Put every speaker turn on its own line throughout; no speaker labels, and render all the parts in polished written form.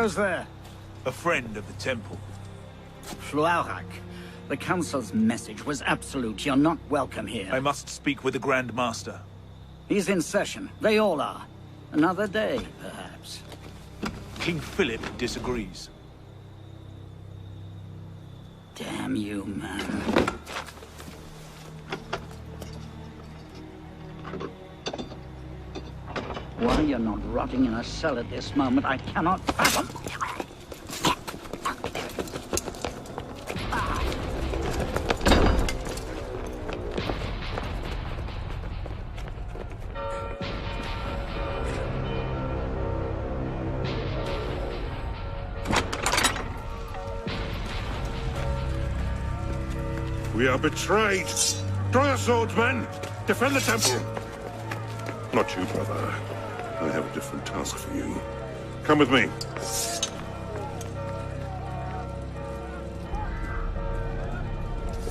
goes there?
A friend of the temple.
Fluaurak. The Council's message was absolute. You're not welcome here.
I must speak with the Grand Master.
He's in session. They all are. Another day, perhaps.
King Philip disagrees.
Damn you, man. Why you're not rotting in a cell at this moment, I cannot fathom.
We are betrayed! Draw your swords, men! Defend the temple! Not you, brother. I have a different task for you. Come with me.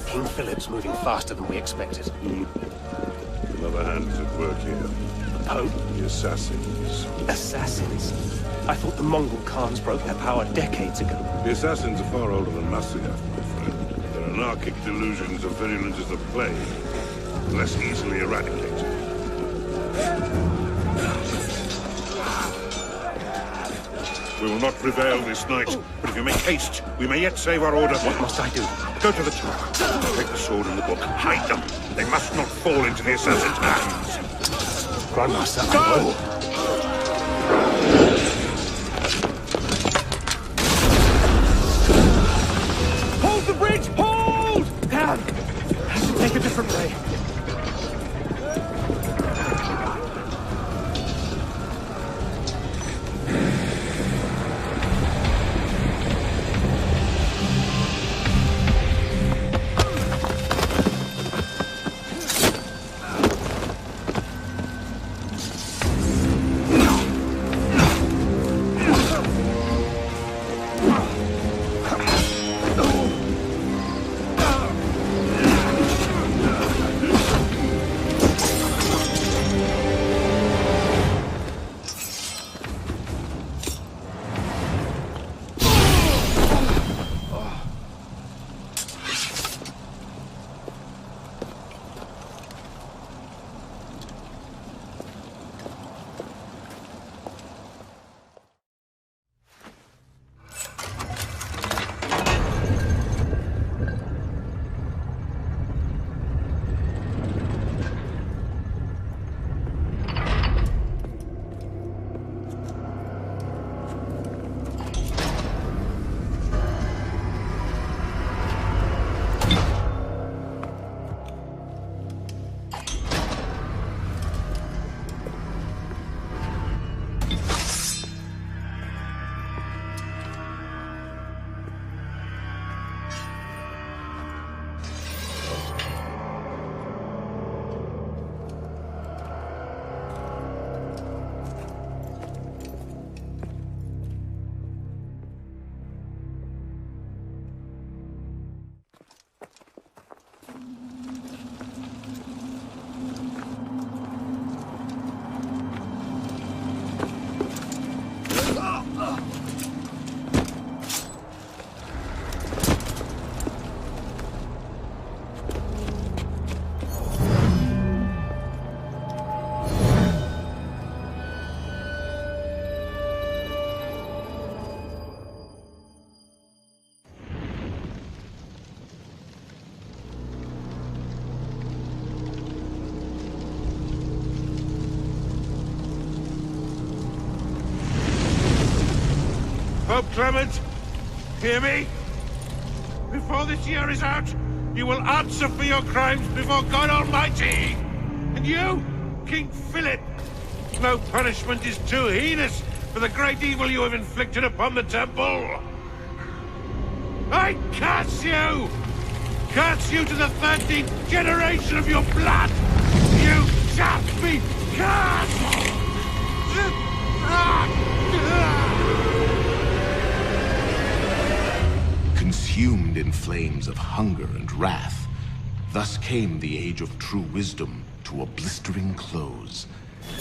King Philip's moving faster than we expected.
Another hand is at work here.
The Pope?
The assassins.
Assassins? I thought the Mongol Khans broke their power decades ago.
The assassins are far older than Masyaf, my friend. Their anarchic delusions are virulent as the plague, less easily eradicated. We will not prevail this night, but if you make haste, we may yet save our order.
What must I do?
Go to the tower. Take the sword and the book. Hide them. They must not fall into the assassin's hands.
Grandmaster,
Go!
I will.
Hold the bridge! Hold!
Down! Have to take a different way.
Pope Clement, hear me? Before this year is out, you will answer for your crimes before God Almighty! And you, King Philip, no punishment is too heinous for the great evil you have inflicted upon the temple! I curse you! Curse you to the 13th generation of your blood! You shall be cursed!
Consumed in flames of hunger and wrath, thus came the age of true wisdom to a blistering close.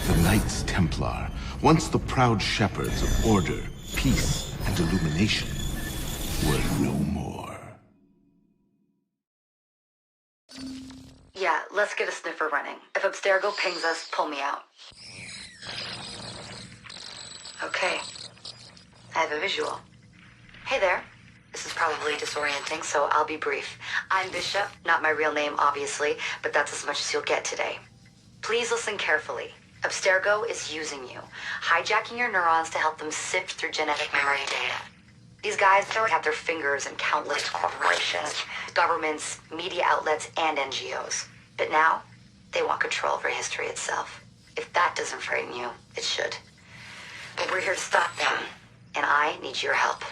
The Knights Templar, once the proud shepherds of order, peace, and illumination were no more.
Yeah, let's get a sniffer running. If Abstergo pings us, pull me out. Okay. I have a visual. Hey there. This is probably disorienting, so I'll be brief. I'm Bishop, not my real name, obviously, but that's as much as you'll get today. Please listen carefully. Abstergo is using you, hijacking your neurons to help them sift through genetic memory data. These guys have their fingers in countless corporations, governments, media outlets, and NGOs. But now, they want control over history itself. If that doesn't frighten you, it should. But we're here to stop them, and I need your help.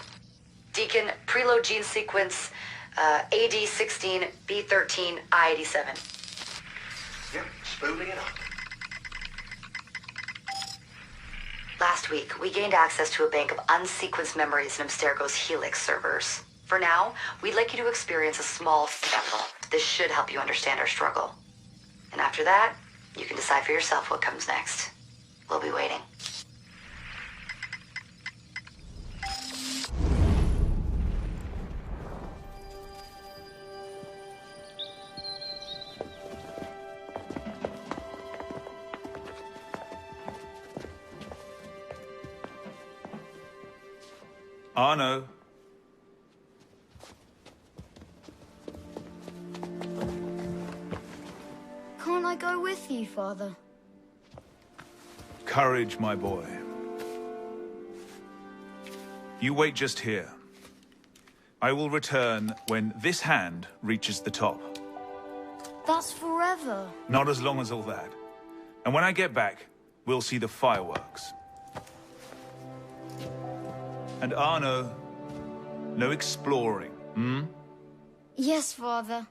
Deacon, preload gene sequence, AD16, B13, I87.
Yep, spooling it up.
Last week, we gained access to a bank of unsequenced memories in Abstergo's Helix servers. For now, we'd like you to experience a small sample. This should help you understand our struggle. And after that, you can decide for yourself what comes next. We'll be waiting.
Arno.
Can't I go with you, Father?
Courage, my boy. You wait just here. I will return when this hand reaches the top.
That's forever.
Not as long as all that. And when I get back, we'll see the fireworks. And Arno, no exploring, hmm?
Yes, Father.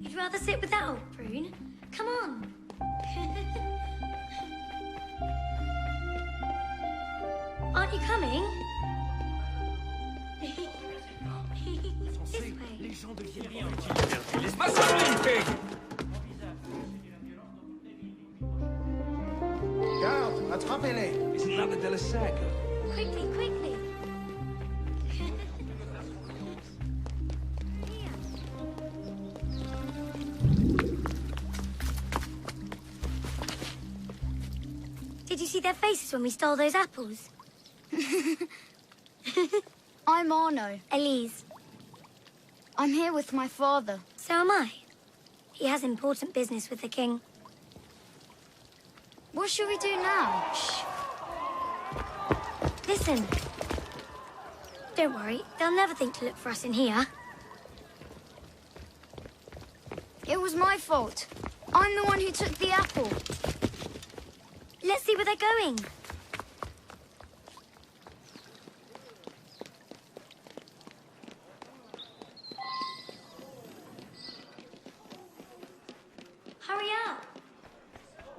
You'd rather sit without, Prune? Come on. Aren't you coming? This way.
Laisse-moi sortir, pig!
Garde, attrapez-les!
Isn't that the Delasago?
Quickly, quickly. Did you see their faces when we stole those apples?
I'm Arno.
Elise.
I'm here with my father.
So am I. He has important business with the king.
What should we do now?
Shh. Listen. Don't worry, they'll never think to look for us in here.
It was my fault. I'm the one who took the apple.
Let's see where they're going. Hurry up.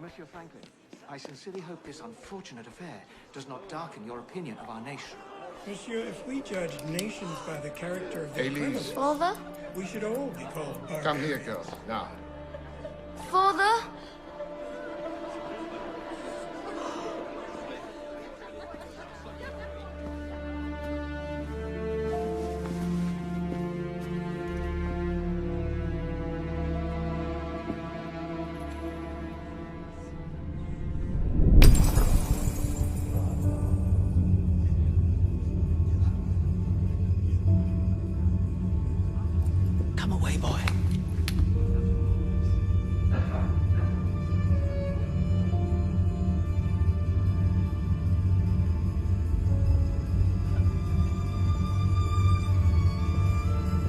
Monsieur Franklin, I sincerely hope this unfortunate affair does not darken your opinion of our nation.
Monsieur, if we judge nations by the character of the
Elise.
criminals,
Father?
we should all be called barbarians.
Come here, girl. Now.
Father?
Come away, boy.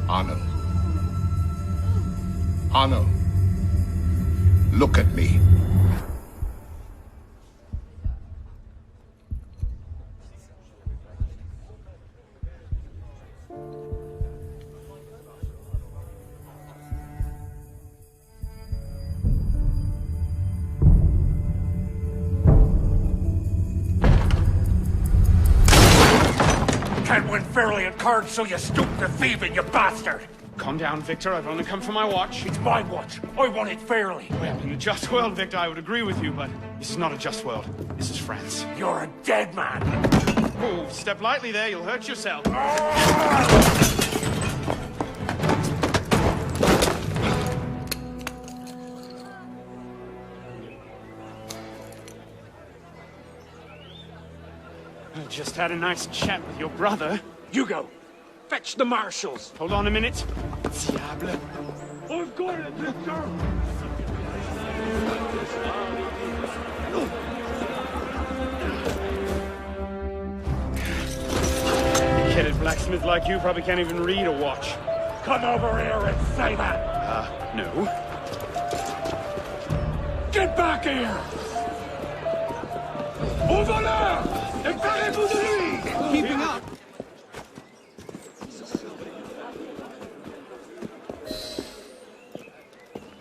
Arno. Arno. Look at me.
Can't win fairly at cards, so you stoop to thieving, you bastard!
Calm down, Victor. I've only come for my watch.
It's my watch. I want it fairly.
Well, in a just world, Victor, I would agree with you, but this is not a just world. This is France.
You're a dead man.
Oh, step lightly there. You'll hurt yourself. I just had a nice chat with your brother.
Hugo, fetch the marshals.
Hold on a minute. Diable.
I've got it, Victor.
Big-headed blacksmith like you probably can't even read a watch.
Come over here and say that.
No.
Get back here. Au voleur! Emparez-vous de lui!
Keeping up.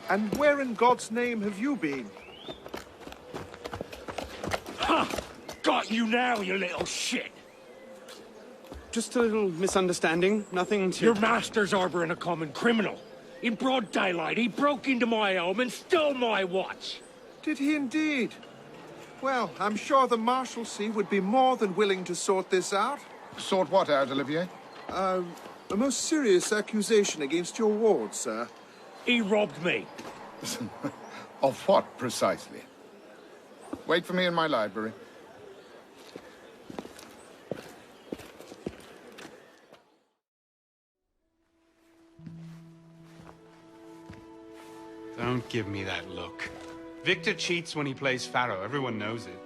And where in God's name have you been?
Ha! Got you now, you little shit!
Just a little misunderstanding. Nothing to...
Your master's harboring a common criminal. In broad daylight, he broke into my home and stole my watch.
Did he indeed? Well, I'm sure the Marshalsea would be more than willing to sort this out.
Sort what out, Olivier?
A most serious accusation against your ward, sir.
He robbed me.
Of what, precisely? Wait for me in my library.
Don't give me that look. Victor cheats when he plays Pharaoh. Everyone knows it.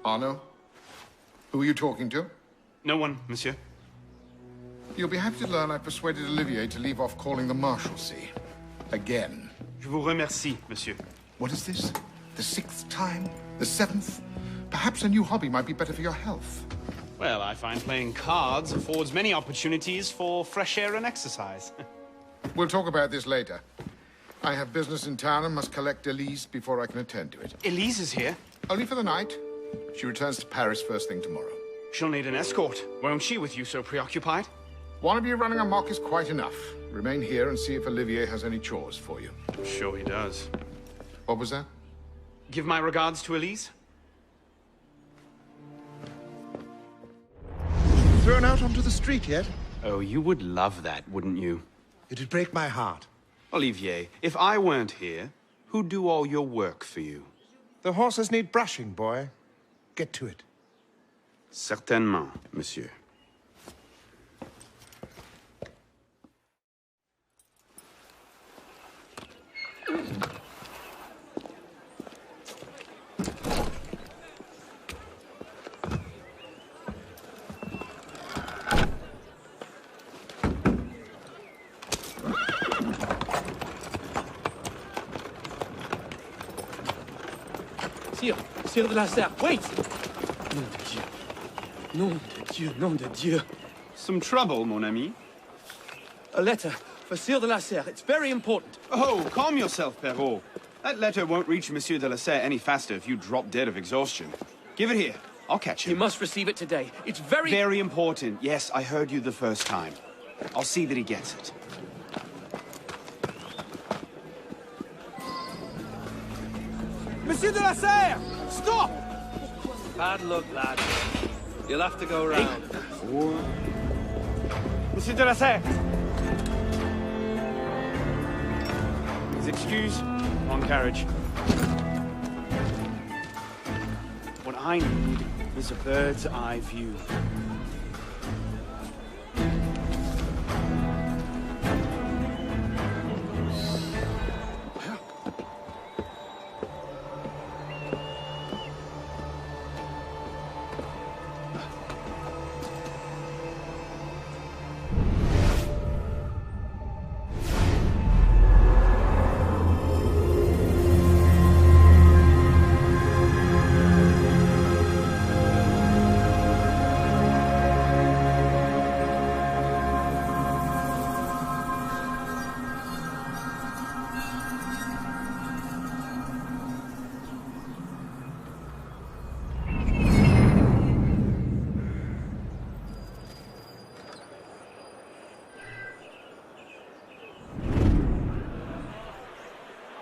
Arno? Who are you talking to?
No one, monsieur.
You'll be happy to learn I persuaded Olivier to leave off calling the Marshalsea. Again.
Je vous remercie, monsieur.
What is this? The 6th time? The 7th? Perhaps a new hobby might be better for your health.
Well, I find playing cards affords many opportunities for fresh air and exercise.
We'll talk about this later. I have business in town and must collect Elise before I can attend to it.
Elise is here?
Only for the night. She returns to Paris first thing tomorrow.
She'll need an escort, won't she, with you so preoccupied?
One of you running amok is quite enough. Remain here and see if Olivier has any chores for you.
I'm sure he does.
What was that?
Give my regards to Elise.
Thrown out onto the street yet?
Oh, you would love that, wouldn't you?
It'd break my heart.
Olivier, if I weren't here, who'd do all your work for you?
The horses need brushing, boy. Get to it.
Certainement, monsieur.
Sire de la Serre, wait! Nom de Dieu. Nom de Dieu, nom de Dieu.
Some trouble, mon ami?
A letter for Sire de la Serre. It's very important.
Oh, calm yourself, Perrault. That letter won't reach Monsieur de la Serre any faster if you drop dead of exhaustion. Give it here. I'll catch him.
He must receive it today. It's very...
Very important. Yes, I heard you the first time. I'll see that he gets it.
Monsieur de la Serre! Stop! Bad luck, lad. You'll have to go round.
Monsieur de la Serre! His excuse, on carriage. What I need is a bird's eye view.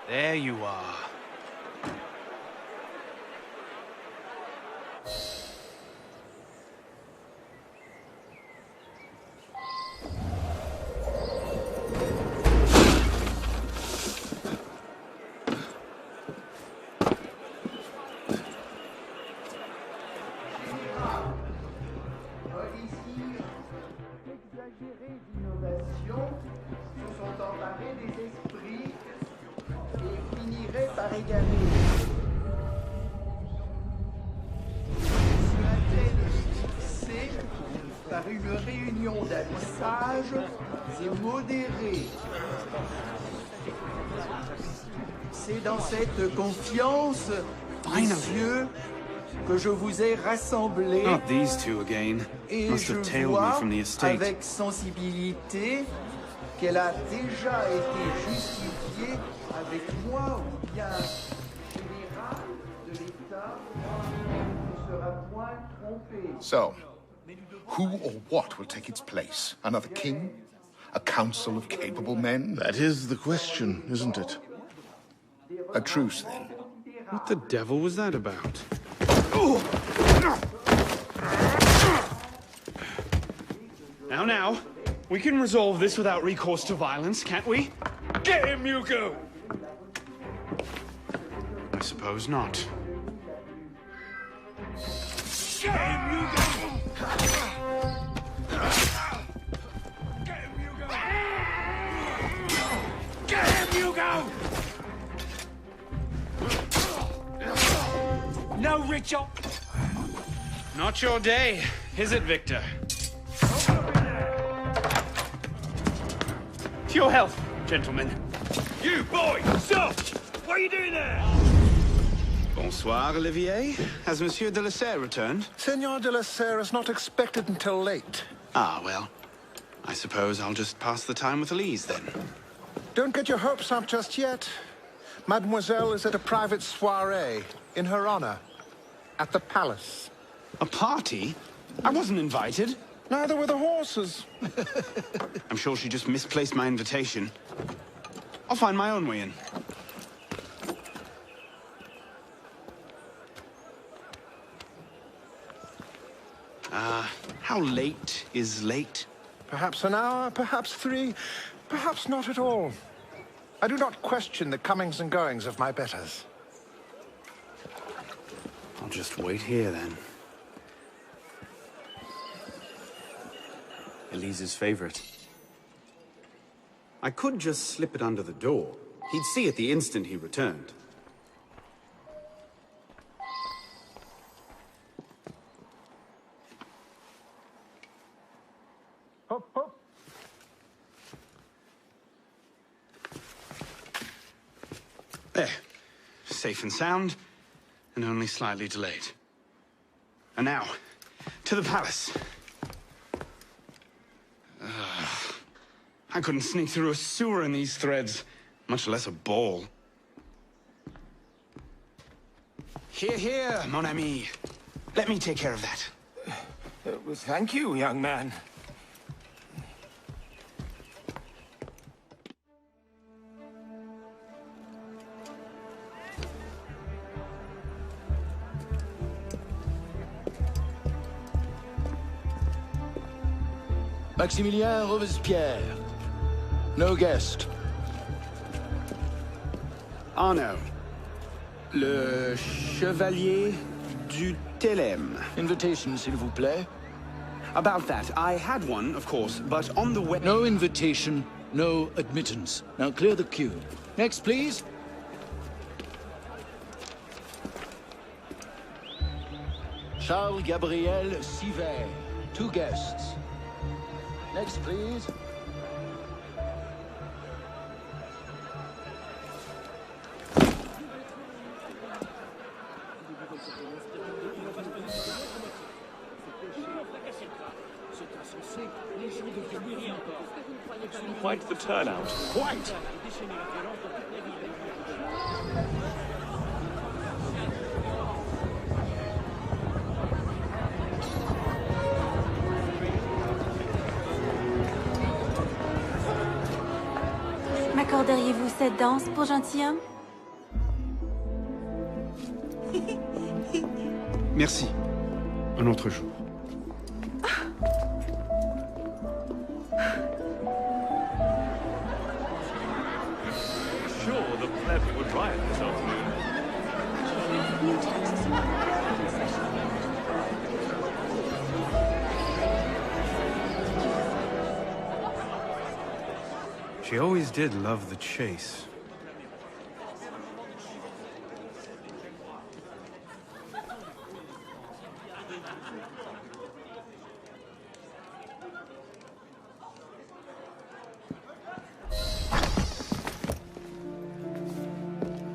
There you are.
Par une réunion d'amis sages et modérés. C'est dans cette confiance, messieurs, que je vous ai rassemblés.
Not these two again.
Et
Must
je
have tailed me
vois
from the estate.
avec sensibilité qu'elle a déjà été justifiée avec moi ou bien général de l'État ne sera point trompé.
So, who or what will take its place? Another king? A council of capable men?
That is the question, isn't it?
A truce, then.
What the devil was that about? Now, we can resolve this without recourse to violence, can't we?
Get him, Hugo!
I suppose not.
Get him, Hugo! Get him, Hugo! No, Richard!
Not your day, is it, Victor? To your health, gentlemen.
You, boy! Stop! What are you doing there?
Bonsoir, Olivier. Has Monsieur de la Serre returned?
Senor de la Serre is not expected until late.
Ah, well. I suppose I'll just pass the time with Elise, then.
Don't get your hopes up just yet. Mademoiselle is at a private soirée, in her honor, at the palace.
A party? I wasn't invited.
Neither were the horses.
I'm sure she just misplaced my invitation. I'll find my own way in. How late is late?
Perhaps an hour, perhaps 3, perhaps not at all. I do not question the comings and goings of my betters.
I'll just wait here, then. Elise's favorite. I could just slip it under the door. He'd see it the instant he returned.
Hop, hop.
There. Safe and sound, and only slightly delayed. And now, to the palace. I couldn't sneak through a sewer in these threads, much less a ball. Here, here, mon ami. Let me take care of that.
Well, thank you, young man.
Maximilien Robespierre. No guest.
Arno. Le Chevalier du Télème.
Invitation, s'il vous plaît.
About that, I had one, of course, but on the way...
No invitation, no admittance. Now clear the queue. Next, please. Charles Gabriel Siver. 2 guests. Next, please.
Quite the turnout. Quite!
M'accorderiez-vous cette danse pour gentilhomme?
Merci. Un autre jour.
Sure, the plebs would riot this afternoon.
She always did love the chase.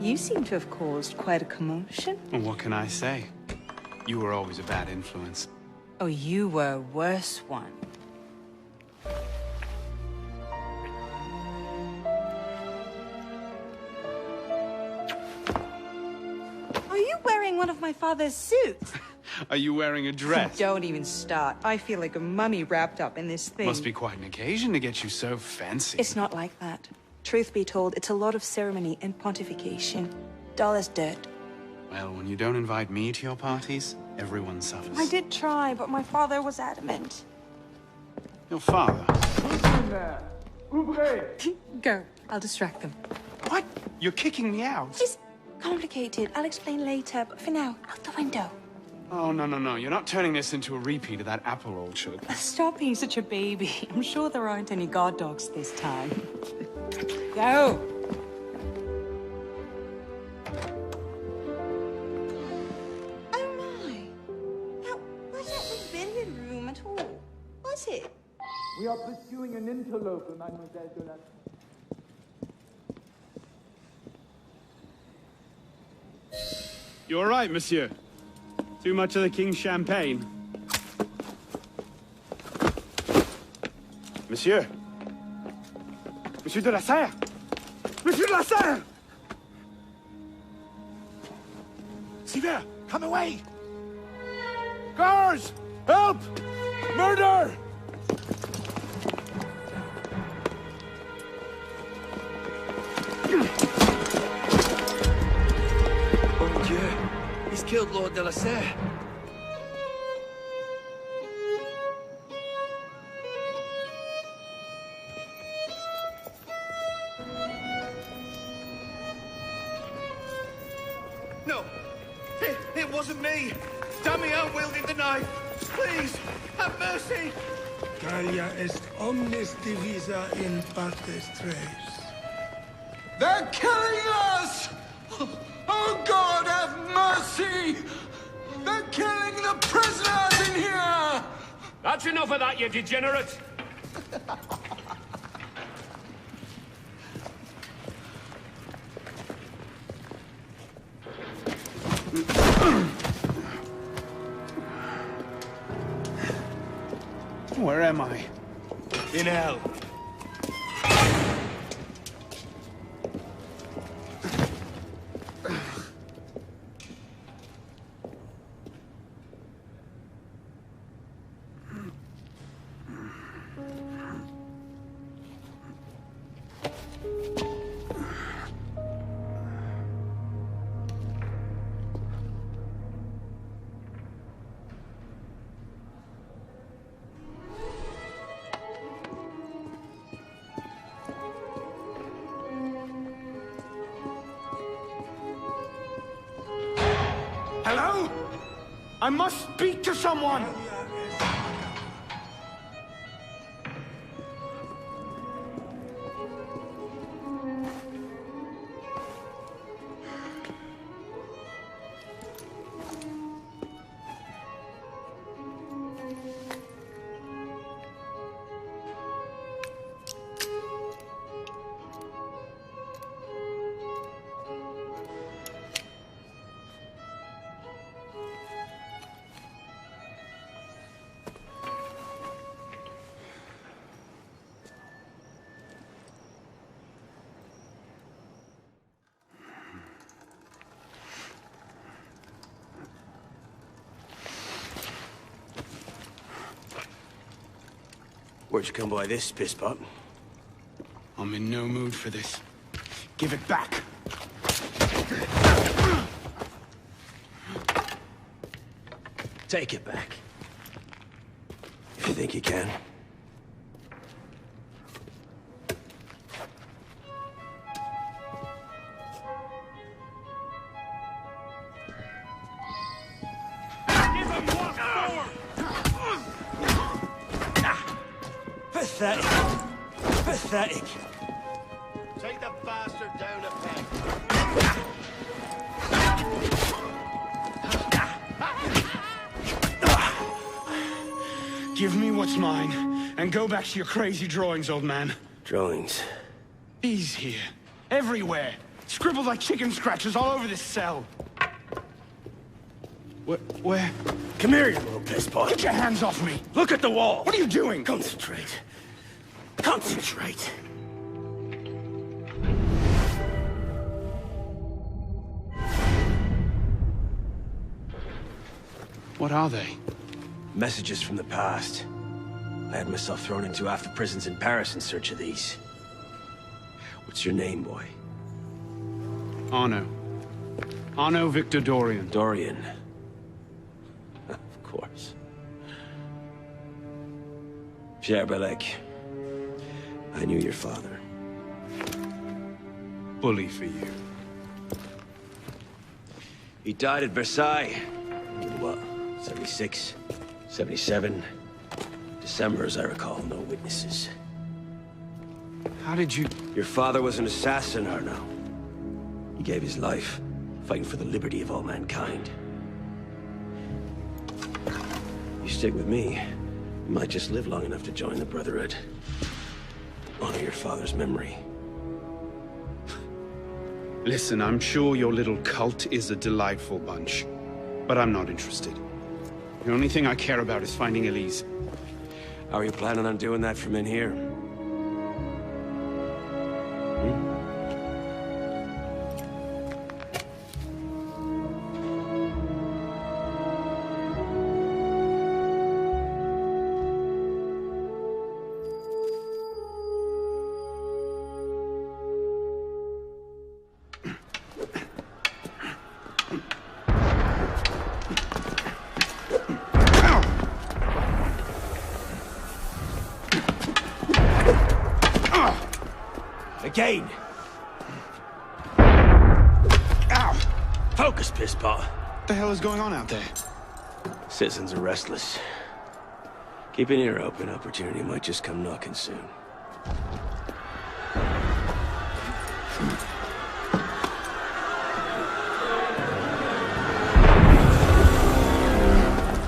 You seem to have caused quite a commotion.
Well, what can I say? You were always a bad influence.
Oh, you were a worse one. Are you wearing one of my father's suits?
Are you wearing a dress?
Don't even start. I feel like a mummy wrapped up in this thing.
Must be quite an occasion to get you so fancy.
It's not like that. Truth be told, it's a lot of ceremony and pontification. Dull as dirt.
Well, when you don't invite me to your parties, everyone suffers.
I did try, but my father was adamant.
Your father?
Go. I'll distract them.
What? You're kicking me out?
It's complicated. I'll explain later, but for now, out the window.
Oh, no. You're not turning this into a repeat of that apple orchard.
Stop being such a baby. I'm sure there aren't any guard dogs this time. Go! Oh my! Now, was that the billiard room at all? Was it?
We are pursuing an interloper, Mademoiselle de la...
You all right, monsieur? Too much of the king's champagne? Monsieur? Monsieur de la Serre! Monsieur de la Serre!
Sylvain, come away! Guards! Help! Murder!
Mon Dieu! He's killed Lord de la Serre.
No! It wasn't me! Damian wielded the knife! Please, have mercy!
Talia est omnis divisa in partes tres.
They're killing us! Oh God, have mercy! They're killing the prisoners in here!
That's enough of that, you degenerate!
Where am I?
In hell.
Hello? I must speak to someone!
Where'd you come by this, piss pot?
I'm in no mood for this. Give it back!
Take it back. If you think you can.
Pathetic. Pathetic.
Take the bastard down a peg.
Give me what's mine, and go back to your crazy drawings, old man.
Drawings?
These here. Everywhere. Scribbled like chicken scratches all over this cell. Where?
Come here, you little pisspot.
Get your hands off me!
Look at the wall!
What are you doing?
Concentrate. Concentrate.
What are they?
Messages from the past. I had myself thrown into half the prisons in Paris in search of these. What's your name, boy?
Arno. Arno Victor Dorian.
Dorian. Of course. Pierre Belec. I knew your father.
Bully for you.
He died at Versailles. In what? 76? 77? December, as I recall, no witnesses.
How did you...
Your father was an assassin, Arno. He gave his life, fighting for the liberty of all mankind. You stick with me, you might just live long enough to join the Brotherhood. Honor your father's memory.
Listen, I'm sure your little cult is a delightful bunch, but I'm not interested. The only thing I care about is finding Elise.
How are you planning on doing that from in here? Again!
Ow!
Focus, pisspot.
What the hell is going on out there?
Citizens are restless. Keep an ear open. Opportunity might just come knocking soon.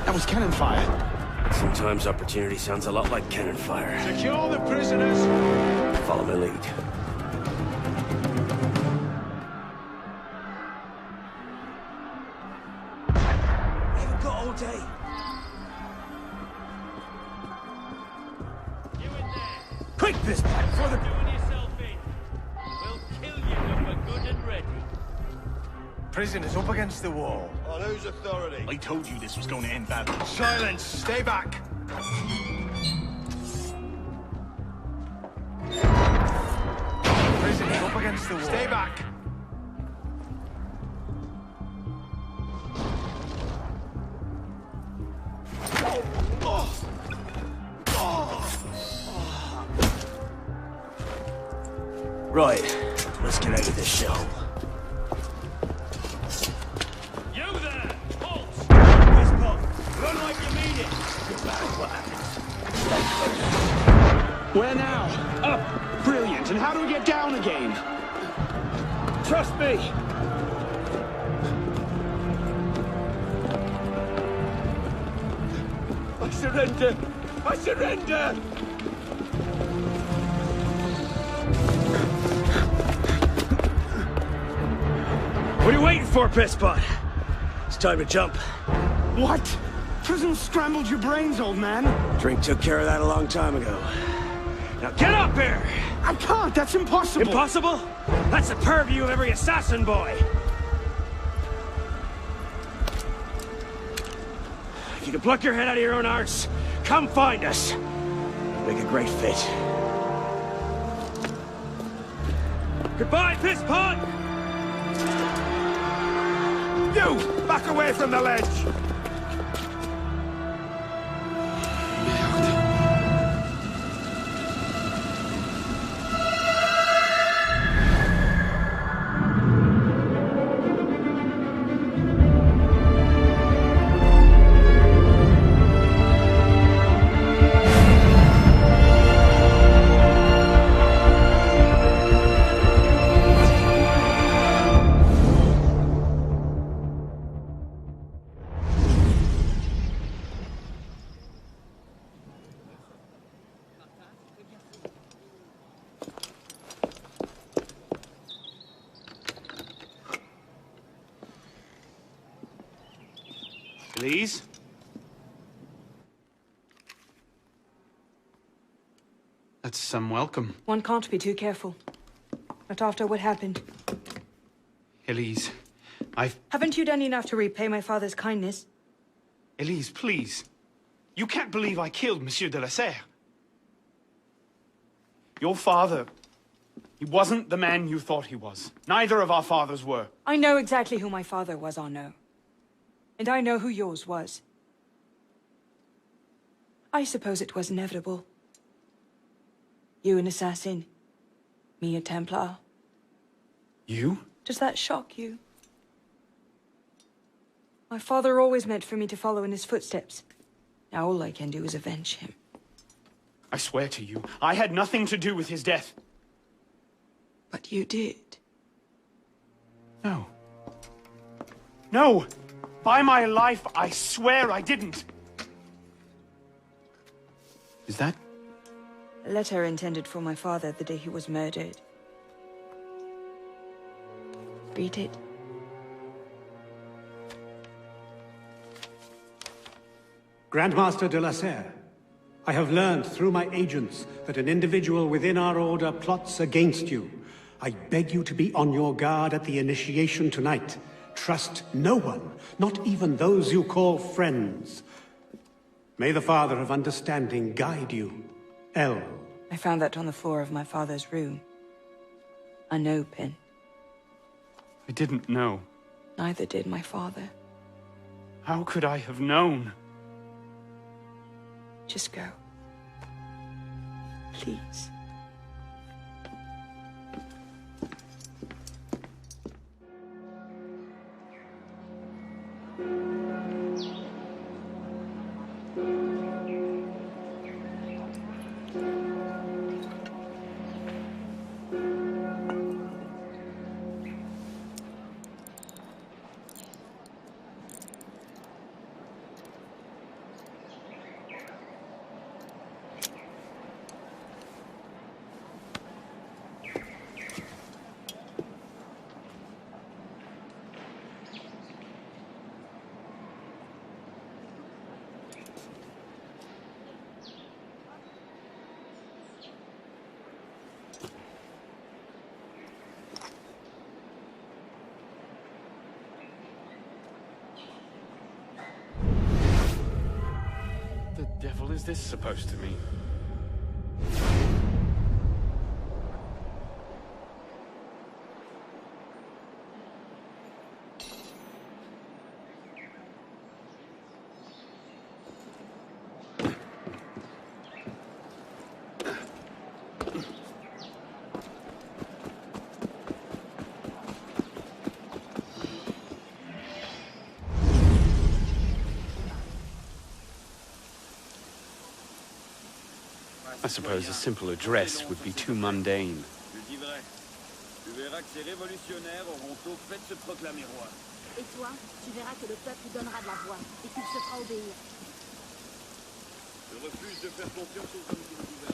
That was cannon fire.
Sometimes opportunity sounds a lot like cannon fire.
Secure the prisoners!
Follow my lead.
I haven't got all day.
You in there!
Quick, pisspot, before the...
Doing yourself in. We'll kill you when we're good and ready.
Prisoners up against the wall.
On whose authority?
I told you this was going to end badly.
Silence! Stay back!
Prisoners up against the wall.
Stay back!
Right, let's get out of this shell.
You there! Halt!
Pisspot,
Run like you mean it!
no matter what happens.
Where now? Up! Brilliant! And how do we get down again? Trust me!
I surrender! I surrender!
What are you waiting for, pisspot? It's time to jump.
What? Prison scrambled your brains, old man.
Drink took care of that a long time ago. Now get up here!
I can't, that's impossible.
Impossible? That's the purview of every assassin boy. If you can pluck your head out of your own arse, come find us. Make a great fit. Goodbye, pisspot!
You! Back away from the ledge!
Elise? That's some welcome.
One can't be too careful. Not after what happened.
Elise,
Haven't you done enough to repay my father's kindness?
Elise, please. You can't believe I killed Monsieur de la Serre. Your father... he wasn't the man you thought he was. Neither of our fathers were.
I know exactly who my father was, Arnaud. And I know who yours was. I suppose it was inevitable. You an assassin. Me a Templar.
You?
Does that shock you? My father always meant for me to follow in his footsteps. Now all I can do is avenge him.
I swear to you, I had nothing to do with his death.
But you did.
No. No! By my life, I swear I didn't! Is that...
A letter intended for my father the day he was murdered. Read it.
Grandmaster de la Serre, I have learned through my agents that an individual within our order plots against you. I beg you to be on your guard at the initiation tonight. Trust no one, not even those you call friends. May the Father of Understanding guide you. L.
I found that on the floor of my father's room. A no pin.
I didn't know.
Neither did my father.
How could I have known?
Just go. Please.
The devil is this supposed to mean? I suppose a simple address would be too mundane.
Je dis vrai. Tu verras que ces révolutionnaires auront au fait de se proclamer roi.
Et toi, tu verras que le peuple donnera de la voix et qu'il se fera obéir.
Je refuse de faire confiance aux hommes qui nous gouvernent.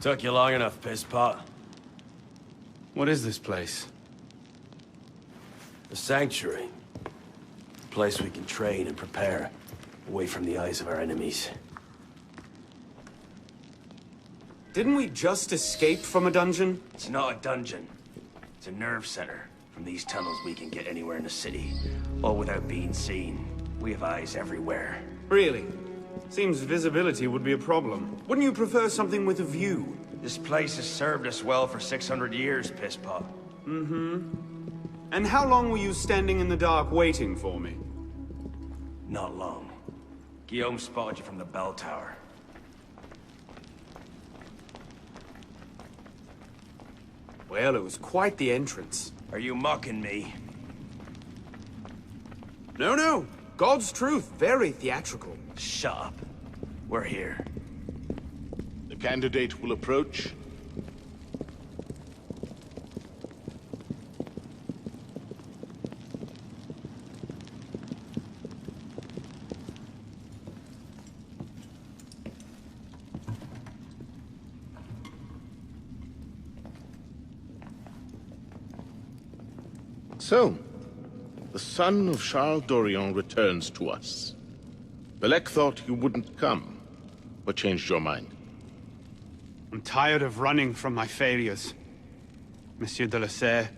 Took you long enough, piss pot.
What is this place?
A sanctuary. A place we can train and prepare, away from the eyes of our enemies.
Didn't we just escape from a dungeon?
It's not a dungeon. It's a nerve center. From these tunnels, we can get anywhere in the city, all without being seen. We have eyes everywhere.
Really? Seems visibility would be a problem. Wouldn't you prefer something with a view?
This place has served us well for 600 years, Pisspot.
Mm-hmm. And how long were you standing in the dark waiting for me?
Not long. Guillaume spotted you from the bell tower.
Well, it was quite the entrance.
Are you mocking me?
No, no. God's truth. Very theatrical.
Shut up. We're here.
The candidate will approach. So, the son of Charles Dorion returns to us. Belek thought you wouldn't come. What changed your mind?
I'm tired of running from my failures. Monsieur de la Serre,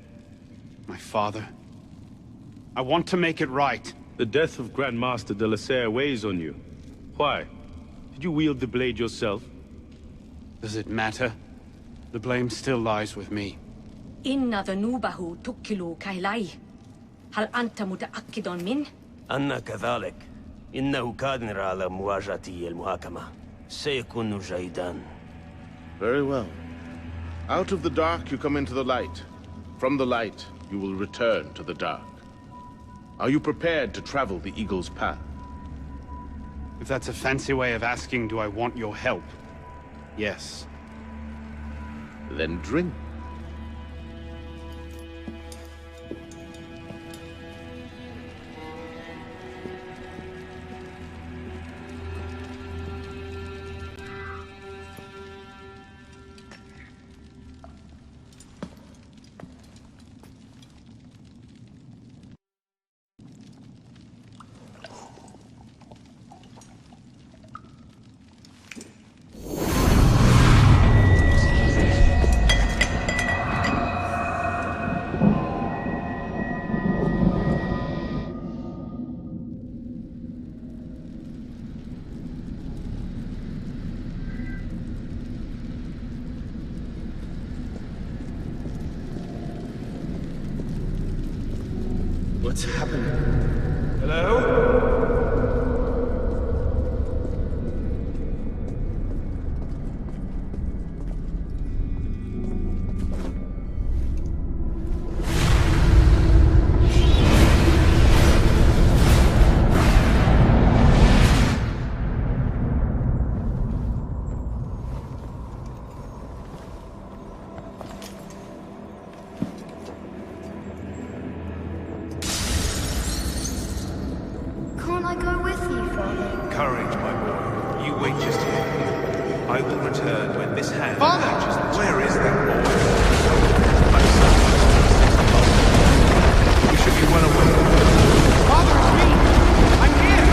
my father. I want to make it right.
The death of Grand Master de la Serre weighs on you. Why? Did you wield the blade yourself?
Does it matter? The blame still lies with me.
إن ذنوبه تكل كيلاي. هل أنت متأكد من؟
أنا كذلك. إنه قادر على مواجهة المحاكمة. سيكون جيدا.
Very well. Out of the dark you come into the light. From the light you will return to the dark. Are you prepared to travel the Eagle's path?
If that's a fancy way of asking, do I want your help? Yes.
Then drink.
What's happening? Hello?
Can't I go with you, Father?
Courage, my boy. You wait just here. I will return when this hand
Father!
touches the... Where is that boy? We should be well away.
Father, it's me! I'm here!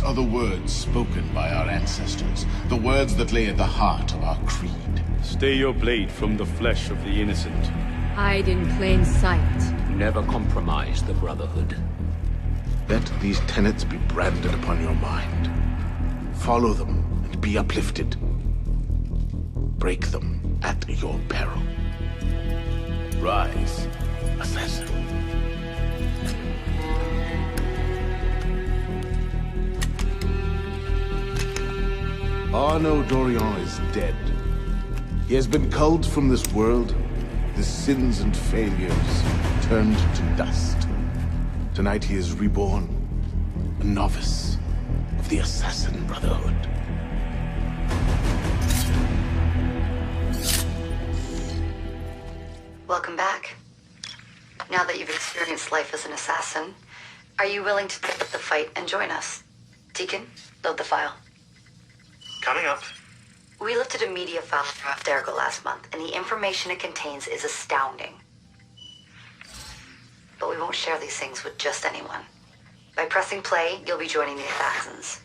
These are the words spoken by our ancestors, the words that lay at the heart of our creed.
Stay your blade from the flesh of the innocent.
Hide in plain sight.
Never compromise the Brotherhood.
Let these tenets be branded upon your mind. Follow them and be uplifted. Break them at your peril. Rise, assassin. Arnaud Dorian is dead. He has been culled from this world, his sins and failures turned to dust. Tonight he is reborn, a novice of the Assassin Brotherhood.
Welcome back. Now that you've experienced life as an assassin, are you willing to pick up the fight and join us? Deacon, load the file.
Coming up.
We lifted a media file from Abstergo last month, and the information it contains is astounding. But we won't share these things with just anyone. By pressing play, you'll be joining the Assassins.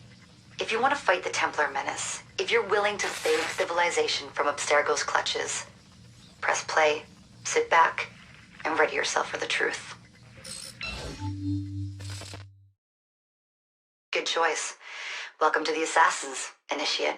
If you want to fight the Templar menace, if you're willing to save civilization from Abstergo's clutches, press play, sit back, and ready yourself for the truth. Good choice. Welcome to the Assassins, Initiate.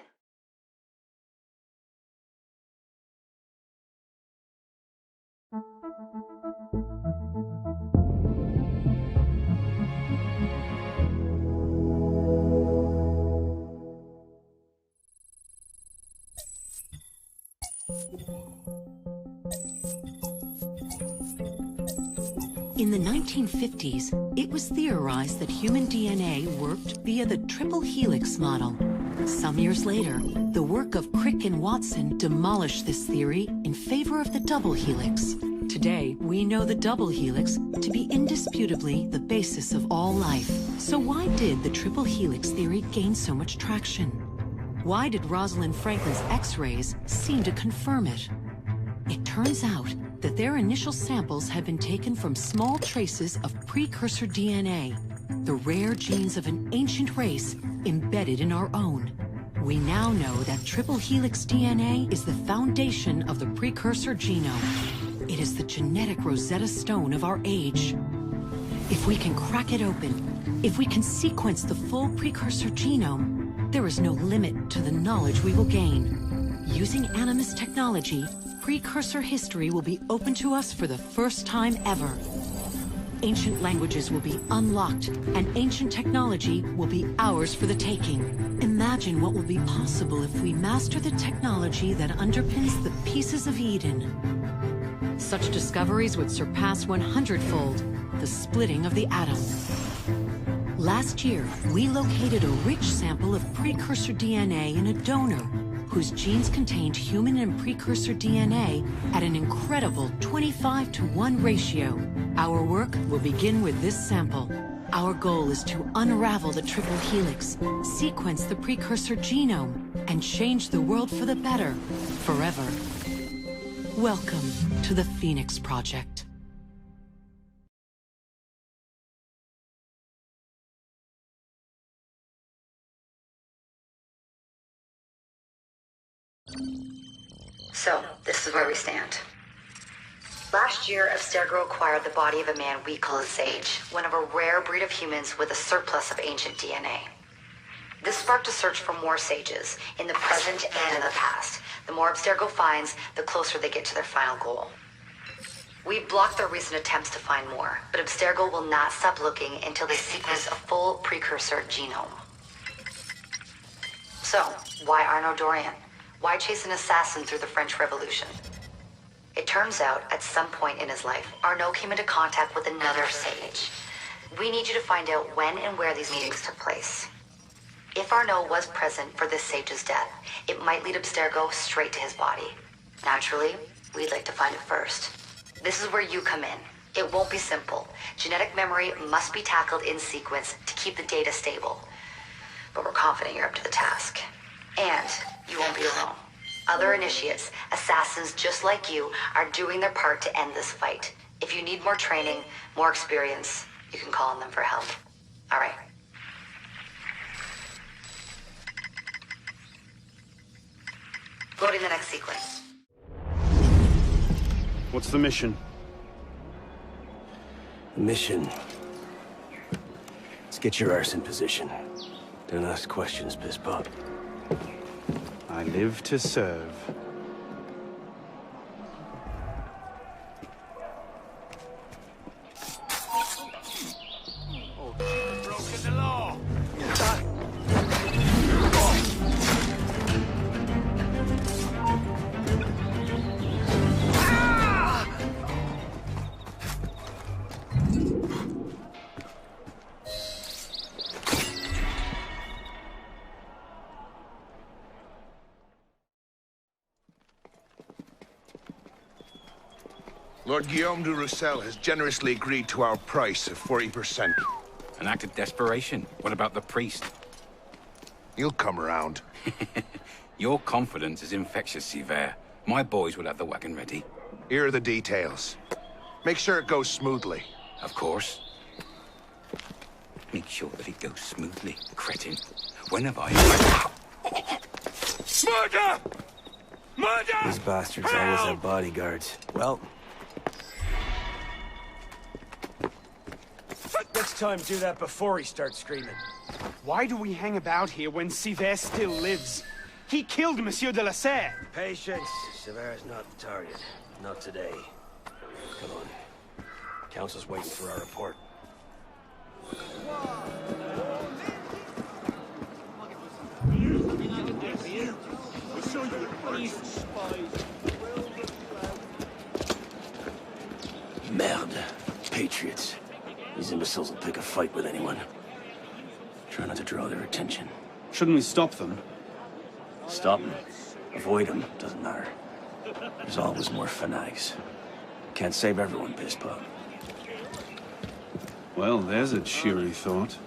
In the 1950s, it was theorized that human DNA worked via the triple helix model. Some years later, the work of Crick and Watson demolished this theory in favor of the double helix. Today, we know the double helix to be indisputably the basis of all life. So why did the triple helix theory gain so much traction? Why did Rosalind Franklin's X-rays seem to confirm it? It turns out that their initial samples had been taken from small traces of precursor DNA, the rare genes of an ancient race embedded in our own. We now know that triple helix DNA is the foundation of the precursor genome. It is the genetic Rosetta Stone of our age. If we can crack it open, if we can sequence the full precursor genome, there is no limit to the knowledge we will gain. Using Animus technology, precursor history will be open to us for the first time ever. Ancient languages will be unlocked, and ancient technology will be ours for the taking. Imagine what will be possible if we master the technology that underpins the pieces of Eden. Such discoveries would surpass 100-fold the splitting of the atom. Last year, we located a rich sample of precursor DNA in a donor whose genes contained human and precursor DNA at an incredible 25-to-1 ratio. Our work will begin with this sample. Our goal is to unravel the triple helix, sequence the precursor genome, and change the world for the better, forever. Welcome to the Phoenix Project.
So, this is where we stand. Last year, Abstergo acquired the body of a man we call a Sage, one of a rare breed of humans with a surplus of ancient DNA. This sparked a search for more Sages, in the present and in the past. The more Abstergo finds, the closer they get to their final goal. We've blocked their recent attempts to find more, but Abstergo will not stop looking until they sequence a full precursor genome. So, why Arnaud Dorian? Why chase an assassin through the French Revolution? It turns out, at some point in his life, Arnaud came into contact with another Sage. We need you to find out when and where these meetings took place. If Arnaud was present for this Sage's death, it might lead Abstergo straight to his body. Naturally, we'd like to find it first. This is where you come in. It won't be simple. Genetic memory must be tackled in sequence to keep the data stable. But we're confident you're up to the task. And you won't be alone. Other initiates, assassins just like you, are doing their part to end this fight. If you need more training, more experience, you can call on them for help. All right. Loading the next sequence.
What's the mission?
The mission. Let's get your arse in position. Don't ask questions, piss pop.
I live to serve.
Broken the law.
Lord Guillaume de Roussel has generously agreed to our price of 40%.
An act of desperation. What about the priest?
He'll come around.
Your confidence is infectious, Siver. My boys will have the wagon ready.
Here are the details. Make sure it goes smoothly.
Of course. Make sure that it goes smoothly, cretin. When have I...
Murder! Murder!
These bastards always have bodyguards. Well... next time, do that before he starts screaming.
Why do we hang about here when Siver still lives? He killed Monsieur de la Serre.
Patience. Siver's not the target. Not today. Come on. Council's waiting for our report. Merde. Patriots. These imbeciles will pick a fight with anyone. Try not to draw their attention.
Shouldn't we stop them?
Stop them. Avoid them. Doesn't matter. There's always more fanatics. Can't save everyone, piss pop.
Well, there's a cheery thought.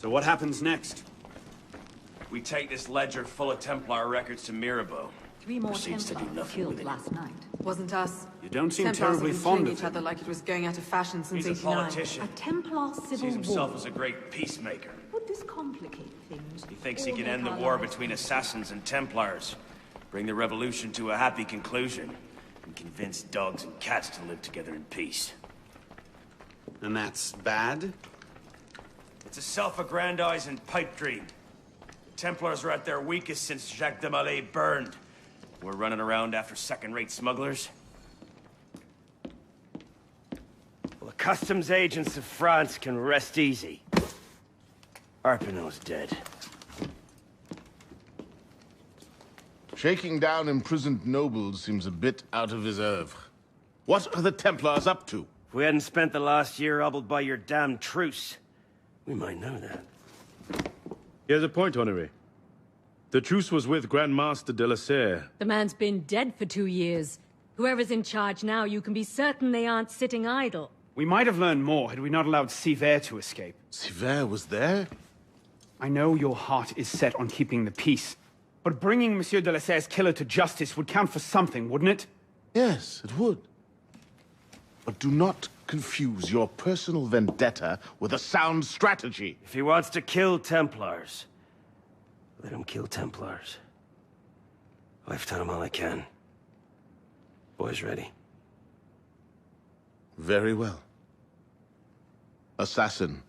So what happens next?
We take this ledger full of Templar records to Mirabeau.
3 more
Proceeds to do
Templars
nothing
killed
with it.
last night.
Wasn't us.
You don't seem
Templars
terribly
have been
fond
killing
of
each other
him.
like it was going out of fashion since
He's a
89.
politician.
A Templar civil
Sees himself
war.
as a great peacemaker.
Would this complicate things?
He thinks he
Or
can
make
end the
our
war
lives
between assassins and Templars, bring the revolution to a happy conclusion, and convince dogs and cats to live together in peace.
And that's bad?
It's a self-aggrandizing pipe dream. The Templars are at their weakest since Jacques de Molay burned. We're running around after second-rate smugglers.
Well, the customs agents of France can rest easy. Arpinot's dead.
Shaking down imprisoned nobles seems a bit out of his oeuvre. What are the Templars up to?
If we hadn't spent the last year hobbled by your damn truce, we might know that.
Here's a point, Honoré. The truce was with Grand Master de la Serre.
The man's been dead for 2 years. Whoever's in charge now, you can be certain they aren't sitting idle.
We might have learned more had we not allowed Siver to escape.
Siver was there?
I know your heart is set on keeping the peace, but bringing Monsieur de la Serre's killer to justice would count for something, wouldn't it?
Yes, it would. But do not confuse your personal vendetta with a sound strategy.
If he wants to kill Templars, let him kill Templars. I've done him all I can. Boys ready?
Very well. Assassin.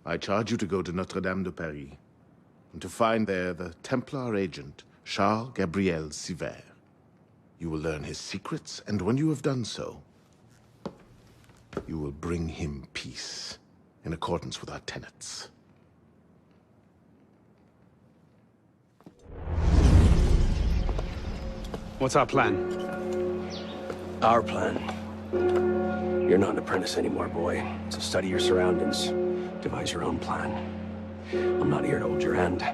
I charge you to go to Notre-Dame de Paris, and to find there the Templar agent, Charles Gabriel Siver. You will learn his secrets, and when you have done so, you will bring him peace, in accordance with our tenets.
What's our plan?
Our plan? You're not an apprentice anymore, boy. So study your surroundings. Devise your own plan. I'm not here to hold your hand.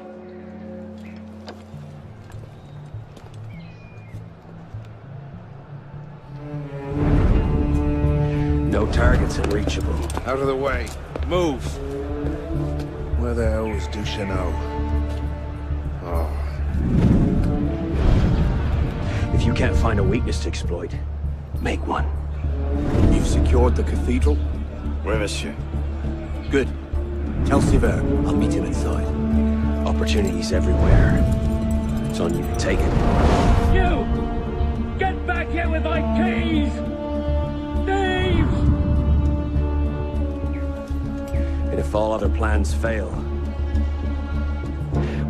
No targets unreachable.
Out of the way. Move. Where the hell was Duchesneau? Oh.
If you can't find a weakness to exploit, make one.
You've secured the cathedral?
Oui, monsieur.
Good.
Tell Sivert, I'll meet him inside. Opportunities everywhere. It's on you to take it.
You! Get back here with my keys! Thieves!
And if all other plans fail,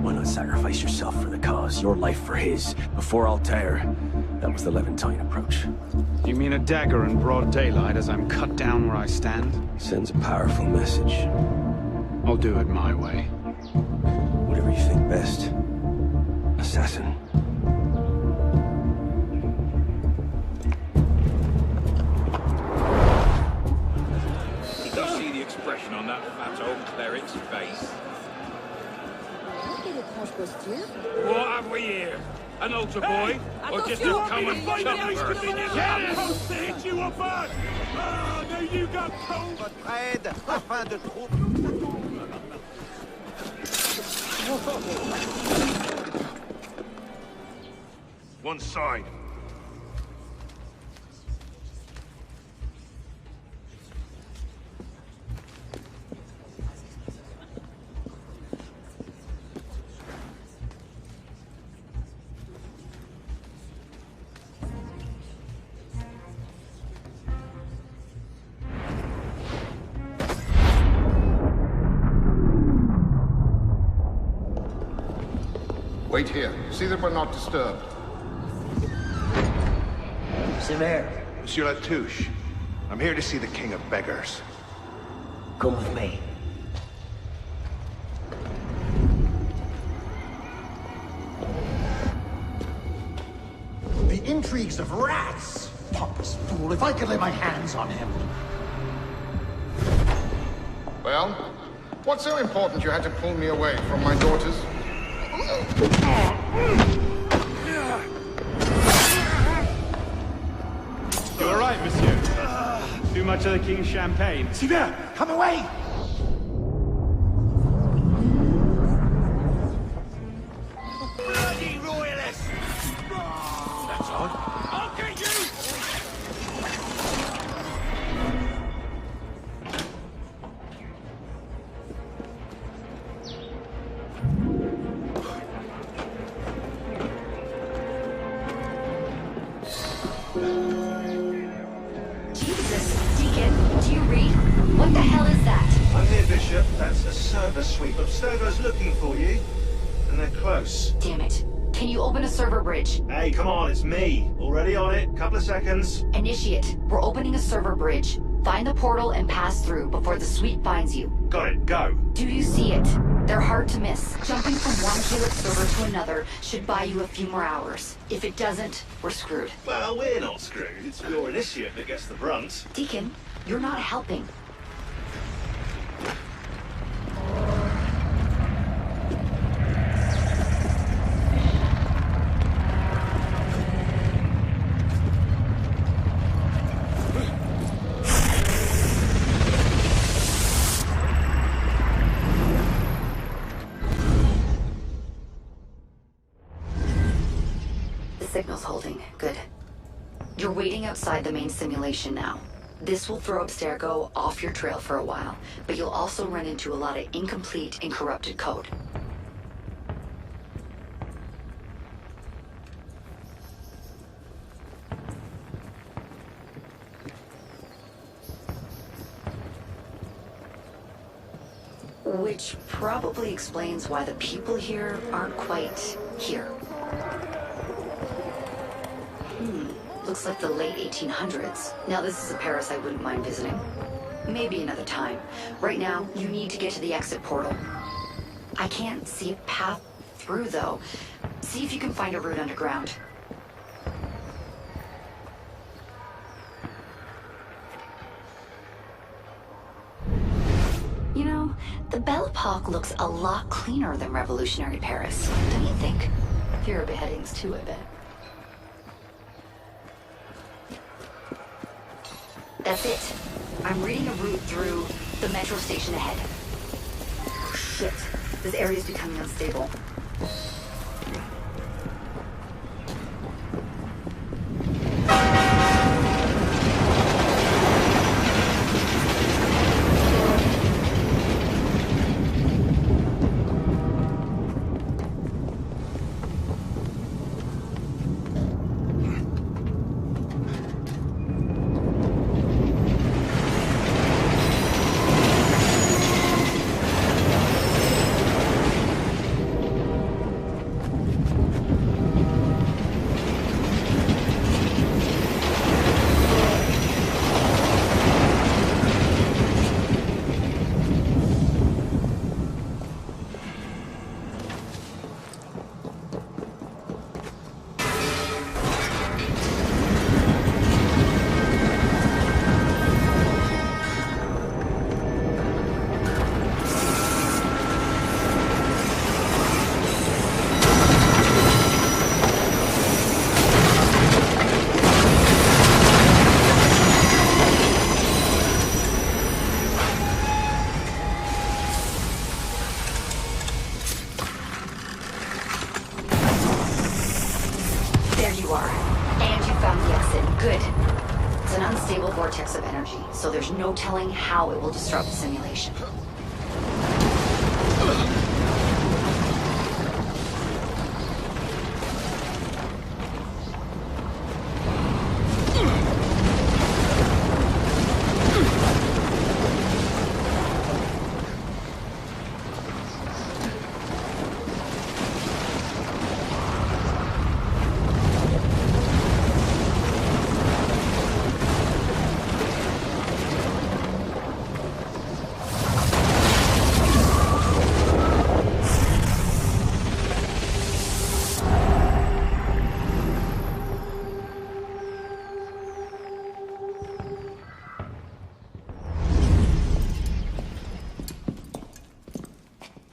why not sacrifice yourself for the cause, your life for his? Before Altair, that was the Levantine approach.
You mean a dagger in broad daylight as I'm cut down where I stand?
Sends a powerful message.
I'll do it my way.
Whatever you think best, assassin.
Did you see the expression on that fat old cleric's face? What have we here? An altar boy? Or just a common chopper?
Get it! You were bad! Ah, no, you got cold!
One side.
Wait here. See that we're not disturbed.
Sivert.
Monsieur Latouche, I'm here to see the King of Beggars.
Come with me.
The intrigues of rats! Pompous fool, if I could lay my hands on him.
Well, what's so important you had to pull me away from my daughters?
You all right, monsieur? Too much of the king's champagne?
Sivert, come away!
Bloody royalists! That's odd. I'll get you!
What the hell is that?
I'm here, Bishop. That's a server sweep. Abstergo's looking for you. And they're close.
Damn it. Can you open a server bridge?
Hey, come on, it's me. Already on it. Couple of seconds.
Initiate. We're opening a server bridge. Find the portal and pass through before the sweep finds you.
Got it. Go.
Do you see it? They're hard to miss. Jumping from one Helix server to another should buy you a few more hours. If it doesn't, we're screwed.
Well, we're not screwed. It's your initiate that gets the brunt.
Deacon, you're not helping. Signal's holding. Good. You're waiting outside the main simulation now. This will throw Abstergo off your trail for a while, but you'll also run into a lot of incomplete and corrupted code. Which probably explains why the people here aren't quite here. Looks like the late 1800s. Now this is a Paris I wouldn't mind visiting. Maybe another time. Right now, you need to get to the exit portal. I can't see a path through, though. See if you can find a route underground. You know, the Belle Epoque looks a lot cleaner than revolutionary Paris, don't you think? Fewer beheadings, too, I bet. That's it. I'm reading a route through the metro station ahead. Oh, shit. This area's becoming unstable. Good. It's an unstable vortex of energy, so there's no telling how it will disrupt the simulation.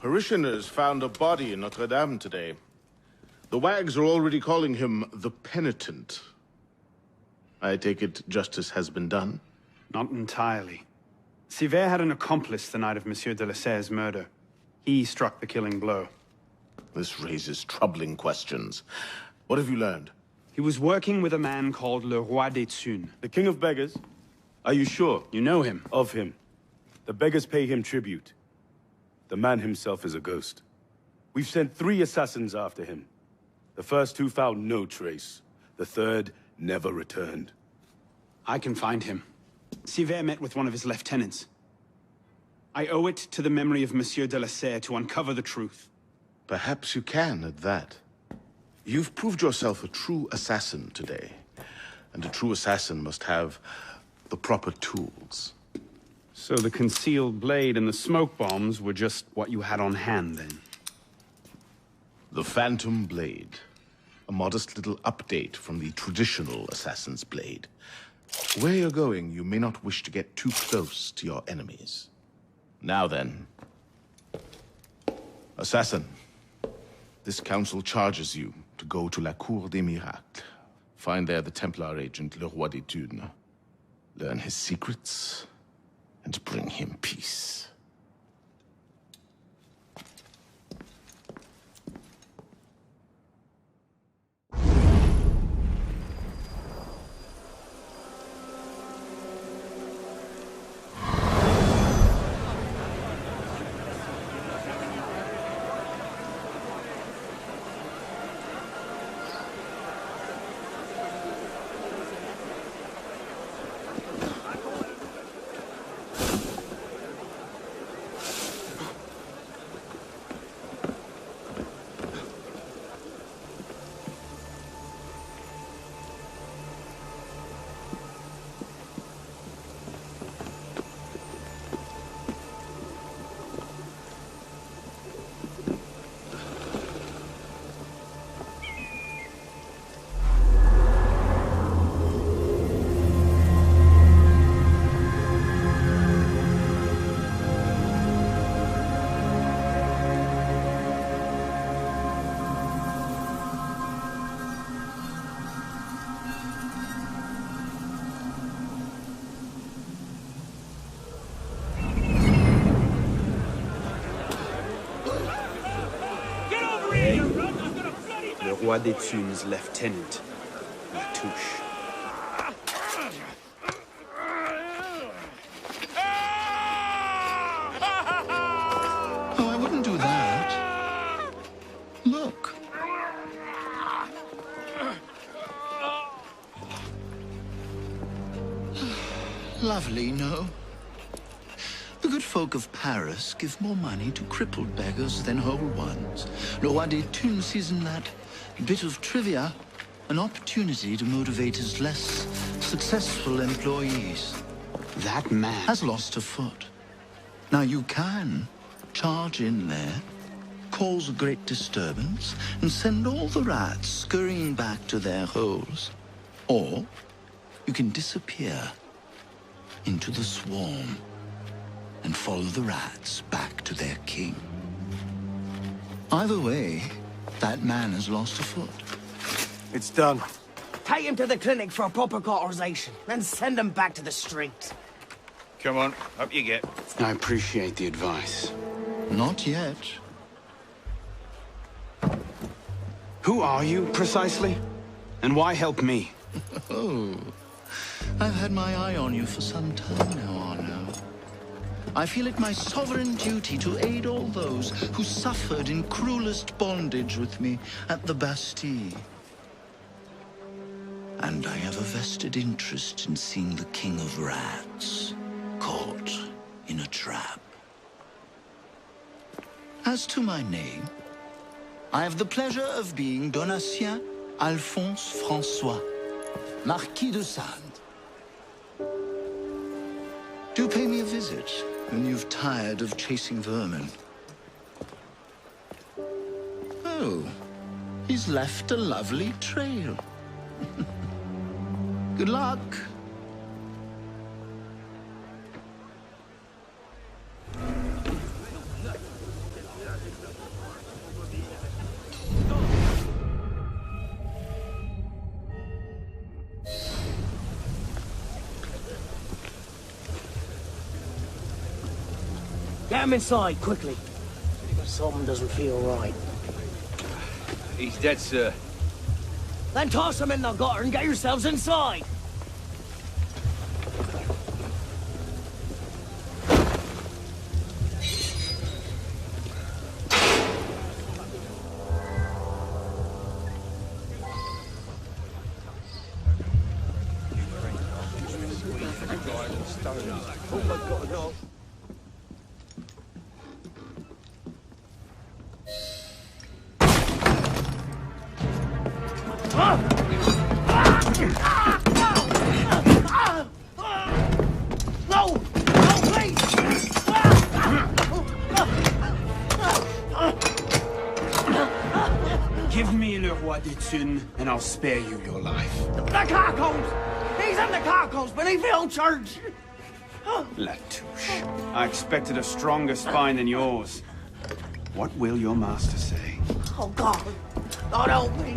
Parishioners found a body in Notre Dame today. The wags are already calling him the Penitent. I take it justice has been done?
Not entirely. Sivert had an accomplice the night of Monsieur de la Serre's murder. He struck the killing blow.
This raises troubling questions. What have you learned?
He was working with a man called Le Roi des Thunes.
The King of Beggars? Are you sure?
You know him?
Of him. The beggars pay him tribute. The man himself is a ghost. We've sent 3 assassins after him. The first 2 found no trace. The third never returned.
I can find him. Sivert met with one of his lieutenants. I owe it to the memory of Monsieur de la Serre to uncover the truth.
Perhaps you can at that. You've proved yourself a true assassin today. And a true assassin must have the proper tools.
So the concealed blade and the smoke bombs were just what you had on hand, then?
The Phantom Blade. A modest little update from the traditional assassin's blade. Where you're going, you may not wish to get too close to your enemies. Now then. Assassin. This council charges you to go to La Cour des Miracles. Find there the Templar agent, Le Roi des Thunes. Learn his secrets, and bring him peace.
Roi des Thunes' lieutenant, Latouche.
Oh, I wouldn't do that. Look. Lovely, no? The good folk of Paris give more money to crippled beggars than whole ones. Le Roi des Thunes sees in that bit of trivia an opportunity to motivate his less successful employees.
That man
has lost a foot. Now you can charge in there, cause a great disturbance, and send all the rats scurrying back to their holes. Or you can disappear into the swarm and follow the rats back to their king. Either way, that man has lost a foot.
It's done. Take him to the clinic for a proper cauterization, then send him back to the streets.
Come on, up you get.
I appreciate the advice.
Not yet.
Who are you, precisely? And why help me?
Oh, I've had my eye on you for some time now, Arno. I feel it my sovereign duty to aid all those who suffered in cruelest bondage with me at the Bastille. And I have a vested interest in seeing the King of Rats caught in a trap. As to my name, I have the pleasure of being Donatien Alphonse François, Marquis de Sade. Do pay me a visit when you've tired of chasing vermin. Oh, he's left a lovely trail. Good luck.
Get him inside, quickly. Something doesn't feel right.
He's dead, sir.
Then toss him in the gutter and get yourselves inside.
Oh my God, no.
No! No, please!
Give me Le Roi des Thunes, and I'll spare you your life.
The catacombs! He's in the catacombs beneath the old church!
Latouche, I expected a stronger spine than yours. What will your master say?
Oh, God. God help me.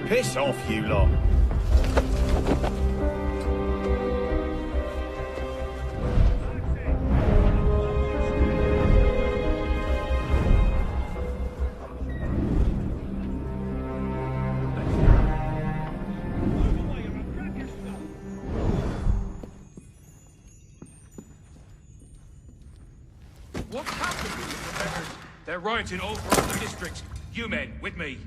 Piss off, you lot.
What's happened with the beggars? They're rioting all throughout the district. You men, with me.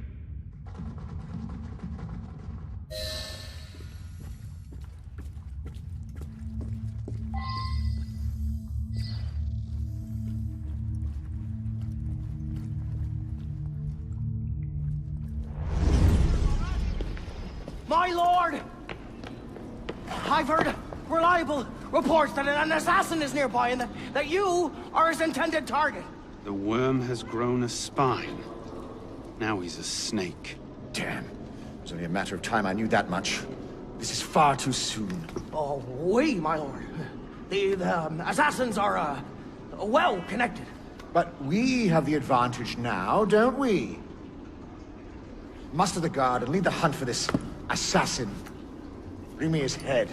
My lord! I've heard reliable reports that an assassin is nearby and that you are his intended target.
The worm has grown a spine. Now he's a snake.
Damn. It was only a matter of time I knew that much. This is far too soon.
Oh, oui, my lord. The assassins are, well connected.
But we have the advantage now, don't we? Muster the guard and lead the hunt for this assassin. Bring me his head.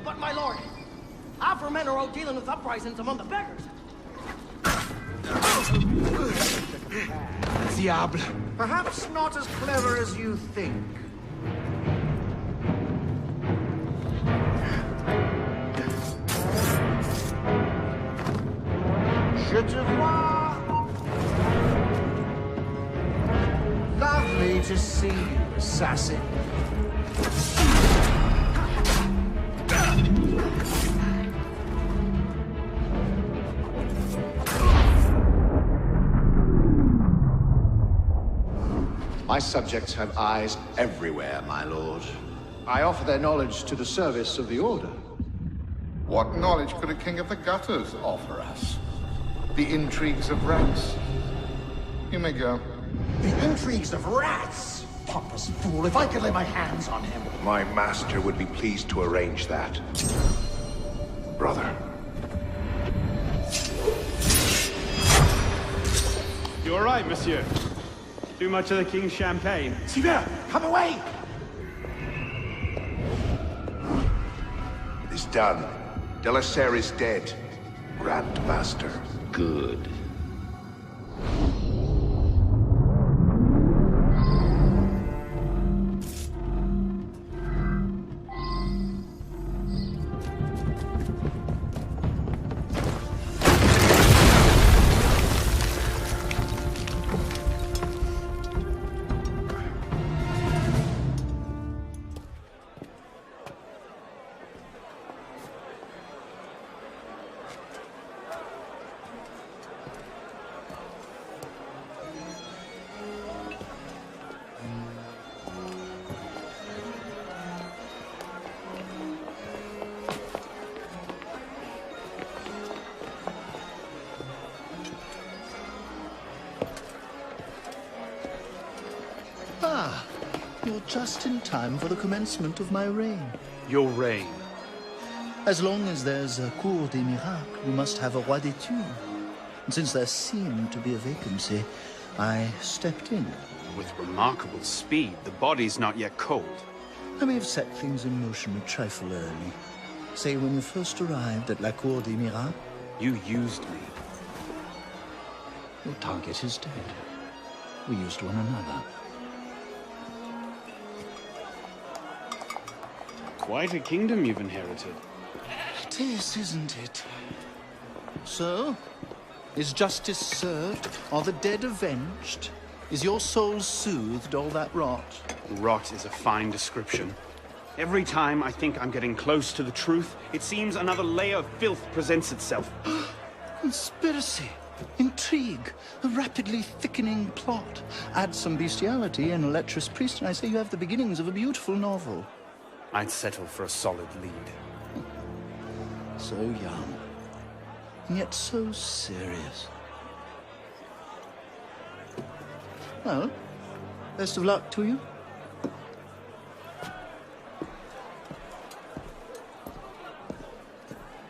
But, my lord, our men are out dealing with uprisings among the beggars.
Diable. Perhaps not as clever as you think. Je te vois. Lovely to see you, assassin.
My subjects have eyes everywhere, my lord. I offer their knowledge to the service of the Order.
What knowledge could a king of the gutters offer us? The intrigues of rats? You may go.
The intrigues of rats? Pompous fool, if I could lay my hands on him.
My master would be pleased to arrange that. Brother.
You all right, monsieur? Too much of the king's champagne?
Sivert, come away!
It is done. De la Serre is dead. Grand Master.
Good.
Ah, you're just in time for the commencement of my reign.
Your reign?
As long as there's a Cour des Miracles, we must have a Roi des Tours. And since there seemed to be a vacancy, I stepped in.
With remarkable speed. The body's not yet cold.
I may have set things in motion a trifle early. Say, when you first arrived at La Cour des Miracles...
You used me.
Your target is dead. We used one another.
Quite a kingdom you've inherited.
It is, isn't it? So, is justice served? Are the dead avenged? Is your soul soothed, all that rot?
Rot is a fine description. Every time I think I'm getting close to the truth, it seems another layer of filth presents itself.
Conspiracy, intrigue, a rapidly thickening plot. Add some bestiality and a lecherous priest, and I say you have the beginnings of a beautiful novel.
I'd settle for a solid lead.
So young, and yet so serious. Well, best of luck to you.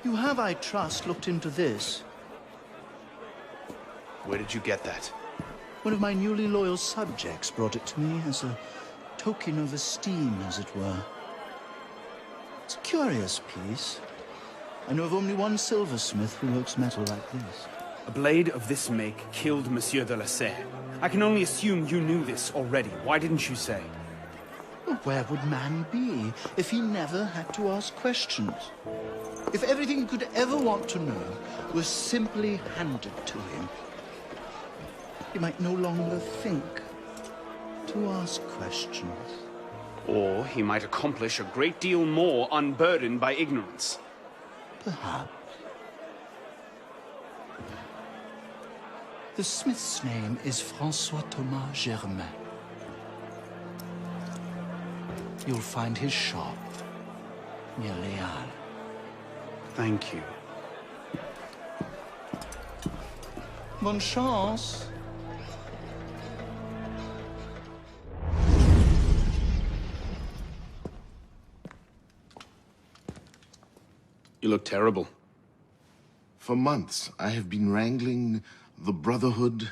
You have, I trust, looked into this.
Where did you get that?
One of my newly loyal subjects brought it to me as a token of esteem, as it were. It's a curious piece. I know of only one silversmith who works metal like this.
A blade of this make killed Monsieur de la Serre. I can only assume you knew this already. Why didn't you say?
Well, where would man be if he never had to ask questions? If everything he could ever want to know was simply handed to him, he might no longer think to ask questions.
Or he might accomplish a great deal more unburdened by ignorance.
Perhaps. The smith's name is François Thomas Germain. You'll find his shop near Les Halles.
Thank you.
Bonne chance.
You look terrible.
For months, I have been wrangling the Brotherhood,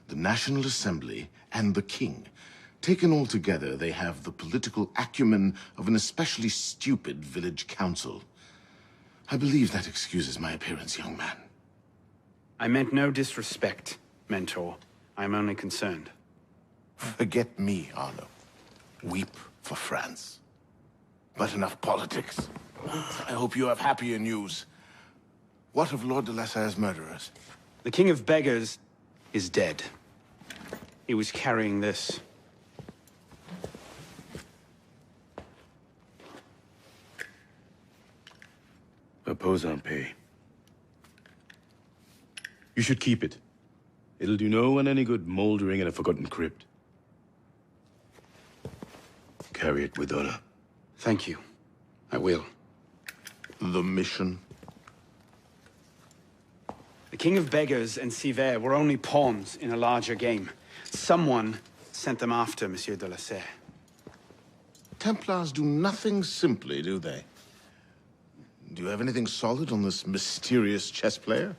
the National Assembly, and the King. Taken all together, they have the political acumen of an especially stupid village council. I believe that excuses my appearance, young man.
I meant no disrespect, Mentor. I'm only concerned.
Forget me, Arno. Weep for France. But enough politics. I hope you have happier news. What of Lord de la Serre's murderers?
The King of Beggars is dead. He was carrying this.
Repose en paix. You should keep it. It'll do no one any good moldering in a forgotten crypt. Carry it with honor.
Thank you. I will.
The mission?
The King of Beggars and Sivert were only pawns in a larger game. Someone sent them after Monsieur de la Serre.
Templars do nothing simply, do they? Do you have anything solid on this mysterious chess player?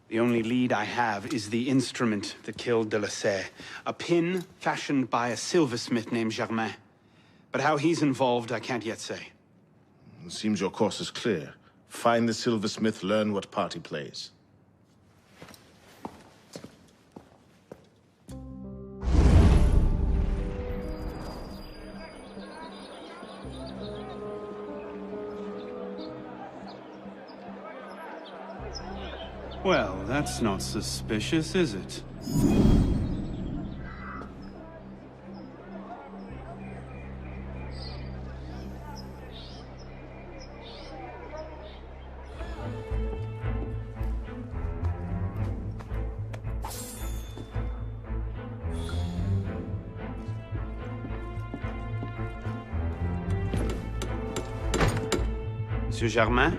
The only lead I have is the instrument that killed de la Serre. A pin fashioned by a silversmith named Germain. But how he's involved, I can't yet say.
It seems your course is clear. Find the silversmith, learn what part he plays.
Well, that's not suspicious, is it? Monsieur Germain?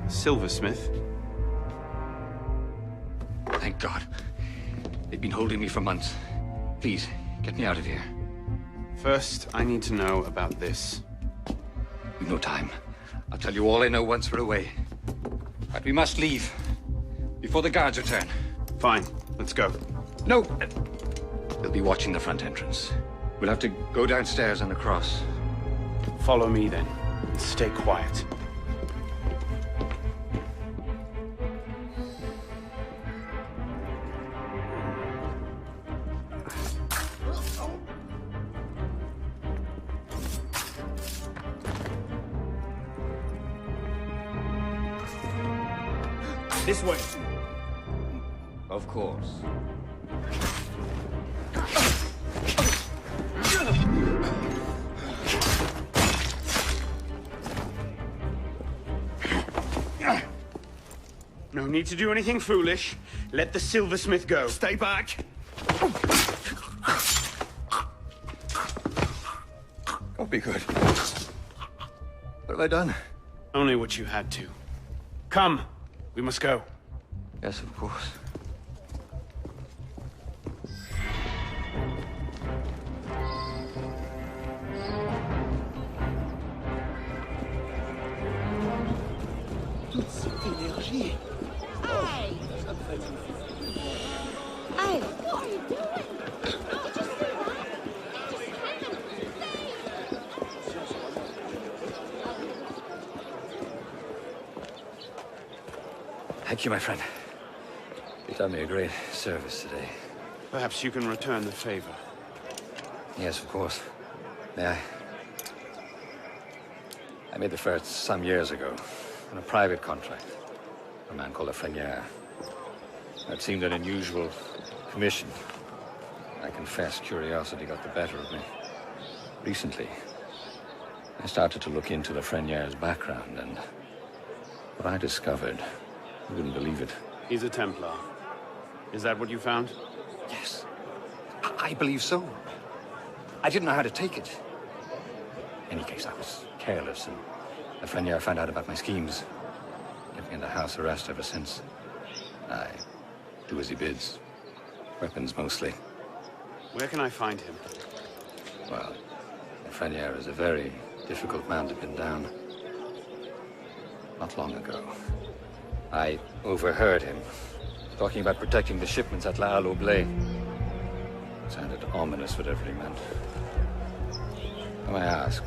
Silversmith?
Thank God. They've been holding me for months. Please, get me out of here.
First, I need to know about this.
We've no time. I'll tell you all I know once we're away. But we must leave. Before the guards return.
Fine. Let's go.
No! They'll be watching the front entrance. We'll have to go downstairs and across.
Follow me, then. Stay quiet.
This way.
Of course.
No need to do anything foolish. Let the silversmith go.
Stay back.
Don't be good. What have I done?
Only what you had to. Come. We must go.
Yes, of course.
Toute cette énergie.
Hey! Hey, what are you doing?
Thank you, my friend. You've done me a great service today.
Perhaps you can return the favor.
Yes, of course. May I? I made the first some years ago on a private contract for a man called a Frenier. That seemed an unusual commission. I confess curiosity got the better of me. Recently, I started to look into the Frenier's background, and what I discovered, you wouldn't believe it.
He's a Templar. Is that what you found?
Yes. I believe so. I didn't know how to take it. In any case, I was careless, and the Frenier found out about my schemes. Kept me under house arrest ever since. I do as he bids. Weapons, mostly.
Where can I find him?
Well, the Frenier is a very difficult man to pin down. Not long ago, I overheard him talking about protecting the shipments at La Halle Oblé. Sounded ominous, whatever he meant. Now I ask,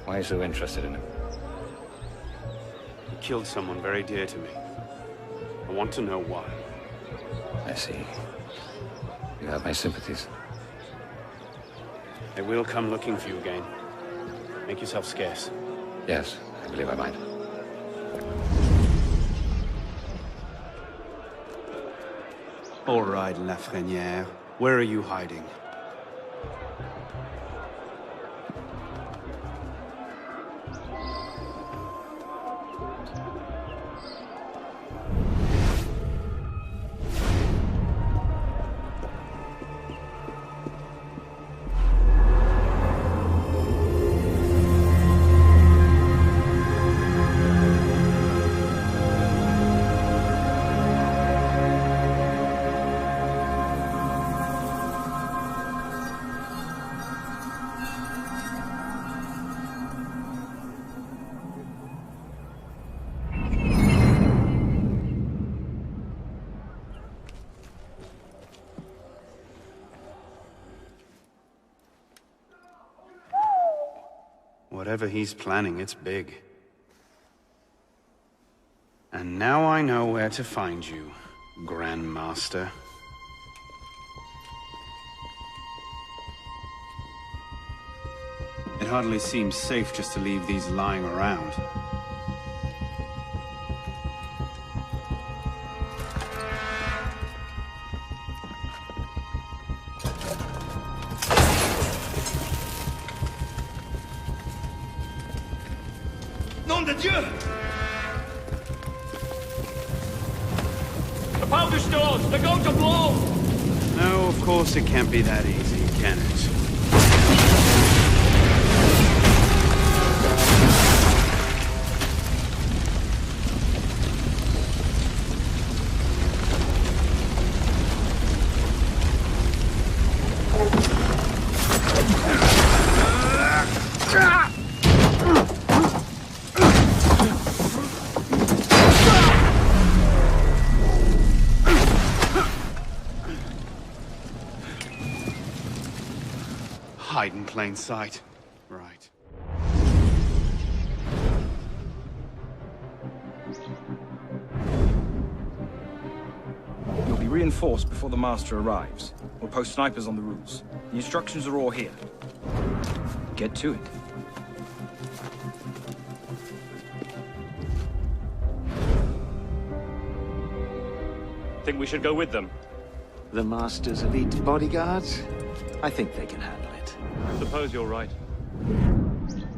why are you so interested in him?
He killed someone very dear to me. I want to know why.
I see. You have my sympathies.
I will come looking for you again. Make yourself scarce.
Yes, I believe I might.
All right, Lafrenière. Where are you hiding? Whatever he's planning, it's big. And now I know where to find you, Grand Master. It hardly seems safe just to leave these lying around.
Nom de Dieu! The powder stores! They're going to blow!
No, of course it can't be that easy, can it? Hide in plain sight. Right.
You'll be reinforced before the Master arrives. We'll post snipers on the roofs. The instructions are all here. Get to it.
Think we should go with them?
The Master's elite bodyguards? I think they can handle it.
Suppose you're right.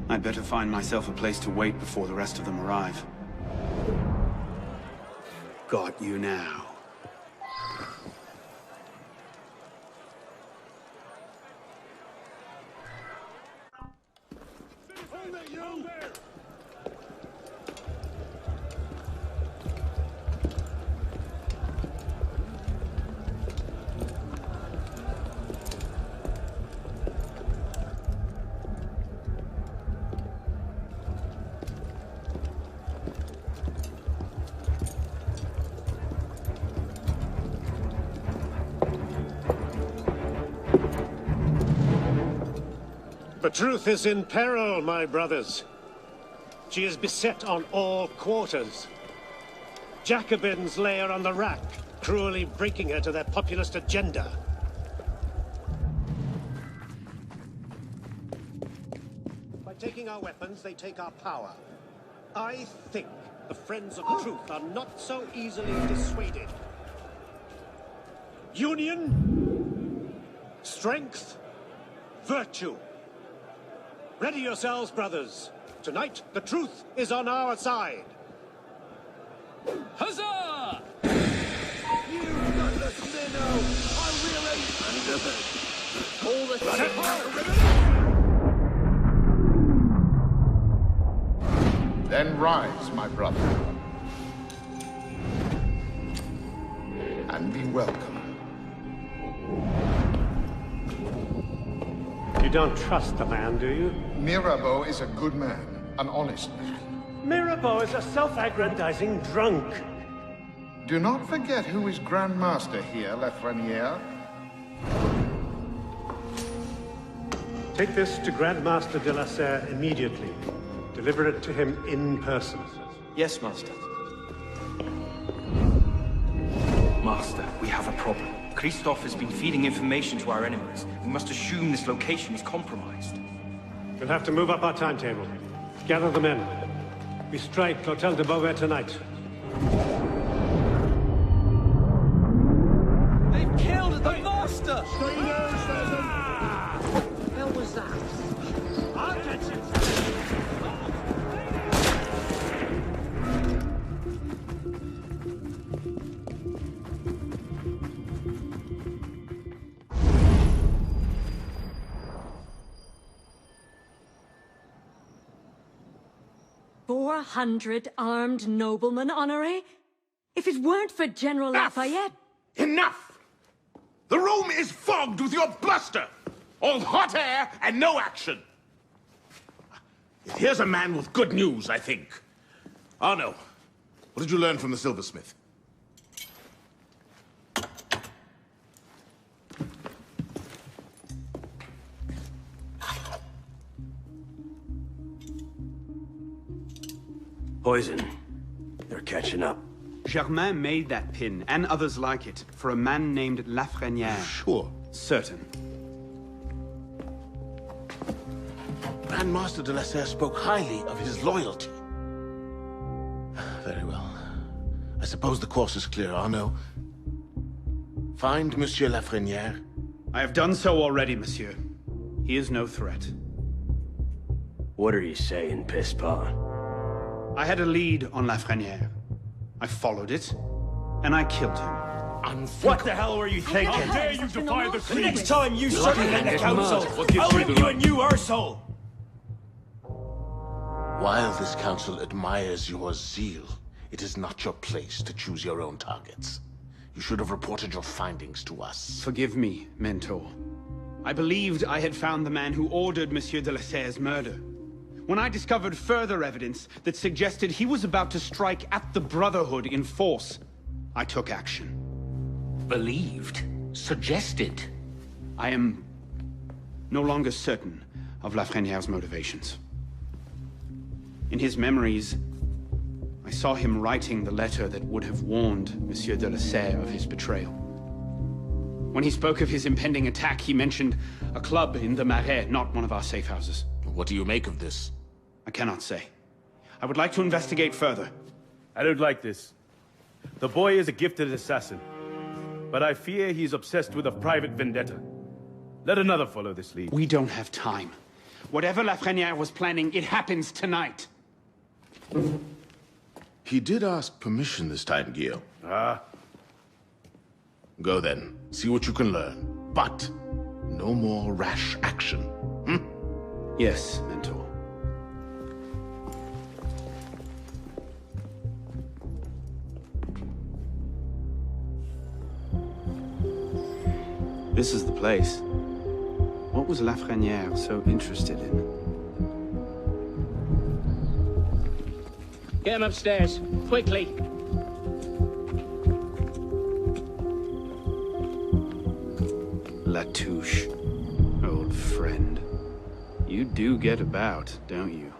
I'd better find myself a place to wait before the rest of them arrive. Got you now.
The truth is in peril, my brothers. She is beset on all quarters. Jacobins lay her on the rack, cruelly breaking her to their populist agenda. By taking our weapons, they take our power. I think the friends of truth are not so easily dissuaded. Union, strength, virtue. Ready yourselves, brothers. Tonight, the truth is on our side.
Huzzah!
You gutless minnow! I really understood. All the
Then rise, my brother. And be welcome.
You don't trust the man, do you?
Mirabeau is a good man, an honest man.
Mirabeau is a self-aggrandizing drunk.
Do not forget who is Grand Master here, Lafreniere.
Take this to Grand Master de la Serre immediately. Deliver it to him in person.
Yes, Master. Master, we have a problem. Christoph has been feeding information to our enemies. We must assume this location is compromised.
We'll have to move up our timetable. Gather the men. We strike Hotel de Beauvais tonight.
They've killed the Master!
hell was that?
I'll catch it!
$400 armed noblemen, Honoré? If it weren't for General Lafayette...
Enough! The room is fogged with your bluster! All hot air and no action! Here's a man with good news, I think. Arno, what did you learn from the silversmith?
Poison. They're catching up.
Germain made that pin, and others like it, for a man named Lafreniere.
Sure.
Certain.
Grandmaster de la Serre spoke highly of his loyalty. Very well. I suppose the course is clear, Arnaud. Find Monsieur Lafreniere.
I have done so already, monsieur. He is no threat.
What are you saying, Pispa?
I had a lead on Lafreniere. I followed it, and I killed him.
What the hell were you thinking?
How dare you defy the
The
Queen?
next time you circumvent the council, I'll ring you a new arsehole!
While this council admires your zeal, it is not your place to choose your own targets. You should have reported your findings to us.
Forgive me, Mentor. I believed I had found the man who ordered Monsieur de la Serre's murder. When I discovered further evidence that suggested he was about to strike at the Brotherhood in force, I took action.
Believed? Suggested?
I am no longer certain of Lafreniere's motivations. In his memories, I saw him writing the letter that would have warned Monsieur de la Serre of his betrayal. When he spoke of his impending attack, he mentioned a club in the Marais, not one of our safe houses.
What do you make of this?
I cannot say. I would like to investigate further.
I don't like this. The boy is a gifted assassin, but I fear he's obsessed with a private vendetta. Let another follow this lead.
We don't have time. Whatever Lafreniere was planning, it happens tonight.
He did ask permission this time, Guillaume.
Ah.
Go then. See what you can learn. But no more rash action.
Yes, Mentor. This is the place. What was Lafreniere so interested in?
Get him upstairs, quickly.
Latouche, old friend. You do get about, don't you?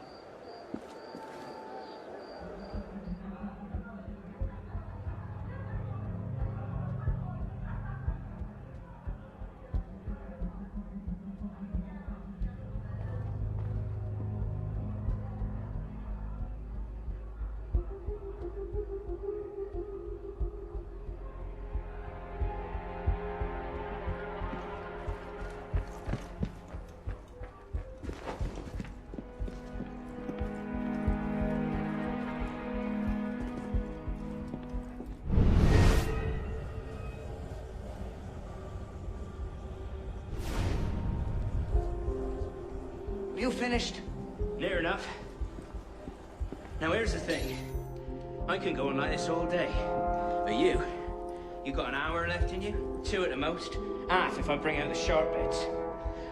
You finished?
Near enough. Now here's the thing. I can go on like this all day. But you got an hour left in you? 2 at the most. Half if I bring out the sharp bits.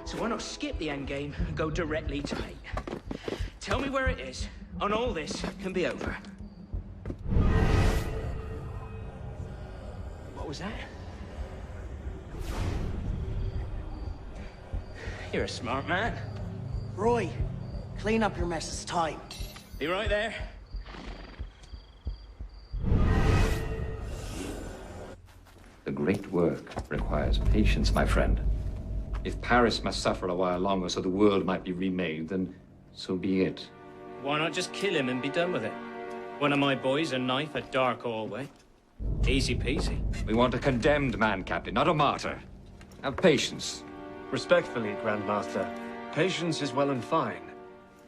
So why not skip the end game and go directly to me? Tell me where it is, and all this can be over. What was that? You're a smart man.
Roy, clean up your mess. It's time.
Be right there.
The great work requires patience, my friend. If Paris must suffer a while longer so the world might be remade, then so be it.
Why not just kill him and be done with it? One of my boys, a knife at dark hallway. Easy peasy.
We want a condemned man, Captain, not a martyr. Have patience.
Respectfully, Grandmaster, patience is well and fine.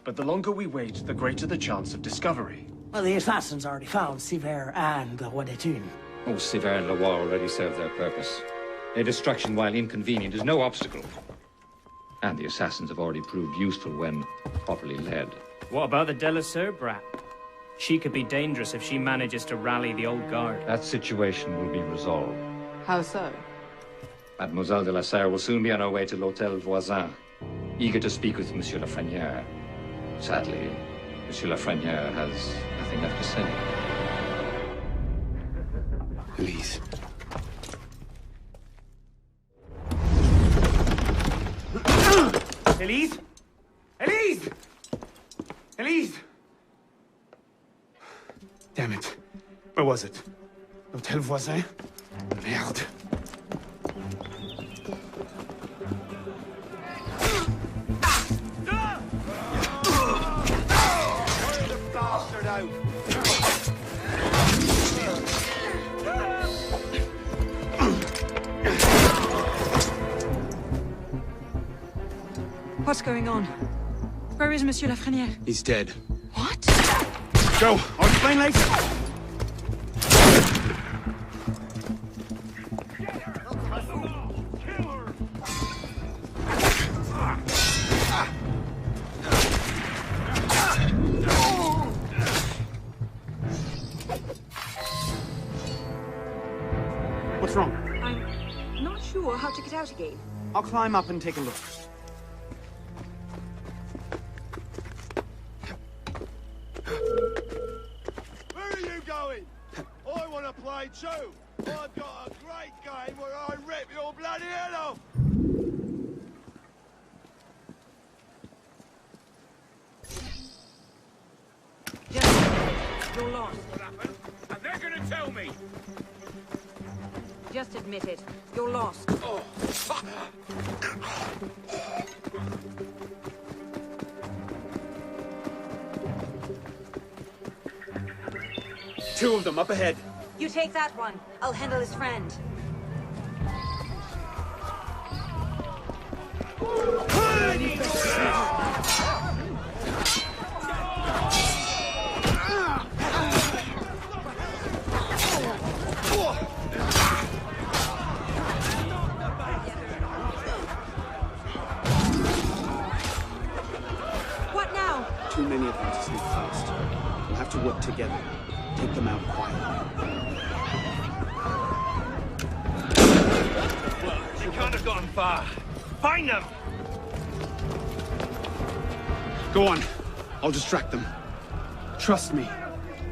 But the longer we wait, the greater the chance of discovery.
Well, the assassins already found Siver and the Wadetun.
Oh, Siver and Loire already served their purpose. Their destruction, while inconvenient, is no obstacle. And the assassins have already proved useful when properly led.
What about the de la Serre brat? She could be dangerous if she manages to rally the old guard.
That situation will be resolved.
How so?
Mademoiselle de la Serre will soon be on her way to l'Hôtel Voisin, eager to speak with Monsieur Lafreniere. Sadly, Monsieur Lafreniere has nothing left to say.
Elise. Elise? Elise! Elise! Damn it. Where was it? L'Hôtel Voisin? Merde.
What's going on? Where is Monsieur Lafrenière?
He's dead.
What?
Go! I'll explain later! What's wrong?
I'm not sure how to get out again.
I'll climb up and take a look.
Where are you going? I want to play too. I've got a great game where I rip your bloody head off.
You're lost.
And they're gonna tell me!
Just admit it. You're lost.
Oh.
Two of them up ahead.
You take that one. I'll handle his friend. What now?
Too many of them to sneak past. We'll have to work together. Take them out quietly.
Well, you can't have gotten far. Find them!
Go on. I'll distract them. Trust me.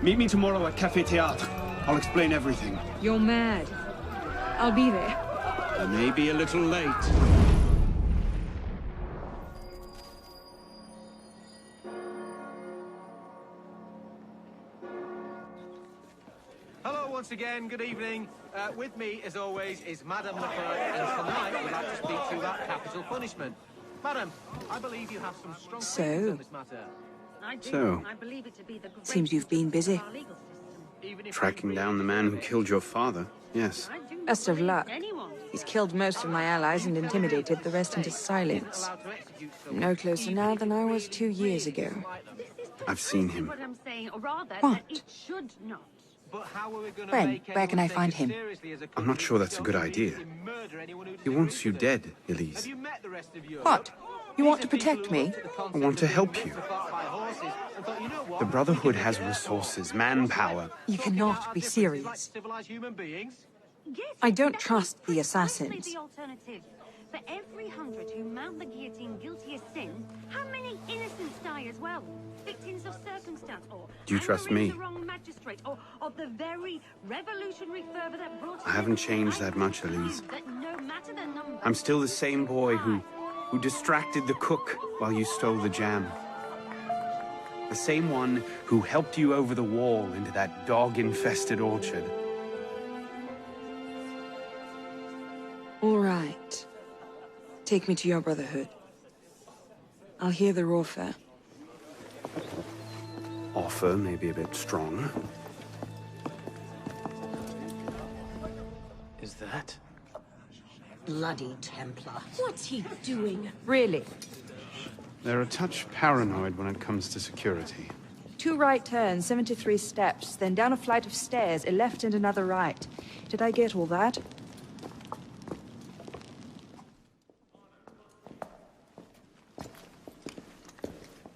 Meet me tomorrow at Café Théâtre. I'll explain everything.
You're mad. I'll be there.
I may be a little late.
Hello once again, good evening. With me, as always, is Madame Lefebvre, and tonight we'd like to speak to you about capital punishment. Madam, I believe you have some strong feelings on this matter.
I do.
So?
I believe it to be the
Seems you've been busy.
Tracking down the man who killed your father, yes.
Best of luck. He's killed most of my allies and intimidated the rest into silence. No closer now than I was 2 years ago.
I've seen him.
What I'm saying, or rather,
What?
that it should not.
When? Where can I find him?
I'm not sure that's a good idea. He wants you dead, Elise.
What? You want to protect me?
I want to help you. The Brotherhood has resources, manpower.
You cannot be serious. I don't trust the assassins.
The alternative. For every 100 who mount the guillotine guilty of sin, how many innocents die as well? Victims of circumstance, or
Do you trust me?
the wrong magistrate, or of the very revolutionary fervor that brought.
I haven't changed that much, Elise.
That no matter the number.
I'm still the same boy who distracted the cook while you stole the jam. The same one who helped you over the wall into that dog-infested orchard.
All right. Take me to your Brotherhood. I'll hear the offer.
Offer may be a bit strong.
Is that?
Bloody Templar. What's he doing?
Really?
They're a touch paranoid when it comes to security.
2 right turns, 73 steps, then down a flight of stairs, a left and another right. Did I get all that?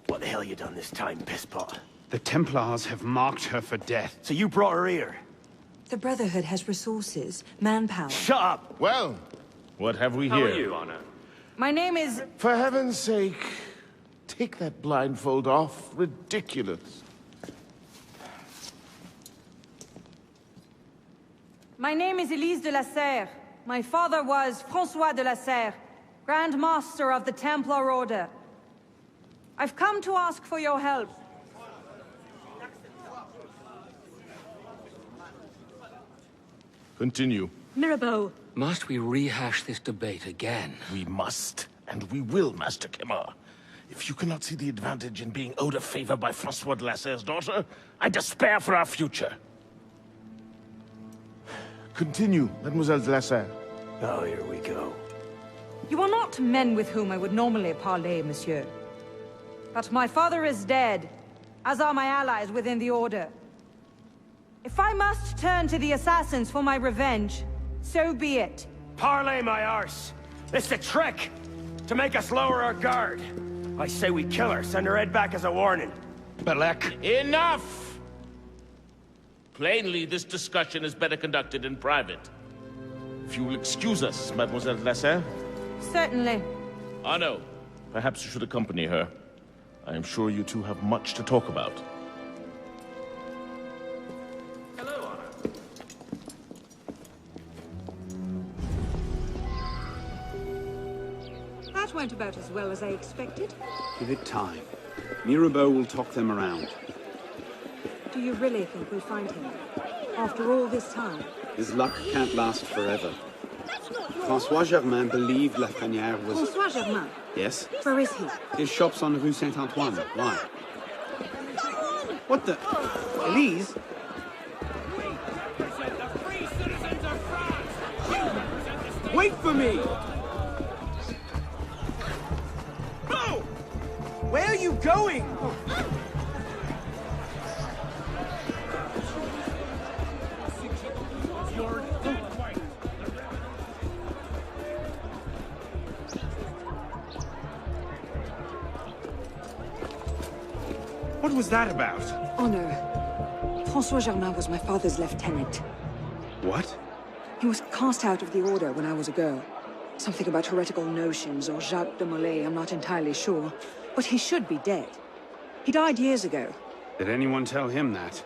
What the hell you done this time, pisspot?
The Templars have marked her for death.
So you brought her here?
The Brotherhood has resources, manpower.
Shut up!
Well, what have we
How
here?
are you, Honor?
My name is...
For heaven's sake, take that blindfold off. Ridiculous.
My name is Elise de la Serre. My father was François de la Serre, Grand Master of the Templar Order. I've come to ask for your help.
Continue.
Mirabeau.
Must we rehash this debate again?
We must, and we will, Master Kimmer. If you cannot see the advantage in being owed a favor by Francois de Lasserre's daughter, I despair for our future. Continue, Mademoiselle de Lasserre.
Oh, here we go.
You are not men with whom I would normally parley, monsieur. But my father is dead, as are my allies within the Order. If I must turn to the assassins for my revenge, so be it.
Parley, my arse! It's a trick! To make us lower our guard. I say we kill her, send her head back as a warning.
Belek. Enough! Plainly, this discussion is better conducted in private. If you will excuse us, Mademoiselle de Lasserre.
Certainly.
Arno, perhaps you should accompany her. I am sure you two have much to talk about.
Hello, Arno.
That went about as well as I expected.
Give it time. Mirabeau will talk them around.
Do you really think we'll find him? After all this time?
His luck can't last forever. François Germain believed Lafrenière was...
François Germain?
Yes?
Where is he?
His shop's on Rue Saint-Antoine. Why? What the... Elise?
Wait for me!
Bo!
Where are you going?
What was that about?
Honor. François Germain was my father's lieutenant.
What?
He was cast out of the Order when I was a girl. Something about heretical notions or Jacques de Molay, I'm not entirely sure. But he should be dead. He died years ago.
Did anyone tell him that?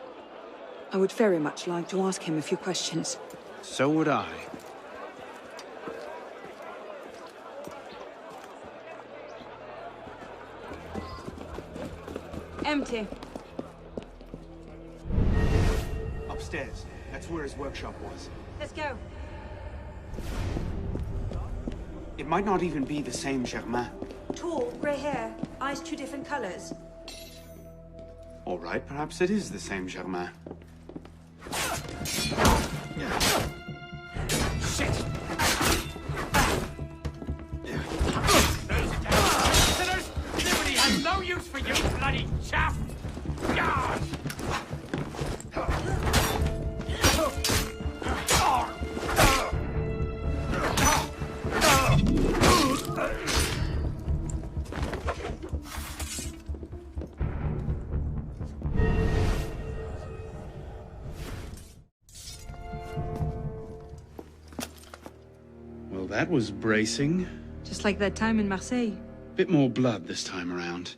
I would very much like to ask him a few questions.
So would I.
Empty.
Upstairs. That's where his workshop was.
Let's go.
It might not even be the same Germain.
Tall, grey hair, eyes two different colors.
All right, perhaps it is the same Germain.
Shit! Sinners! Liberty has no use for you, bloody chaff! God!
Well, that was bracing.
Just like that time in Marseille.
Bit more blood this time around.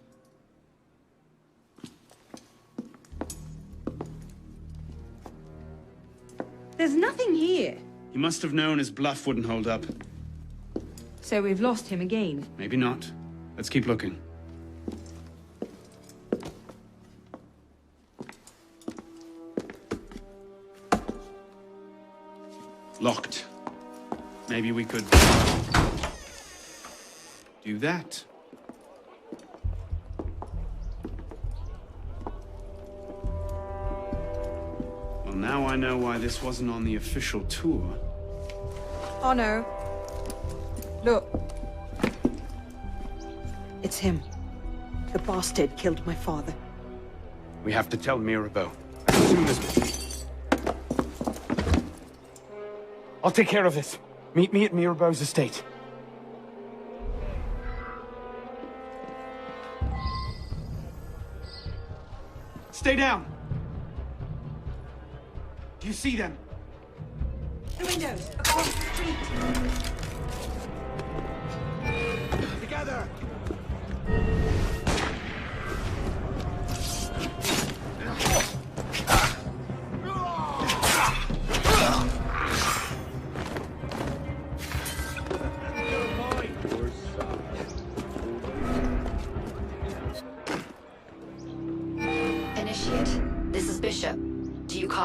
There's nothing here.
He must have known his bluff wouldn't hold up.
So we've lost him again.
Maybe not. Let's keep looking. Locked. Maybe we could... do that. Well, now I know why this wasn't on the official tour.
Oh no. Look. It's him. The bastard killed my father.
We have to tell Mirabeau. As soon as... I'll take care of this. Meet me at Mirabeau's estate. Stay down! Do you see them?
The windows, across the street.
Together!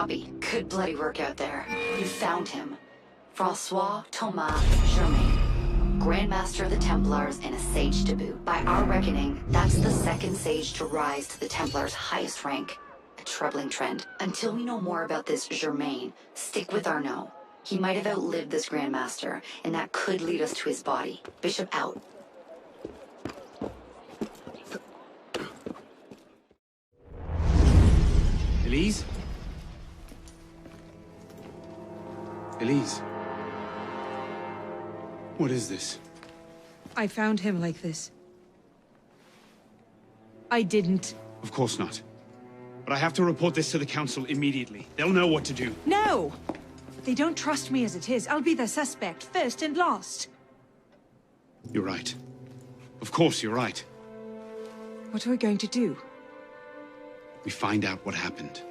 Copy. Good bloody work out there. You found him. Francois Thomas Germain, Grandmaster of the Templars and a Sage to boot. By our reckoning, that's the second Sage to rise to the Templars' highest rank. A troubling trend. Until we know more about this Germain, stick with Arnaud. He might have outlived this Grandmaster, and that could lead us to his body. Bishop out.
Elise? Elise? What is this?
I found him like this. I didn't.
Of course not. But I have to report this to the Council immediately. They'll know what to do.
No! They don't trust me as it is. I'll be the suspect, first and last.
You're right. Of course you're right.
What are we going to do?
We find out what happened.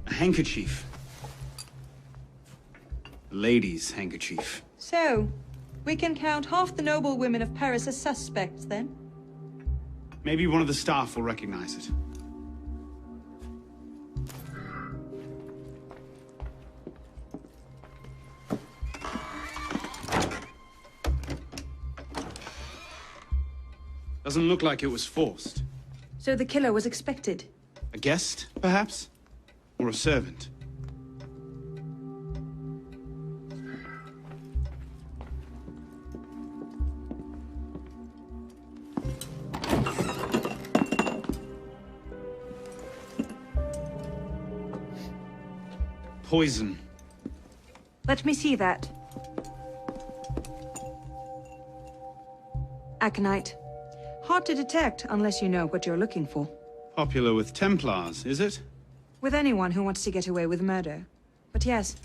A handkerchief. A lady's handkerchief.
So, we can count half the noble women of Paris as suspects, then?
Maybe one of the staff will recognize it. Doesn't look like it was forced.
So the killer was expected?
A guest, perhaps? Or a servant? Poison.
Let me see that. Aconite. Hard to detect unless you know what you're looking for.
Popular with Templars, is it?
With anyone who wants to get away with murder. But yes.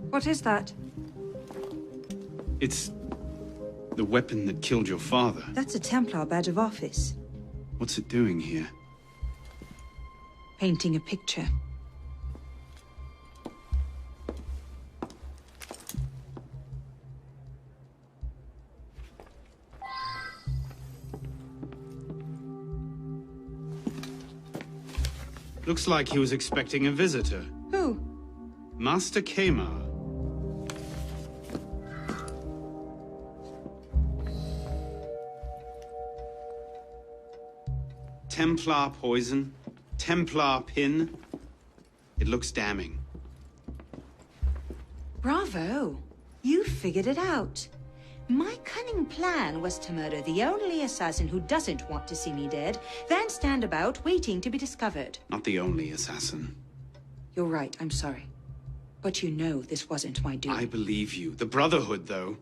What is that?
It's the weapon that killed your father.
That's a Templar badge of office.
What's it doing here?
Painting a picture.
Looks like he was expecting a visitor.
Who?
Master Kemar. Templar poison, Templar pin. It looks damning.
Bravo! You figured it out. My cunning plan was to murder the only assassin who doesn't want to see me dead, then stand about waiting to be discovered.
Not the only assassin.
You're right, I'm sorry. But you know this wasn't my doing.
I believe you. The Brotherhood, though.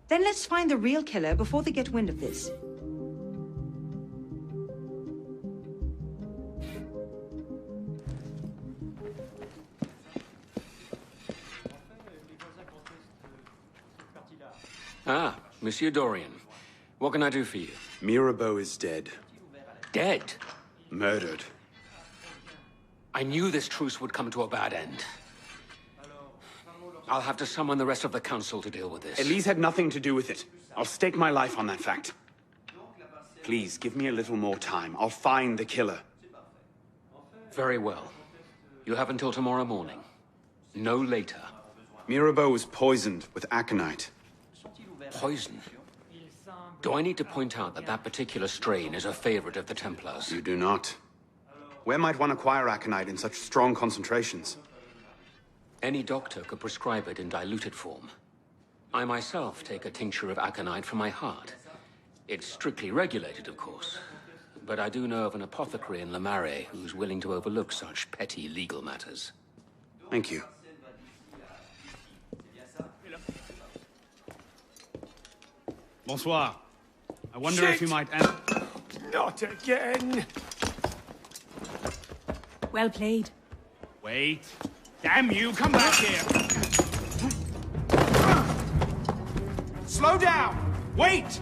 Then let's find the real killer before they get wind of this.
Ah, Monsieur Dorian. What can I do for you?
Mirabeau is dead.
Dead?
Murdered.
I knew this truce would come to a bad end. I'll have to summon the rest of the council to deal with this.
Elise had nothing to do with it. I'll stake my life on that fact. Please, give me a little more time. I'll find the killer.
Very well. You have until tomorrow morning. No later.
Mirabeau was poisoned with aconite.
Poison? Do I need to point out that that particular strain is a favorite of the Templars?
You do not. Where might one acquire aconite in such strong concentrations?
Any doctor could prescribe it in diluted form. I myself take a tincture of aconite for my heart. It's strictly regulated, of course. But I do know of an apothecary in Le Marais who's willing to overlook such petty legal matters.
Thank you. Bonsoir. I wonder if you might...
Not again!
Well played.
Wait. Damn you, come back here! Slow down! Wait!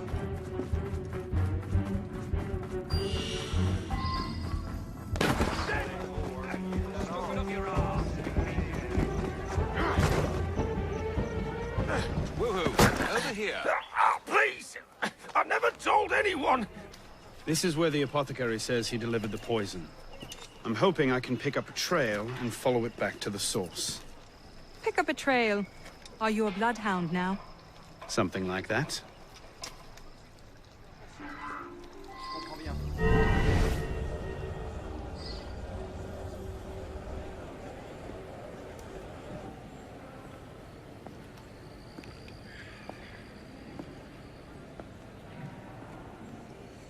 Woohoo! Over here!
Please! I've never told anyone!
This is where the apothecary says he delivered the poison. I'm hoping I can pick up a trail and follow it back to the source.
Pick up a trail. Are you a bloodhound now?
Something like that.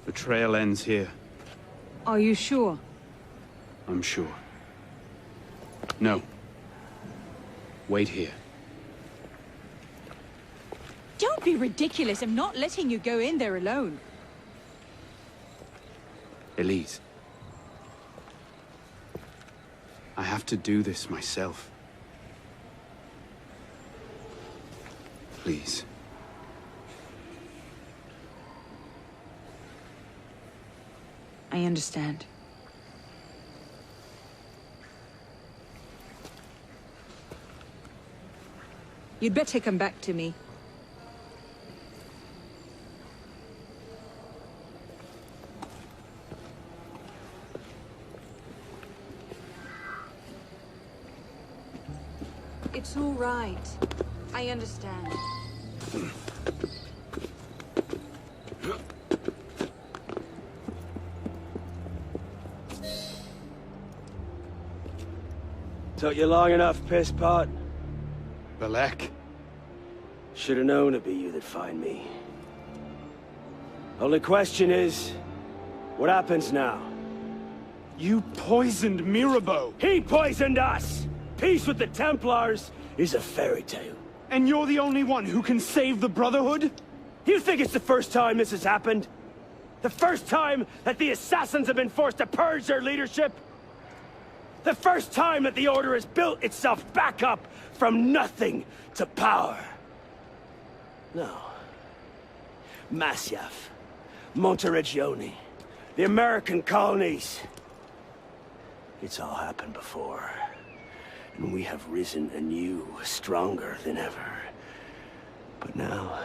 The trail ends here.
Are you sure?
I'm sure. No. Wait here.
Don't be ridiculous. I'm not letting you go in there alone.
Elise. I have to do this myself. Please.
I understand. You'd better come back to me. It's all right. I understand.
Took you long enough, piss pot.
Belek.
Should have known it'd be you that find me. Only question is, what happens now?
You poisoned Mirabeau.
He poisoned us! Peace with the Templars is a fairy tale.
And you're the only one who can save the Brotherhood?
You think it's the first time this has happened? The first time that the Assassins have been forced to purge their leadership? The first time that the Order has built itself back up from nothing to power? No. Masyaf, Monteregione, the American colonies. It's all happened before. And we have risen anew, stronger than ever. But now,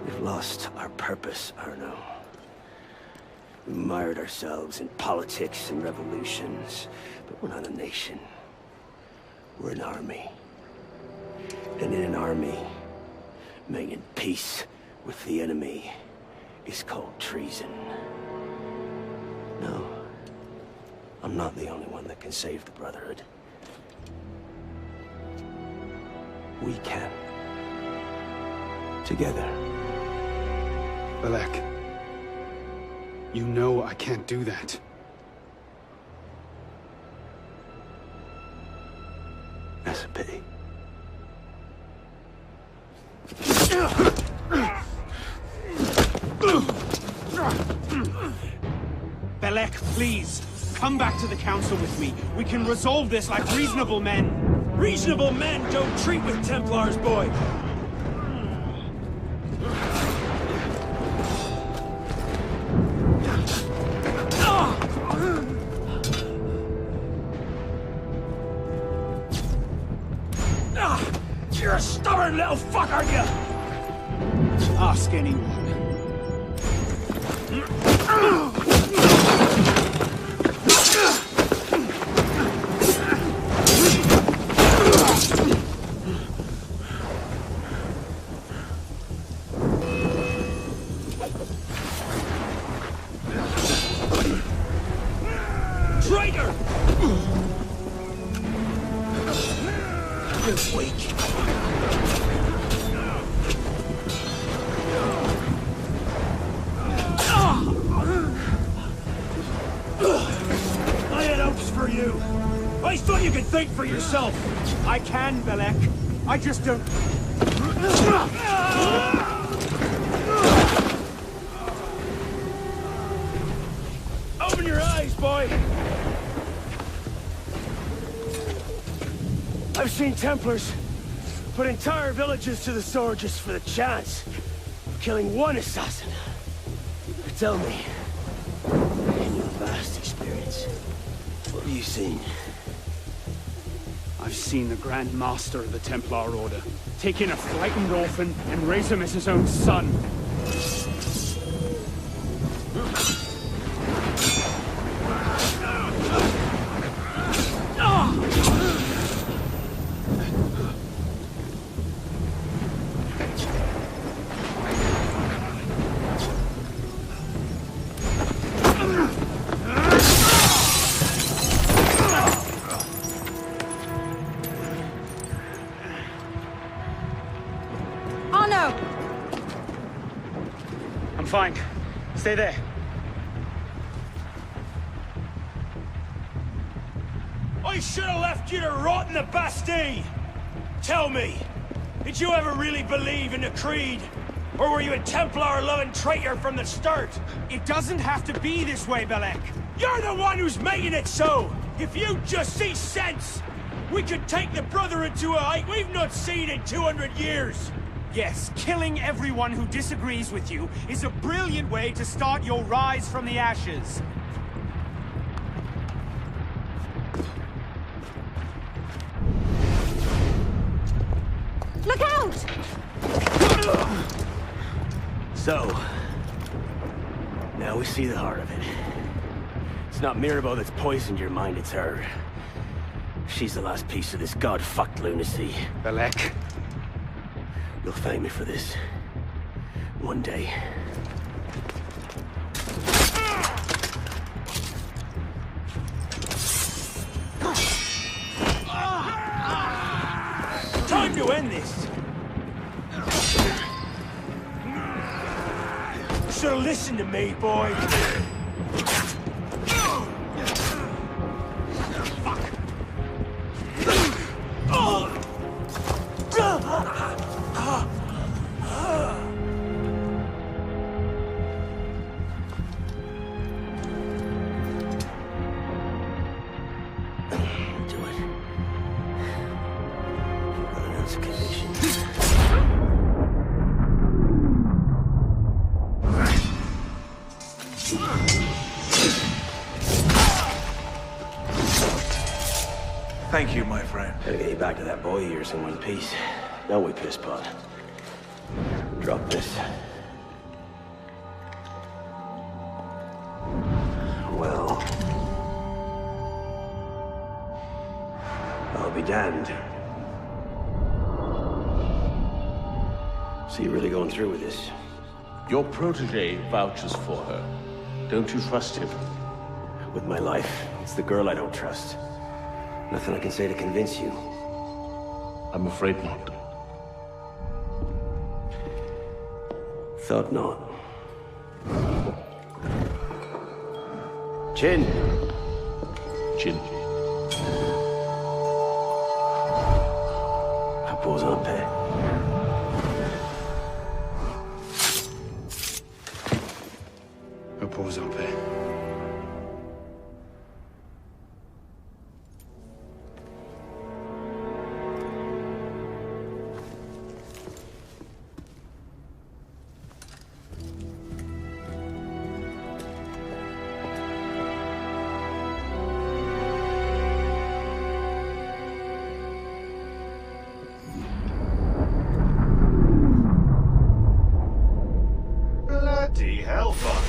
we've lost our purpose, Arno. We mired ourselves in politics and revolutions, but we're not a nation. We're an army. And in an army, making peace with the enemy is called treason. No, I'm not the only one that can save the Brotherhood. We can. Together.
Belek. You know I can't do that.
That's a pity.
Belek, please. Come back to the council with me. We can resolve this like reasonable men.
Reasonable men don't treat with Templars, boy! You're a stubborn little fuck, aren't you?
Ask anyone.
Traitor! You're weak. I had hopes for you. I thought you could think for yourself.
I can, Belek. I just don't...
Open your eyes, boy! I've seen Templars put entire villages to the sword just for the chance of killing one assassin. But tell me, in your vast experience, what have you seen?
I've seen the Grand Master of the Templar Order take in a frightened orphan and raise him as his own son. Fine. Stay there.
I should have left you to rot in the Bastille! Tell me, did you ever really believe in the Creed? Or were you a Templar-loving traitor from the start?
It doesn't have to be this way, Belek.
You're the one who's making it so! If you just see sense, we could take the Brotherhood to a height we've not seen in 200 years!
Yes, killing everyone who disagrees with you is a brilliant way to start your rise from the ashes.
Look out!
So, now we see the heart of it. It's not Mirabelle that's poisoned your mind, it's her. She's the last piece of this god-fucked lunacy.
Belek.
You'll thank me for this. One day.
Time to end this! Should've listened to me, boy!
Thank you, my friend.
Gotta get you back to that boy of yours in one piece. Don't we, pisspot? Drop this. Well... I'll be damned. So you're really going through with this?
Your protege vouches for her. Don't you trust him?
With my life, it's the girl I don't trust. Nothing I can say to convince you.
I'm afraid not.
Thought not. Chin.
Chin.
Repose en paix.
Repose en paix.
Bloody hellfire.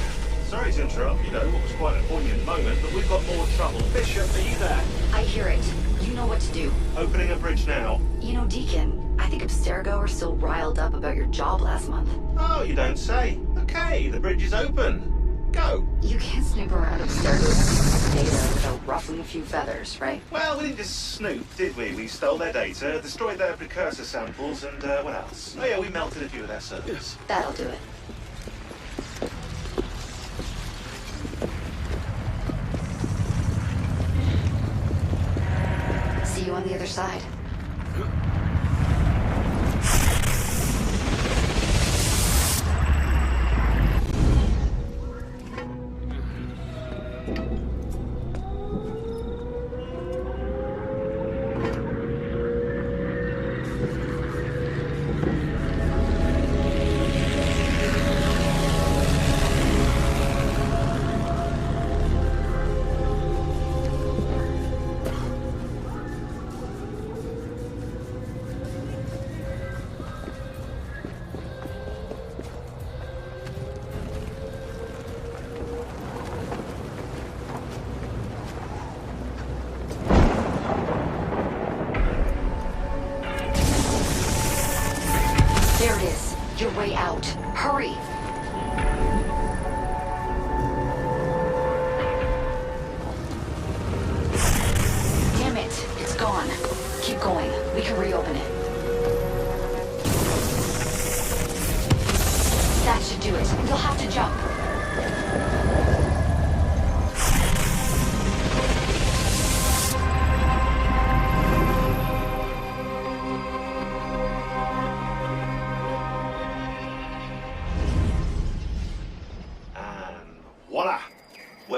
Sorry to interrupt, you know, what was quite a poignant moment, but we've got more trouble. Bishop, are you there?
I hear it. You know what to do.
Opening a bridge now.
You know, Deacon, I think Abstergo are still riled up about your job last month.
Oh, you don't say. Okay, the bridge is open. Go.
You can't snoop around Abstergo's data without ruffling a few feathers, right?
Well, we didn't just snoop, did we? We stole their data, destroyed their precursor samples, and what else? Oh yeah, we melted a few of their servers.
That'll do it. See you on the other side.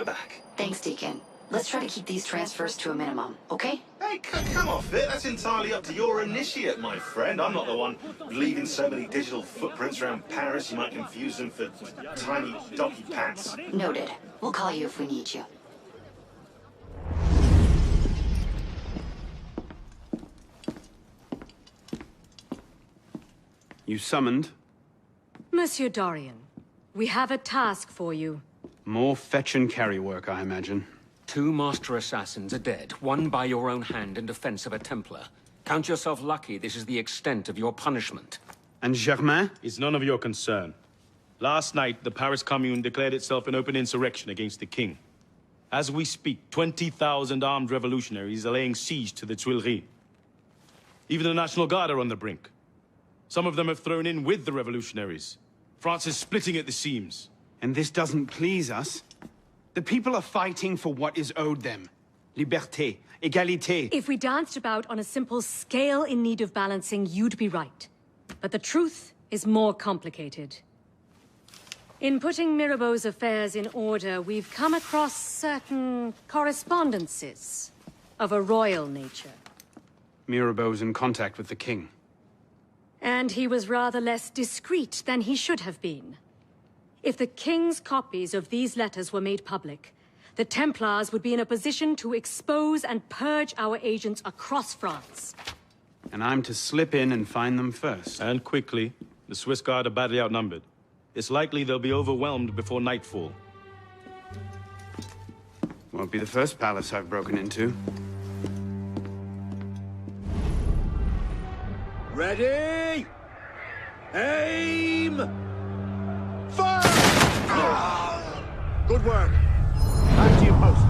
we're back.
Thanks, Deacon. Let's try to keep these transfers to a minimum, okay?
Hey, come off it. That's entirely up to your initiate, my friend. I'm not the one leaving so many digital footprints around Paris you might confuse them for tiny donkey pats.
Noted. We'll call you if we need you.
You summoned?
Monsieur Dorian, we have a task for you.
More fetch and carry work, I imagine.
2 master assassins are dead, one by your own hand in defense of a Templar. Count yourself lucky this is the extent of your punishment.
And Germain?
It's none of your concern. Last night, the Paris Commune declared itself an open insurrection against the king. As we speak, 20,000 armed revolutionaries are laying siege to the Tuileries. Even the National Guard are on the brink. Some of them have thrown in with the revolutionaries. France is splitting at the seams.
And this doesn't please us? The people are fighting for what is owed them. Liberté, égalité.
If we danced about on a simple scale in need of balancing, you'd be right. But the truth is more complicated. In putting Mirabeau's affairs in order, we've come across certain correspondences of a royal nature.
Mirabeau's in contact with the king.
And he was rather less discreet than he should have been. If the king's copies of these letters were made public, the Templars would be in a position to expose and purge our agents across France.
And I'm to slip in and find them first.
And quickly. The Swiss Guard are badly outnumbered. It's likely they'll be overwhelmed before nightfall.
Won't be the first palace I've broken into.
Ready? Aim! Fire!
Good work. Back to your posts.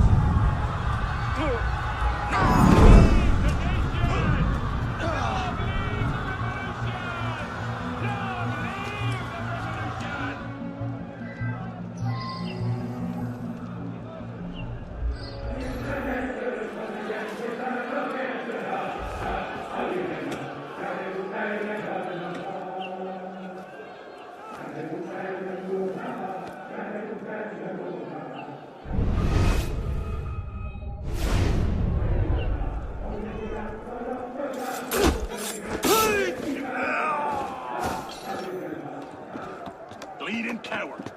Bleeding coward.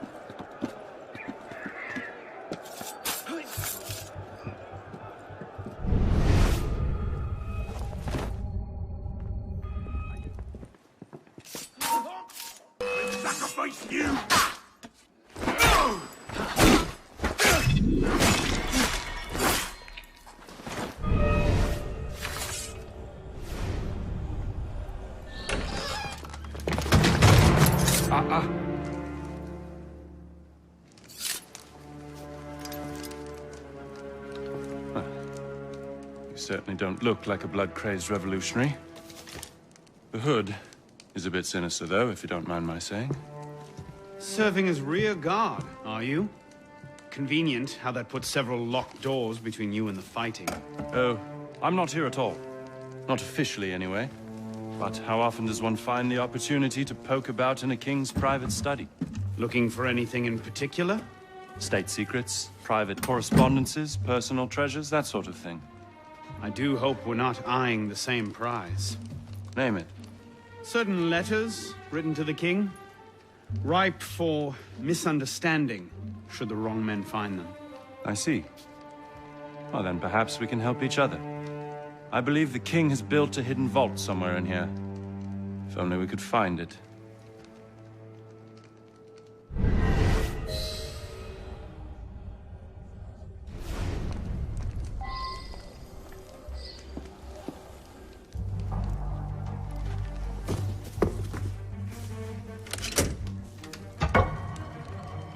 Sacrifice you!
You certainly don't look like a blood-crazed revolutionary. The hood is a bit sinister, though, if you don't mind my saying.
Serving as rear guard, are you? Convenient how that puts several locked doors between you and the fighting.
Oh, I'm not here at all. Not officially, anyway. But how often does one find the opportunity to poke about in a king's private study?
Looking for anything in particular?
State secrets, private correspondences, personal treasures, that sort of thing.
I do hope we're not eyeing the same prize.
Name it.
Certain letters written to the king, ripe for misunderstanding, should the wrong men find them.
I see. Well, then perhaps we can help each other. I believe the king has built a hidden vault somewhere in here. If only we could find it.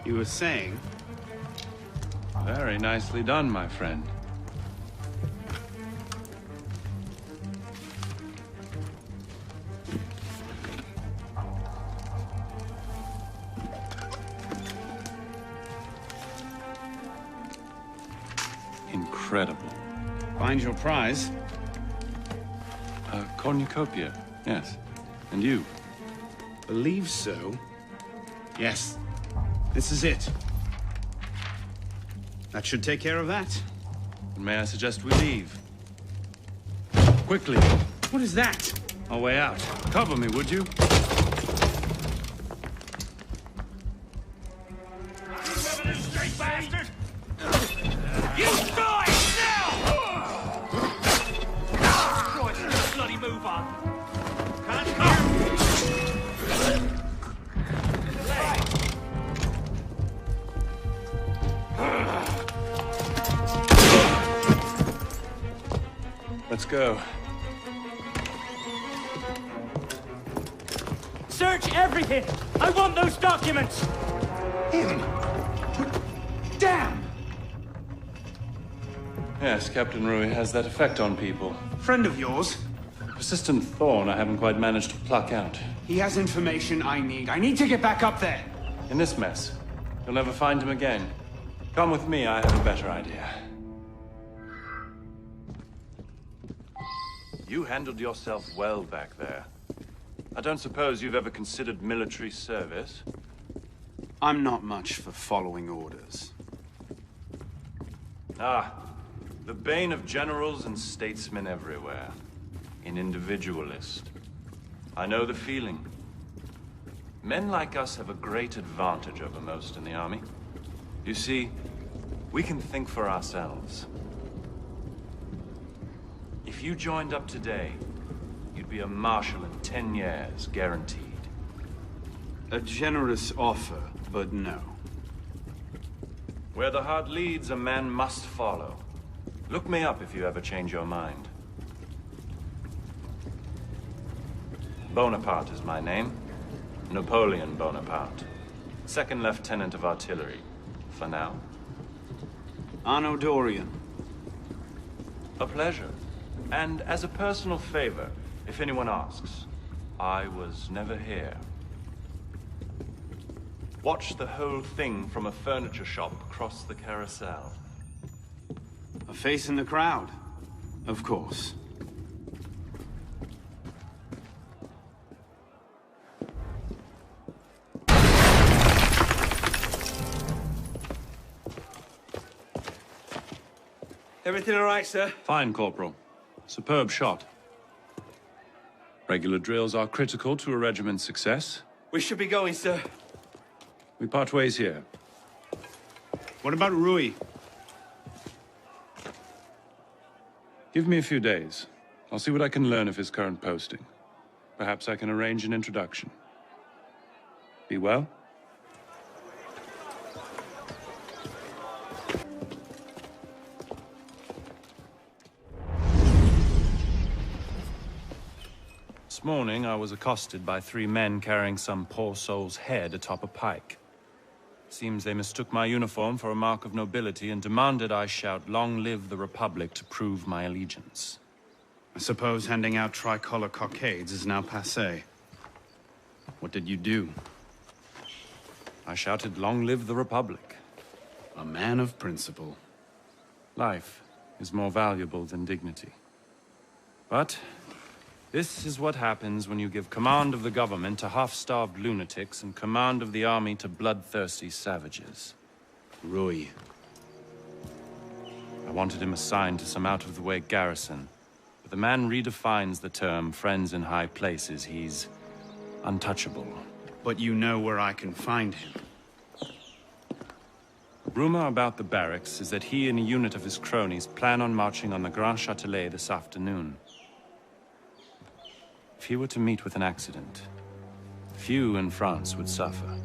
You were saying?
Very nicely done, my friend. Incredible.
Find your prize?
A cornucopia, yes. And you?
Believe so. Yes. This is it. That should take care of that.
And may I suggest we leave? Quickly.
What is that?
Our way out. Cover me, would you?
Straight bastard! You die now! Right, bloody move on. Can't
Let's go.
Search everything! I want those documents!
Him! Damn!
Yes, Captain Rui has that effect on people.
Friend of yours?
A persistent thorn I haven't quite managed to pluck out.
He has information I need. I need to get back up there.
In this mess, you'll never find him again. Come with me, I have a better idea. You handled yourself well back there. I don't suppose you've ever considered military service?
I'm not much for following orders.
Ah, the bane of generals and statesmen everywhere. An individualist. I know the feeling. Men like us have a great advantage over most in the army. You see, we can think for ourselves. If you joined up today, you'd be a marshal in 10 years, guaranteed.
A generous offer, but no.
Where the heart leads, a man must follow. Look me up if you ever change your mind. Bonaparte is my name. Napoleon Bonaparte. Second Lieutenant of Artillery. For now.
Anno Dorian.
A pleasure. And as a personal favor, if anyone asks, I was never here. Watch the whole thing from a furniture shop across the carousel.
A face in the crowd. Of course.
Everything all right, sir?
Fine, Corporal. Superb shot. Regular drills are critical to a regiment's success.
We should be going, sir.
We part ways here.
What about Rui?
Give me a few days. I'll see what I can learn of his current posting. Perhaps I can arrange an introduction. Be well? This morning, I was accosted by 3 men carrying some poor soul's head atop a pike. Seems they mistook my uniform for a mark of nobility and demanded I shout, "Long live the Republic," to prove my allegiance.
I suppose handing out tricolor cockades is now passé. What did you do?
I shouted, "Long live the Republic."
A man of principle.
Life is more valuable than dignity. But this is what happens when you give command of the government to half-starved lunatics and command of the army to bloodthirsty savages.
Rui.
I wanted him assigned to some out-of-the-way garrison, but the man redefines the term friends in high places. He's untouchable.
But you know where I can find him.
Rumor about the barracks is that he and a unit of his cronies plan on marching on the Grand Châtelet this afternoon. If he were to meet with an accident, few in France would suffer.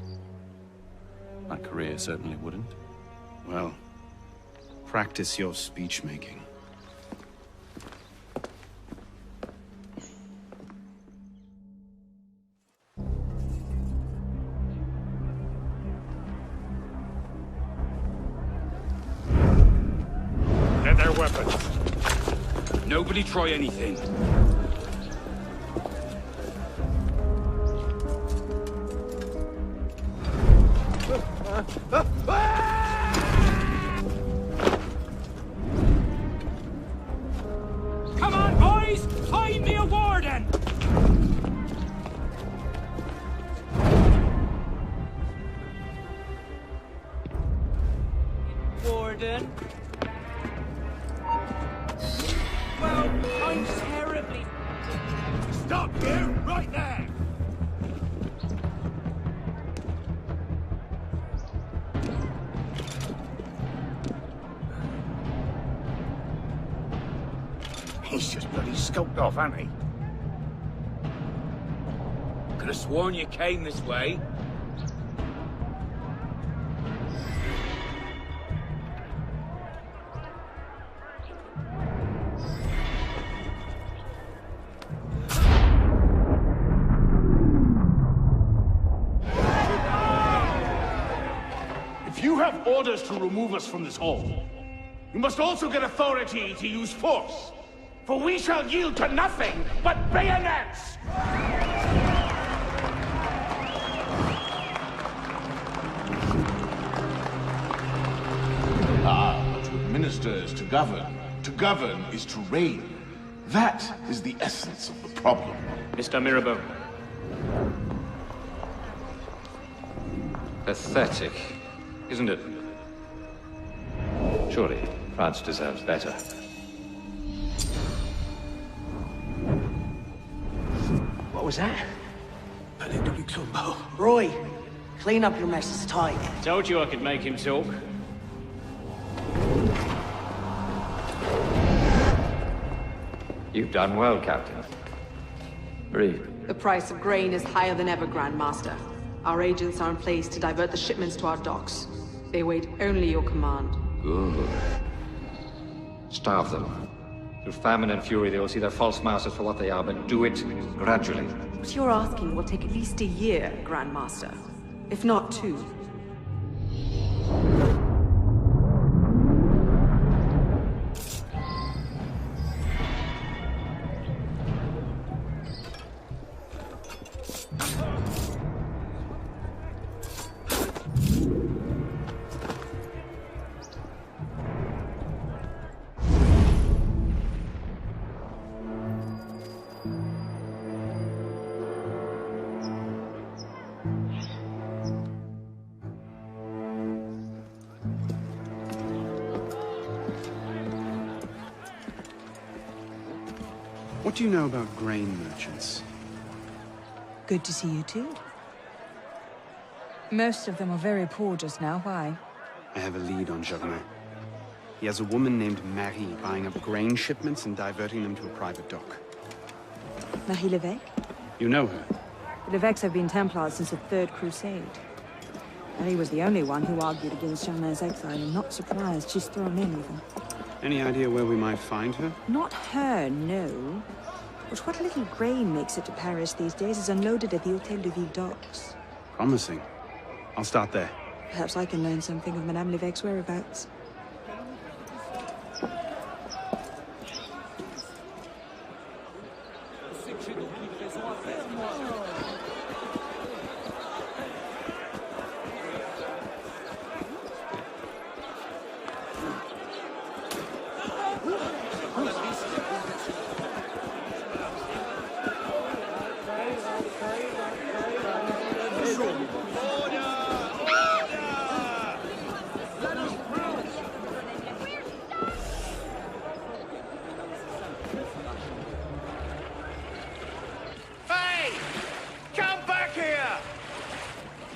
My career certainly wouldn't.
Well, practice your speech-making.
Get their weapons. Nobody try anything. Come on, boys! Find me a warden! Warden? Well, I'm terribly... Stop you! Right there!
He's just bloody skulked off, hasn't he? Could have sworn you came this way.
If you have orders to remove us from this hall, you must also get authority to use force. For we shall yield to nothing but bayonets! To administer is to govern. To govern is to reign. That is the essence of the problem.
Mr. Mirabeau.
Pathetic, isn't it? Surely France deserves better.
What was that? Roy, clean up your mess, it's tight.
Told you I could make him talk.
You've done well, Captain. Read.
The price of grain is higher than ever, Grand Master. Our agents are in place to divert the shipments to our docks. They wait only your command.
Good. Starve them. Through famine and fury, they will see their false masters for what they are, but do it gradually.
What you're asking will take at least a year, Grand Master. If not 2.
What do you know about grain merchants?
Good to see you too. Most of them are very poor just now. Why?
I have a lead on Germain. He has a woman named Marie buying up grain shipments and diverting them to a private dock.
Marie Levesque?
You know her?
The Levesques have been Templars since the Third Crusade. Marie was the only one who argued against Germain's exile. I'm not surprised she's thrown in with him.
Any idea where we might find her?
Not her, no. But what little grain makes it to Paris these days is unloaded at the Hôtel de Ville docks.
Promising. I'll start there.
Perhaps I can learn something of Madame Levesque's whereabouts.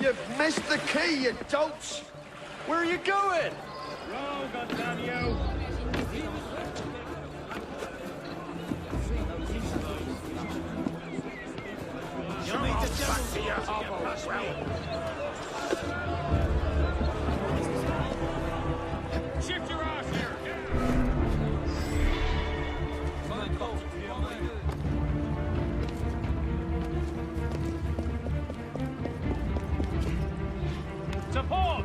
You've missed the key, you dolts! Where are you going?
Row, goddamn you!
You need to back to your hovel as well.
Shift your ass here! Support!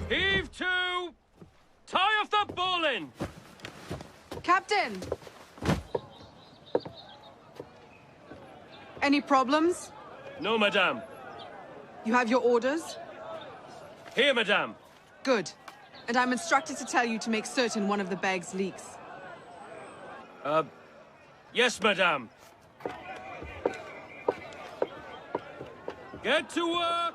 Heave to! Tie off the bowline!
Captain! Any problems?
No, madame.
You have your orders?
Here, madame.
Good. And I'm instructed to tell you to make certain one of the bags leaks.
Yes, madame. Get to work!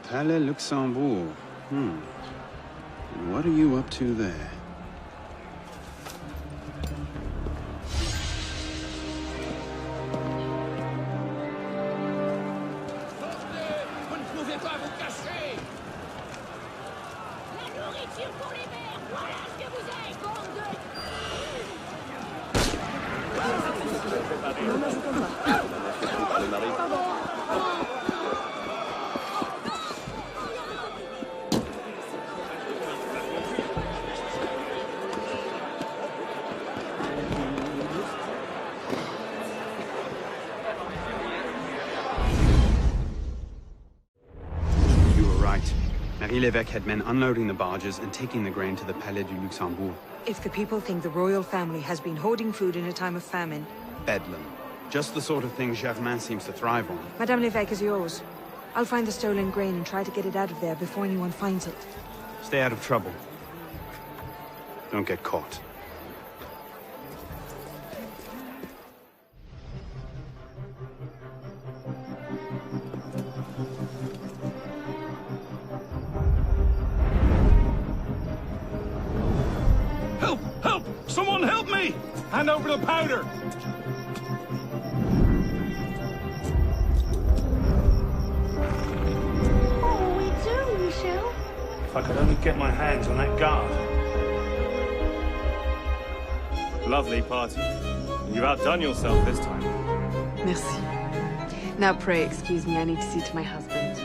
Palais Luxembourg. And what are you up to there? L'évêque had men unloading the barges and taking the grain to the Palais du Luxembourg.
If the people think the royal family has been hoarding food in a time of famine...
Bedlam. Just the sort of thing Germain seems to thrive on.
Madame L'évêque is yours. I'll find the stolen grain and try to get it out of there before anyone finds it.
Stay out of trouble. Don't get caught.
Someone help me! Hand over the powder!
What will we do, Michel?
If I could only get my hands on that guard.
Lovely party. You've outdone yourself this time.
Merci. Now pray excuse me, I need to see to my husband.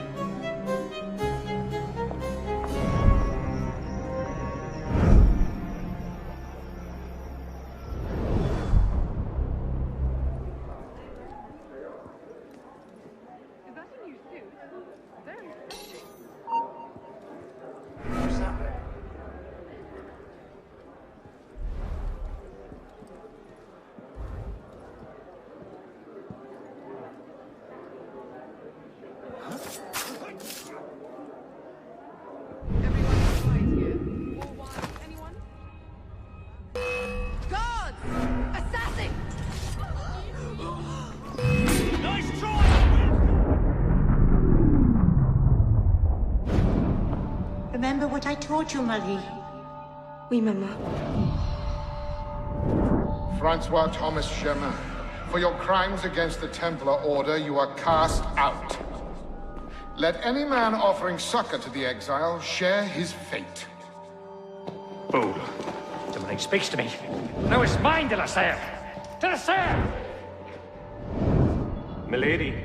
Remember what I taught you, Marie?
Oui, Maman.
Francois Thomas Germain, for your crimes against the Templar Order, you are cast out. Let any man offering succor to the exile share his fate.
Fool. Dominic speaks to me. No, it's mine, de la Serre. De la Serre!
Milady,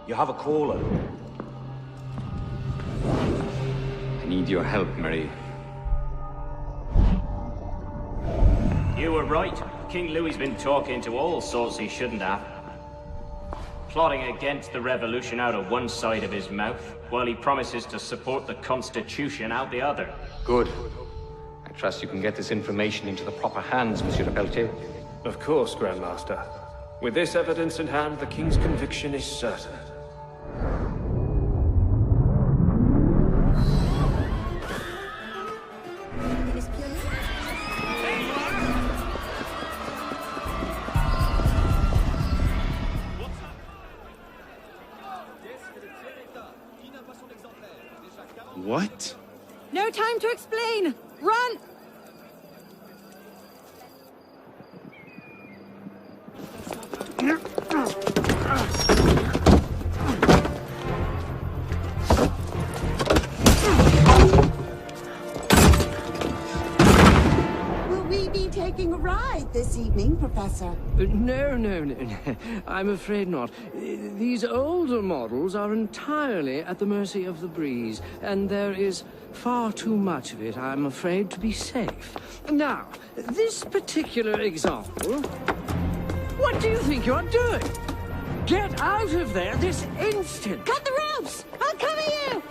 you have a caller.
I need your help, Marie.
You were right. King Louis's been talking to all sorts he shouldn't have. Plotting against the revolution out of one side of his mouth, while he promises to support the Constitution out the other.
Good. I trust you can get this information into the proper hands, Monsieur de Pelletier.
Of course, Grand Master. With this evidence in hand, the King's conviction is certain.
What?
No time to explain! Run!
Will we be taking a ride this evening, Professor?
No. I'm afraid not. These older models are entirely at the mercy of the breeze, and there is far too much of it, I'm afraid, to be safe. Now, this particular example... What do you think you're doing? Get out of there this instant!
Cut the ropes! I'll cover you!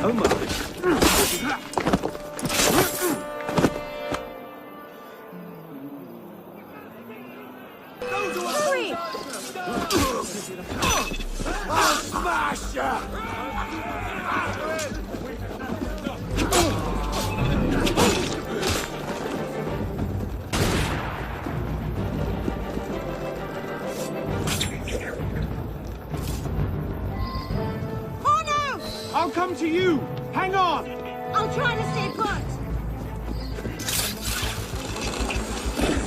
Oh my...
Hurry!
Smash ya!
Oh no!
I'll come to you! Hang on!
I'll try to stay put.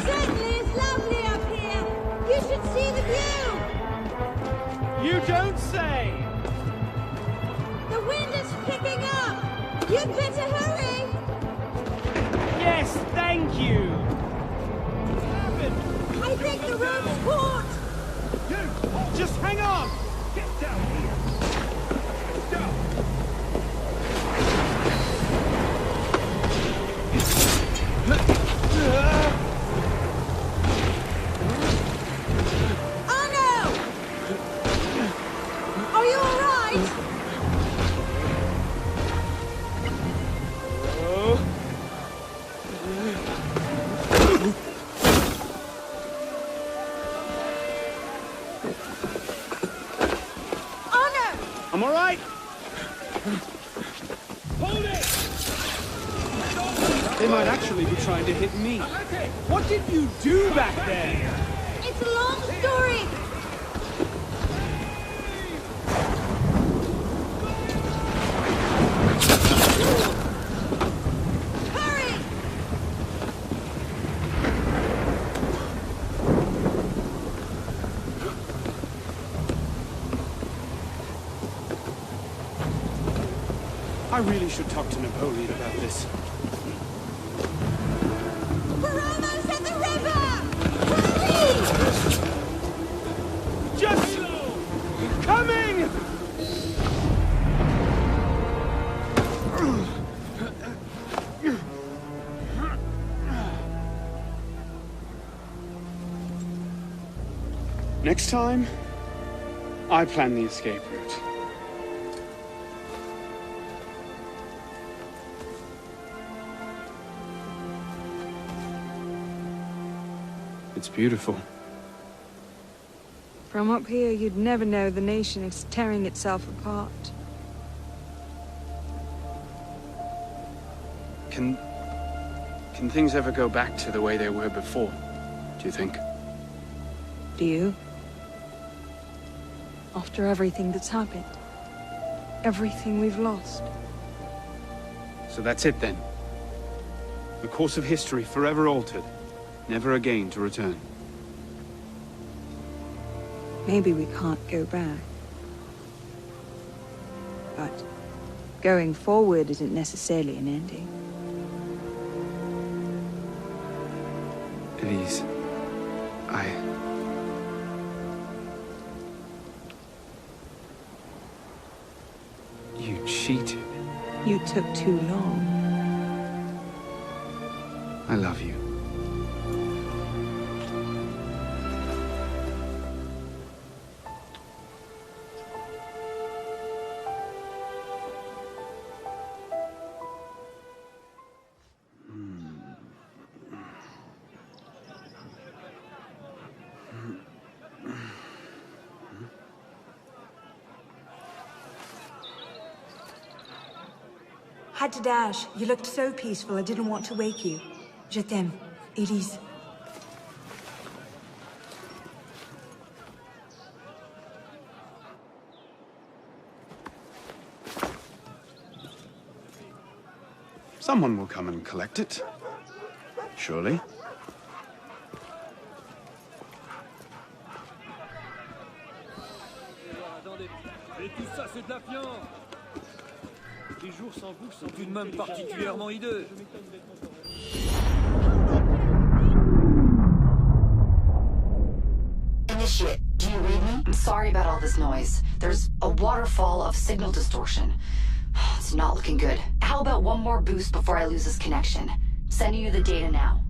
Certainly it's lovely up here. You should see the view.
You don't say!
The wind is picking up. You'd better hurry.
Yes, thank you!
I think the road's caught.
Just hang on!
Get down here! Down!
Oh no! Are you all right? Oh no!
I'm all right.
Hold it!
They might actually be trying to hit me. What did you do back there?
It's a long story. Hurry!
I really should talk to Napoleon about this.
We're almost at the river! Hurry!
Just coming! Next time, I plan the escape route. It's beautiful.
From up here, you'd never know the nation is tearing itself apart.
Can things ever go back to the way they were before, do you think?
Do you? After everything that's happened. Everything we've lost.
So that's it then. The course of history forever altered, never again to return.
Maybe we can't go back. But going forward isn't necessarily an ending.
Elise, You cheated.
You took too long.
I love you.
Had to dash. You looked so peaceful, I didn't want to wake you. Je t'aime, Elise.
Someone will come and collect it. Surely.
Et tout ça, c'est de la fiance. Les jours sans vous sont tout de même particulièrement hideux.
Initiate, do you read me? I'm sorry about all this noise. There's a waterfall of signal distortion. It's not looking good. How about one more boost before I lose this connection? Sending you the data now.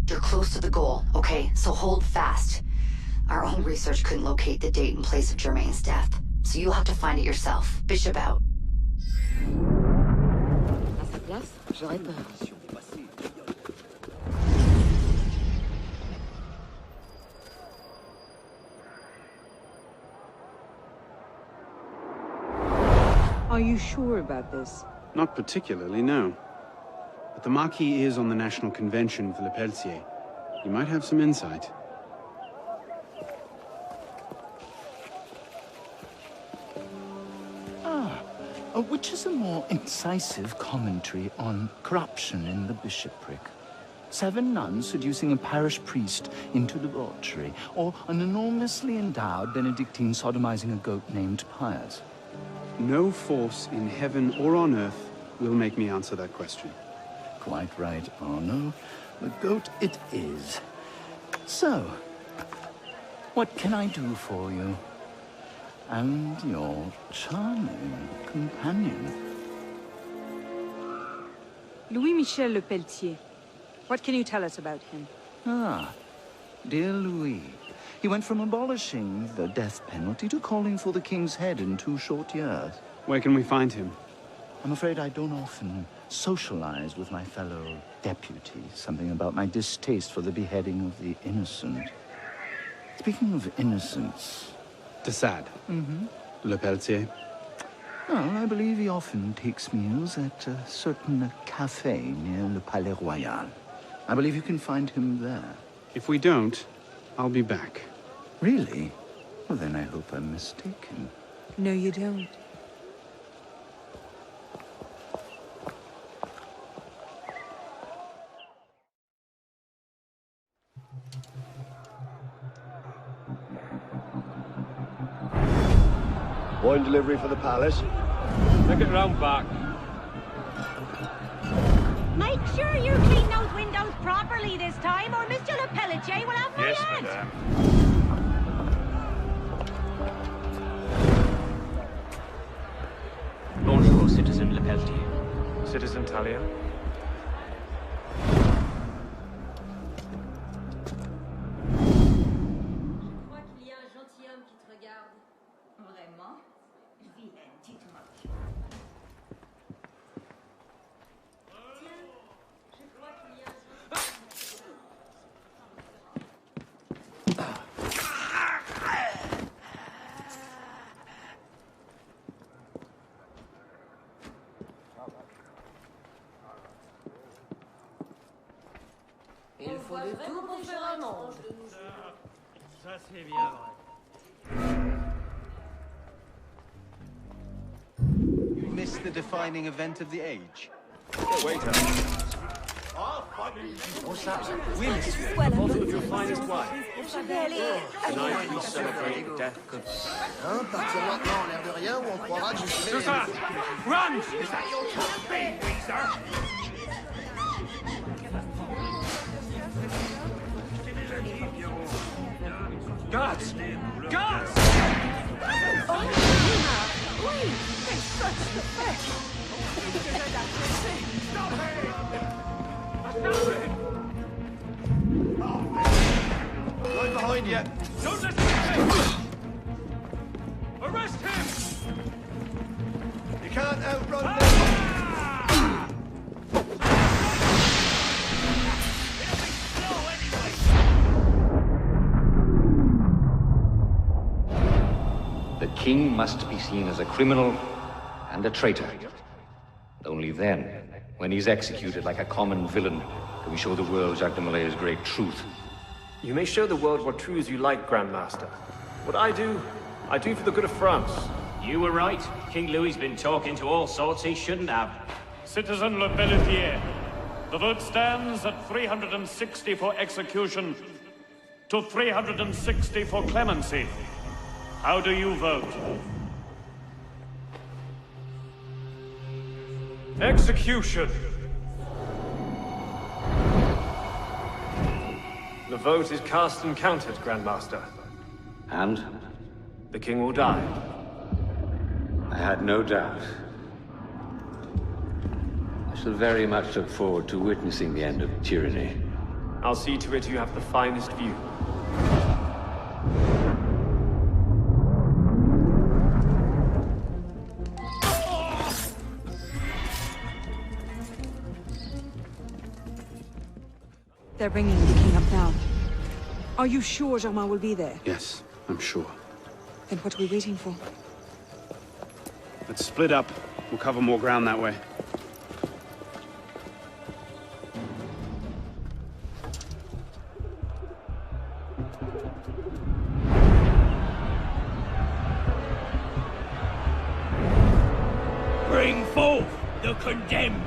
You're close to the goal, okay? So hold fast. Our own research couldn't locate the date and place of Germain's death, so you'll have to find it yourself. Bishop out.
À sa place, j'aurais peur.
Are you sure about this?
Not particularly, no. But the Marquis is on the National Convention with Le Pelletier. He might have some insight.
Which is a more incisive commentary on corruption in the bishopric? 7 nuns seducing a parish priest into debauchery, or an enormously endowed Benedictine sodomizing a goat named Pius?
No force in heaven or on earth will make me answer that question.
Quite right, Arno. The goat it is. So, what can I do for you? And your charming companion.
Louis-Michel Le Pelletier. What can you tell us about him?
Ah, dear Louis. He went from abolishing the death penalty to calling for the king's head in 2 short years.
Where can we find him?
I'm afraid I don't often socialize with my fellow deputies. Something about my distaste for the beheading of the innocent. Speaking of innocence...
De Sade. Le Pelletier.
Well, I believe he often takes meals at a certain cafe near Le Palais Royal. I believe you can find him there.
If we don't, I'll be back.
Really? Well, then I hope I'm mistaken.
No, you don't.
Wine delivery for the palace.
Take it round back.
Make sure you clean those windows properly this time, or Mr. Le Pelletier will have my head.
Madame.
Bonjour, Citizen Le Pelletier.
Citizen Talia.
Il faut de tout pour faire un monde.
Ça, c'est bien vrai.
You missed the defining event of the age.
Waiter.
What's that?
Oui, monsieur. A bottle of your finest wine. Tonight we celebrate the death of...
Hein, partir maintenant en l'air de rien, ou on croira que je suis...
Susan! Run! Is that your campaign, Weezer?
Guards! Guards!
Oui, c'est ça que je fais.
Right behind you.
Don't let him escape! Arrest him!
You can't outrun them.
The king must be seen as a criminal and a traitor. Only then, when he's executed like a common villain, can we show the world Jacques de Malay's great truth.
You may show the world what true as you like, Grandmaster. What I do for the good of France.
You were right. King Louis's been talking to all sorts he shouldn't have.
Citizen Le Pelletier, the vote stands at 360 for execution to 360 for clemency. How do you vote?
Execution! The vote is cast and counted, Grandmaster.
And?
The king will die.
I had no doubt. I shall very much look forward to witnessing the end of tyranny.
I'll see to it you have the finest view.
They're bringing the king up now. Are you sure Germain will be there?
Yes, I'm sure.
Then what are we waiting for?
Let's split up. We'll cover more ground that way.
Bring forth the condemned!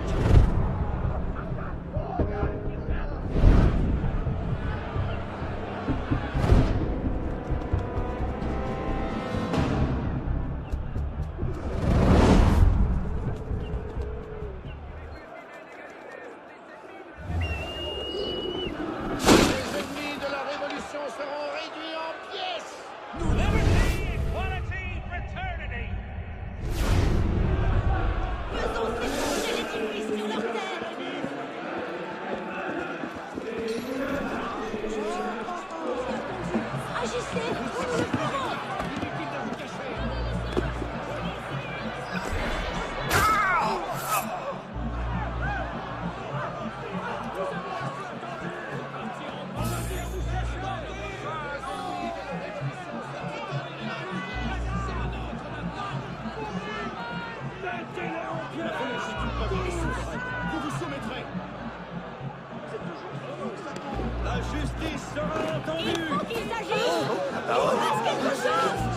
La justice sera entendue!
Il faut qu'ils agissent!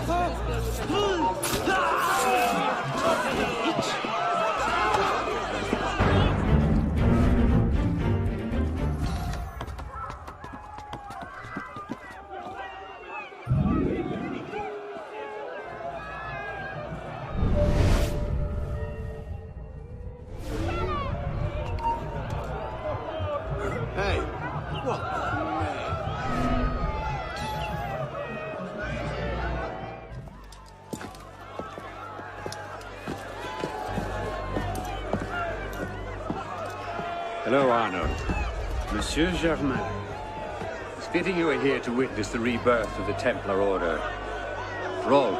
Fasse quelque
Hey, what the man?
Hello, Arnold. Monsieur Germain. It's fitting you are here to witness the rebirth of the Templar Order. After all,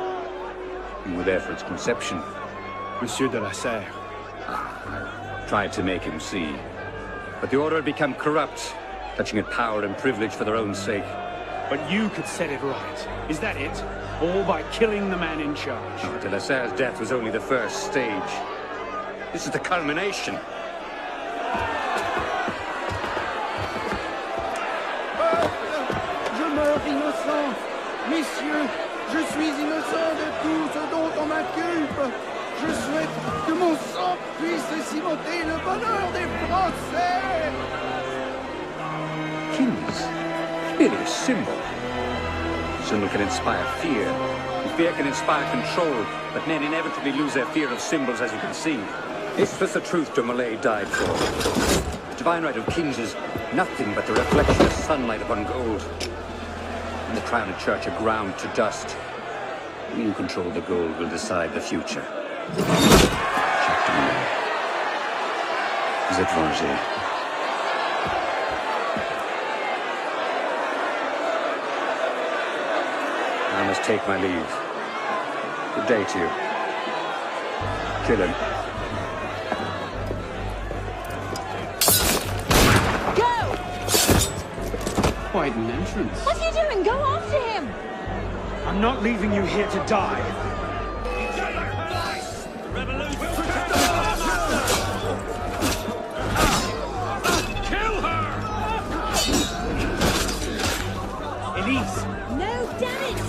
you were there for its conception.
Monsieur de la Serre.
I tried to make him see. But the Order had become corrupt, touching at power and privilege for their own sake.
But you could set it right. Is that it? All by killing the man in charge?
No, de la Serre's death was only the first stage. This is the culmination.
Je meurs innocent! Messieurs, je suis innocent de tout ce dont on m'inculpe! Je souhaite que mon sang puisse cimenter le bonheur des Français!
Kings. Clearly a symbol. Symbol can inspire fear. And fear can inspire control. But men inevitably lose their fear of symbols, as you can see. This was the truth de Molay died for. The divine right of kings is nothing but the reflection of sunlight upon gold. And the crown and church are ground to dust. You who control the gold will decide the future. Chapter 9. Vous êtes vengé. I must take my leave. Good day to you. Kill him.
Go!
Quite an entrance.
What are you doing? Go after him!
I'm not leaving you here to die.
Kill her!
Elise!
No, damn it!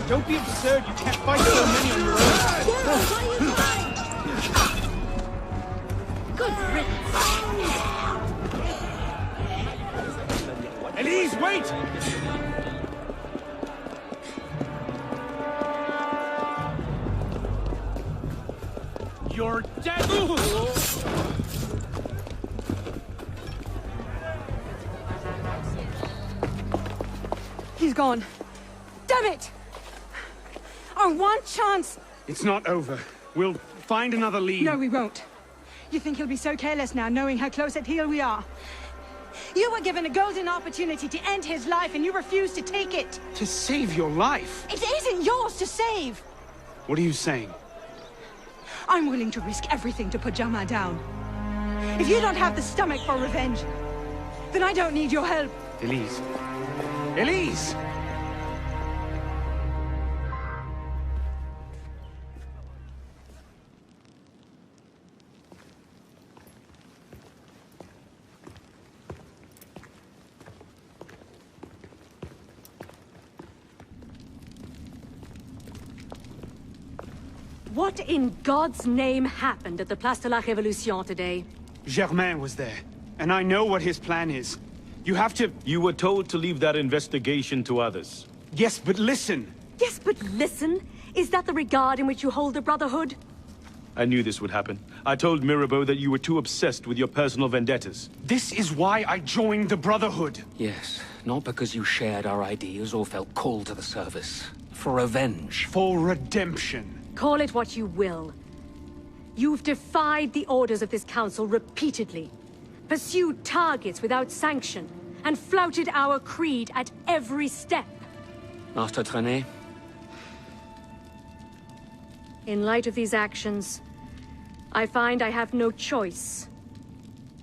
Don't be absurd. You can't fight so many on your own.
Good riddance!
Elise, wait! You're dead!
He's gone. Damn it! Our one chance!
It's not over. We'll find another lead.
No, we won't. You think he'll be so careless now, knowing how close at heel we are? You were given a golden opportunity to end his life, and you refused to take it.
To save your life?
It isn't yours to save!
What are you saying?
I'm willing to risk everything to put Germain down. If you don't have the stomach for revenge, then I don't need your help.
Elise, Elise!
What in God's name happened at the Place de la Révolution today?
Germain was there, and I know what his plan is. You have to...
You were told to leave that investigation to others.
Yes, but listen!
Yes, but listen? Is that the regard in which you hold the Brotherhood?
I knew this would happen. I told Mirabeau that you were too obsessed with your personal vendettas.
This is why I joined the Brotherhood.
Yes, not because you shared our ideas or felt called to the service. For revenge.
For redemption.
Call it what you will. You've defied the orders of this council repeatedly, pursued targets without sanction, and flouted our creed at every step.
Master Trenet?
In light of these actions, I find I have no choice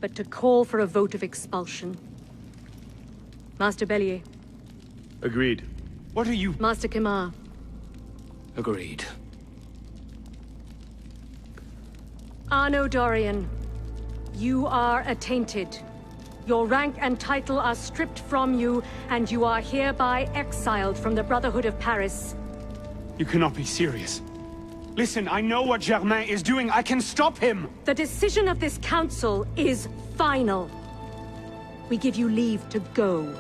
but to call for a vote of expulsion. Master Bellier.
Agreed.
What are you...
Master Kimar.
Agreed.
Arno Dorian, you are attainted. Your rank and title are stripped from you, and you are hereby exiled from the Brotherhood of Paris.
You cannot be serious. Listen, I know what Germain is doing. I can stop him!
The decision of this council is final. We give you leave to go.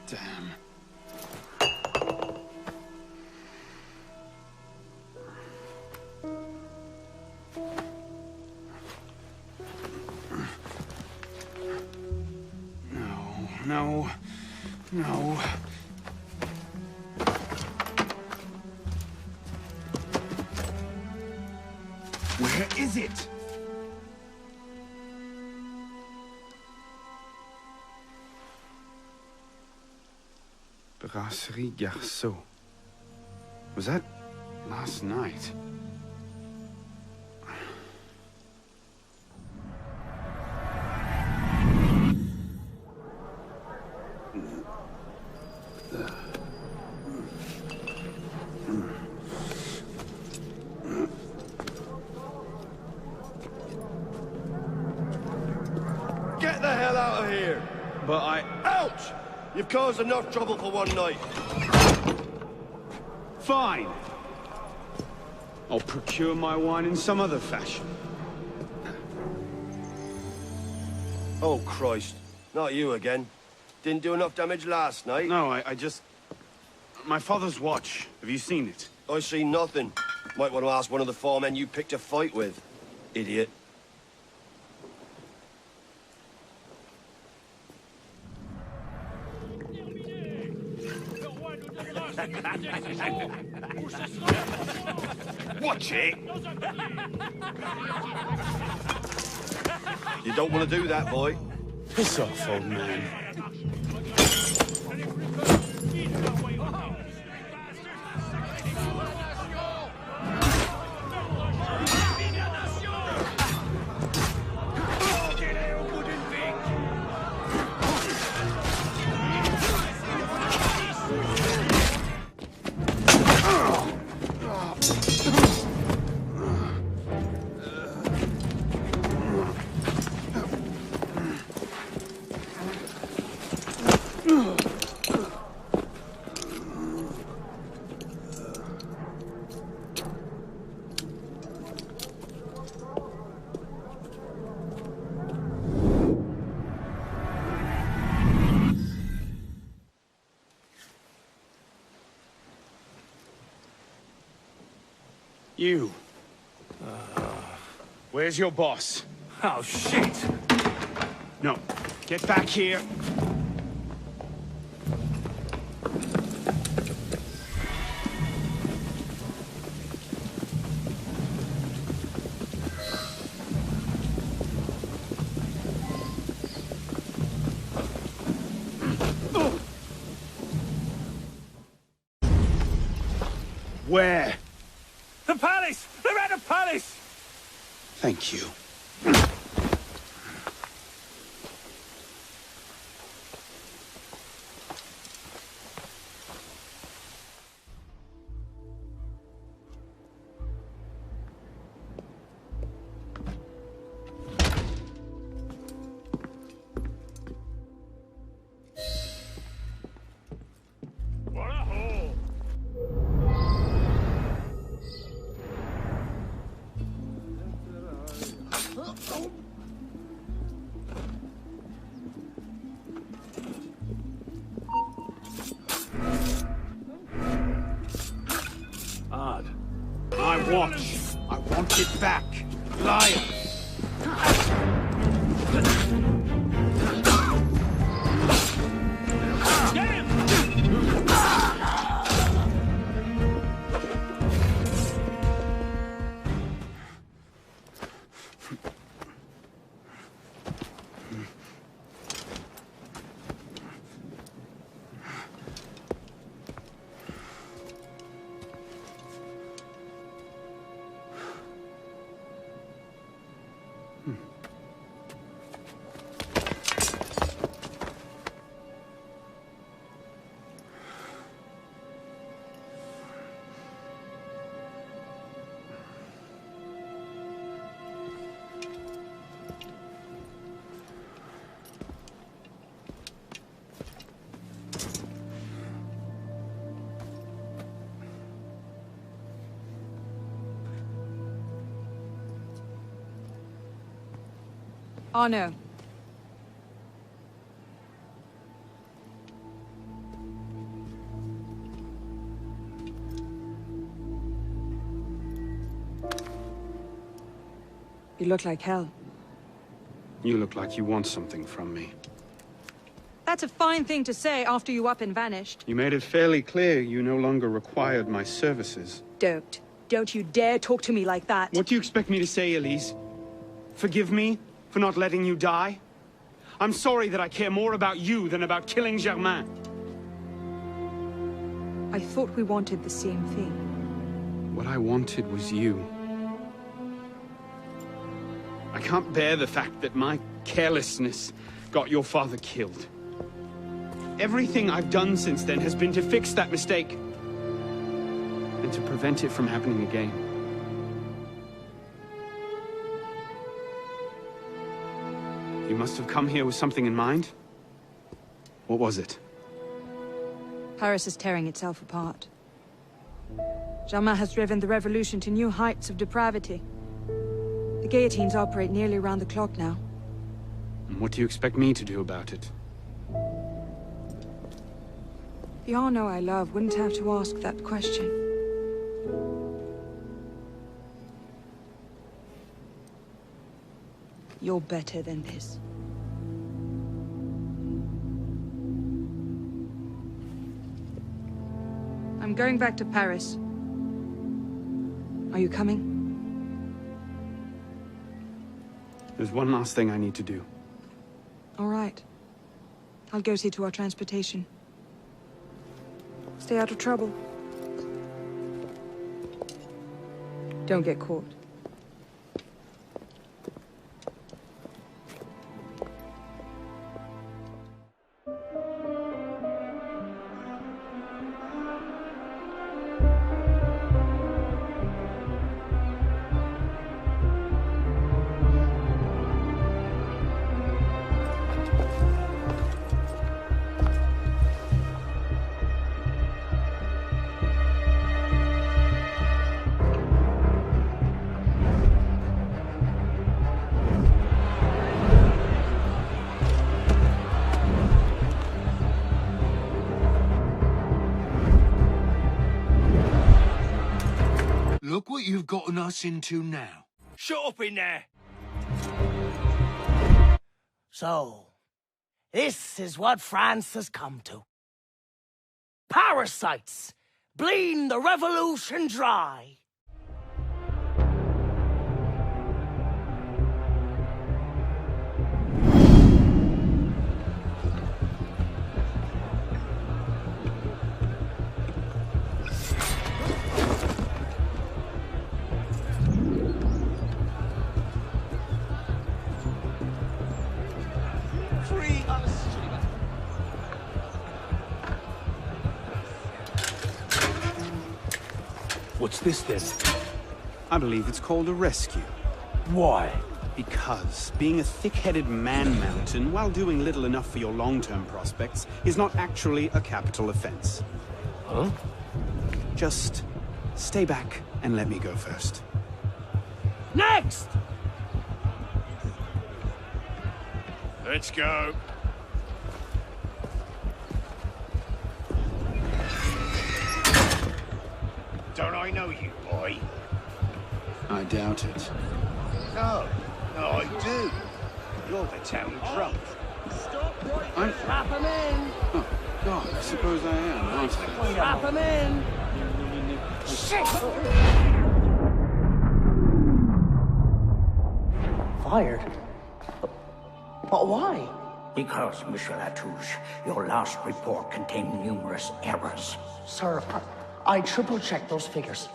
Damn. No. Where is it? Brasserie Garceau. Was that last night?
Get the hell out of here!
But I...
Ouch! You've caused enough trouble for one night.
Fine. I'll procure my wine in some other fashion.
Oh, Christ. Not you again. Didn't do enough damage last night.
No, I just... My father's watch. Have you seen it?
I see nothing. Might want to ask one of the four men you picked a fight with. Idiot.
Watch it!
You don't want to do that, boy.
Piss off, old man. You. Where's your boss?
Oh, shit!
No. Get back here. Where?
The palace! They're at the palace!
Thank you.
What a hole!
Odd. My watch. I want it back. Liar.
Get him!
Arno. You look like hell.
You look like you want something from me.
That's a fine thing to say after you up and vanished.
You made it fairly clear you no longer required my services.
Don't. Don't you dare talk to me like that.
What do you expect me to say, Elise? Forgive me for not letting you die? I'm sorry that I care more about you than about killing Germain.
I thought we wanted the same thing.
What I wanted was you. I can't bear the fact that my carelessness got your father killed. Everything I've done since then has been to fix that mistake and to prevent it from happening again. You must have come here with something in mind. What was it?
Paris is tearing itself apart. Germain has driven the revolution to new heights of depravity. The guillotines operate nearly around the clock now.
And what do you expect me to do about it?
The Arno I love wouldn't have to ask that question. You're better than this. I'm going back to Paris. Are you coming?
There's one last thing I need to do.
All right. I'll go see to our transportation. Stay out of trouble. Don't get caught.
you've gotten us into now?
Shut up in there!
So, this is what France has come to. Parasites, bleeding the revolution dry.
What's this then? I believe it's called a rescue.
Why?
Because being a thick-headed man-mountain while doing little enough for your long-term prospects is not actually a capital offense.
Huh?
Just stay back and let me go first.
Next!
Let's go. Don't I know you, boy?
I doubt it.
No, I do. You're the town drunk.
I'm...
Strap him in!
Oh, God, I suppose I am, aren't I?
Strap him in! Shit! Fired? But why?
Because, Monsieur Latouche, your last report contained numerous errors.
Sir, I triple-checked those figures.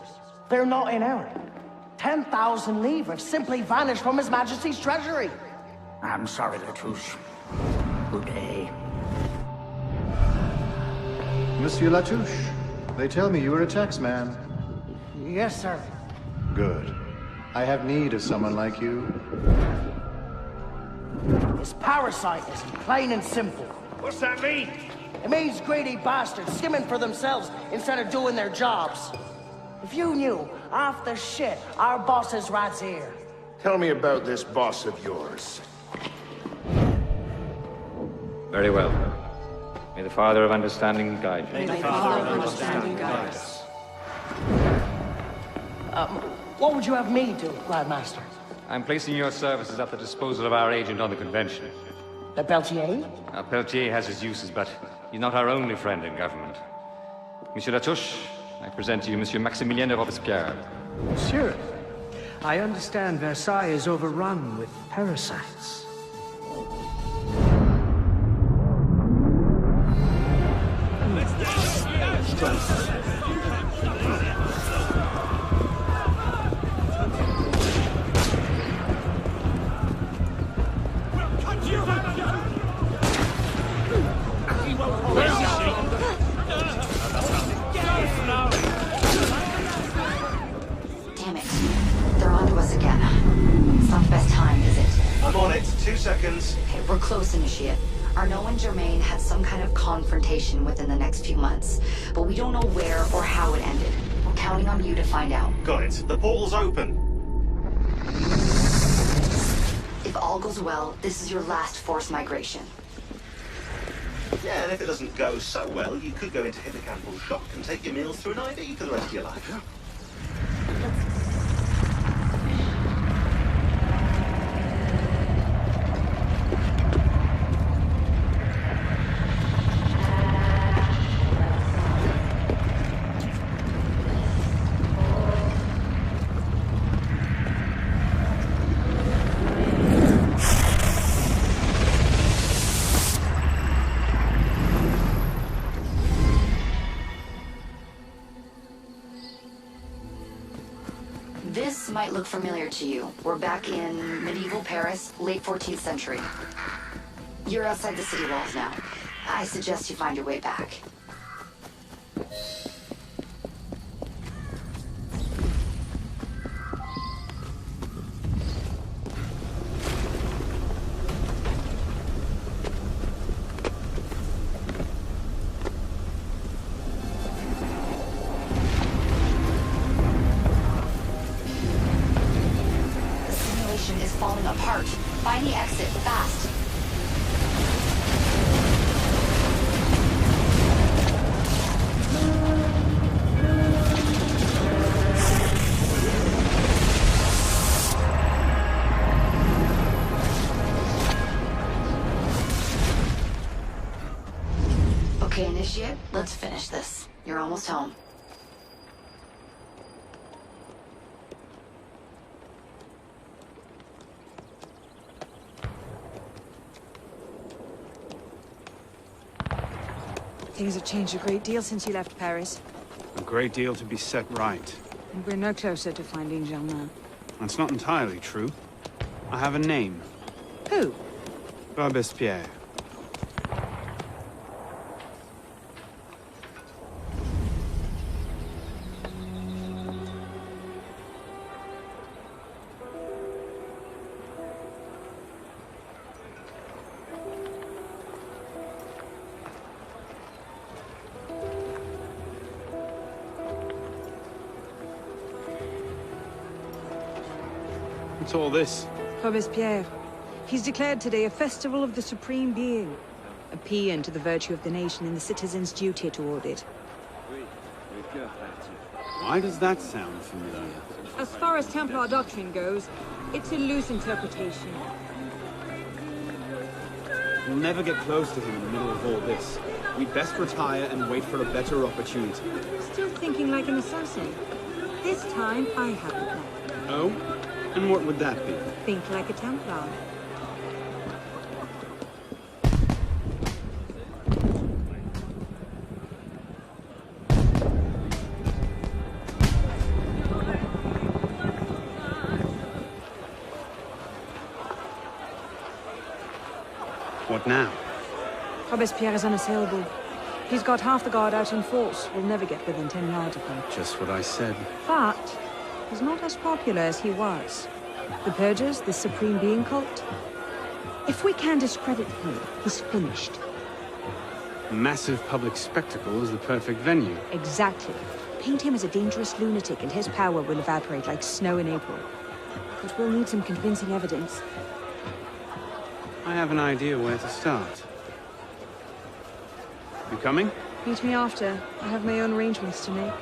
They're not in error. 10,000 livres simply vanished from His Majesty's treasury.
I'm sorry, Latouche. Good day.
Monsieur Latouche, they tell me you are a taxman.
Yes, sir.
Good. I have need of someone like you.
It's parasitism, plain and simple.
What's that mean?
It means greedy bastards skimming for themselves instead of doing their jobs. If you knew half the shit our bosses rats here.
Tell me about this boss of yours.
Very well. May the Father of Understanding guide you.
May the Father of Understanding guide us. What would you have me do, Lad Master?
I'm placing your services at the disposal of our agent on the convention.
The Peltier?
Now, Peltier has his uses, but he's not our only friend in government. Monsieur Latouche, I present to you Monsieur Maximilien de Robespierre.
Monsieur, I understand Versailles is overrun with parasites.
Damn it. They're onto us again. It's not the best time, is it?
I'm on it. 2 seconds.
Okay, we're close, Initiate. Arnaud and Germain had some kind of confrontation within the next few months, but we don't know where or how it ended. We're counting on you to find out.
Got it. The portal's open.
If all goes well, this is your last forced migration.
Yeah, and if it doesn't go so well, you could go into hippocampal shock and take your meals through an IV for the rest of your life.
This might look familiar to you. We're back in medieval Paris, late 14th century. You're outside the city walls now. I suggest you find your way back. Is falling apart. Find the exit, fast. Okay, Initiate, let's finish this. You're almost home.
Things have changed a great deal since you left Paris.
A great deal to be set right.
And we're no closer to finding Germain.
That's not entirely true. I have a name.
Who?
Robespierre. What's all this?
Robespierre. He's declared today a festival of the Supreme Being. A paean to the virtue of the nation and the citizens' duty toward it.
Why does that sound familiar?
As far as Templar doctrine goes, it's a loose interpretation.
We'll never get close to him in the middle of all this. We'd best retire and wait for a better opportunity.
Still thinking like an assassin. This time, I have a plan.
Oh? And what would that be?
Think like a Templar.
What now?
Robespierre is unassailable. He's got half the guard out in force. We'll never get within 10 yards of him.
Just what I said.
But he's not as popular as he was. The Purges, the Supreme Being cult. If we can discredit him, he's finished.
A massive public spectacle is the perfect venue.
Exactly. Paint him as a dangerous lunatic and his power will evaporate like snow in April. But we'll need some convincing evidence.
I have an idea where to start. You coming?
Meet me after. I have my own arrangements to make.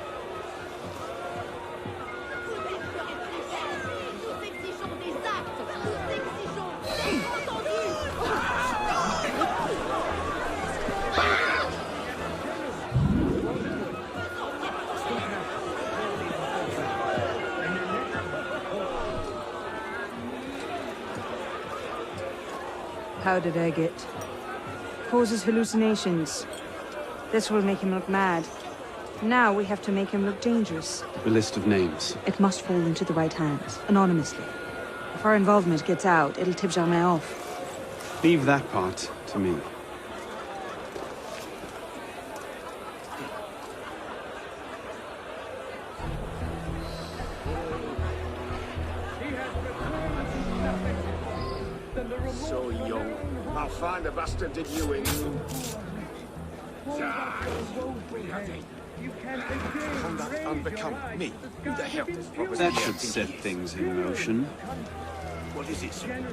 How did I get? Causes hallucinations. This will make him look mad. Now we have to make him look dangerous.
A list of names.
It must fall into the right hands, anonymously. If our involvement gets out, it'll tip Germain off.
Leave that part to me.
So young. I'll find the bastard did you in. Conduct unbecoming me. Who the hell does Robert
That should set things in motion.
What is it, sir?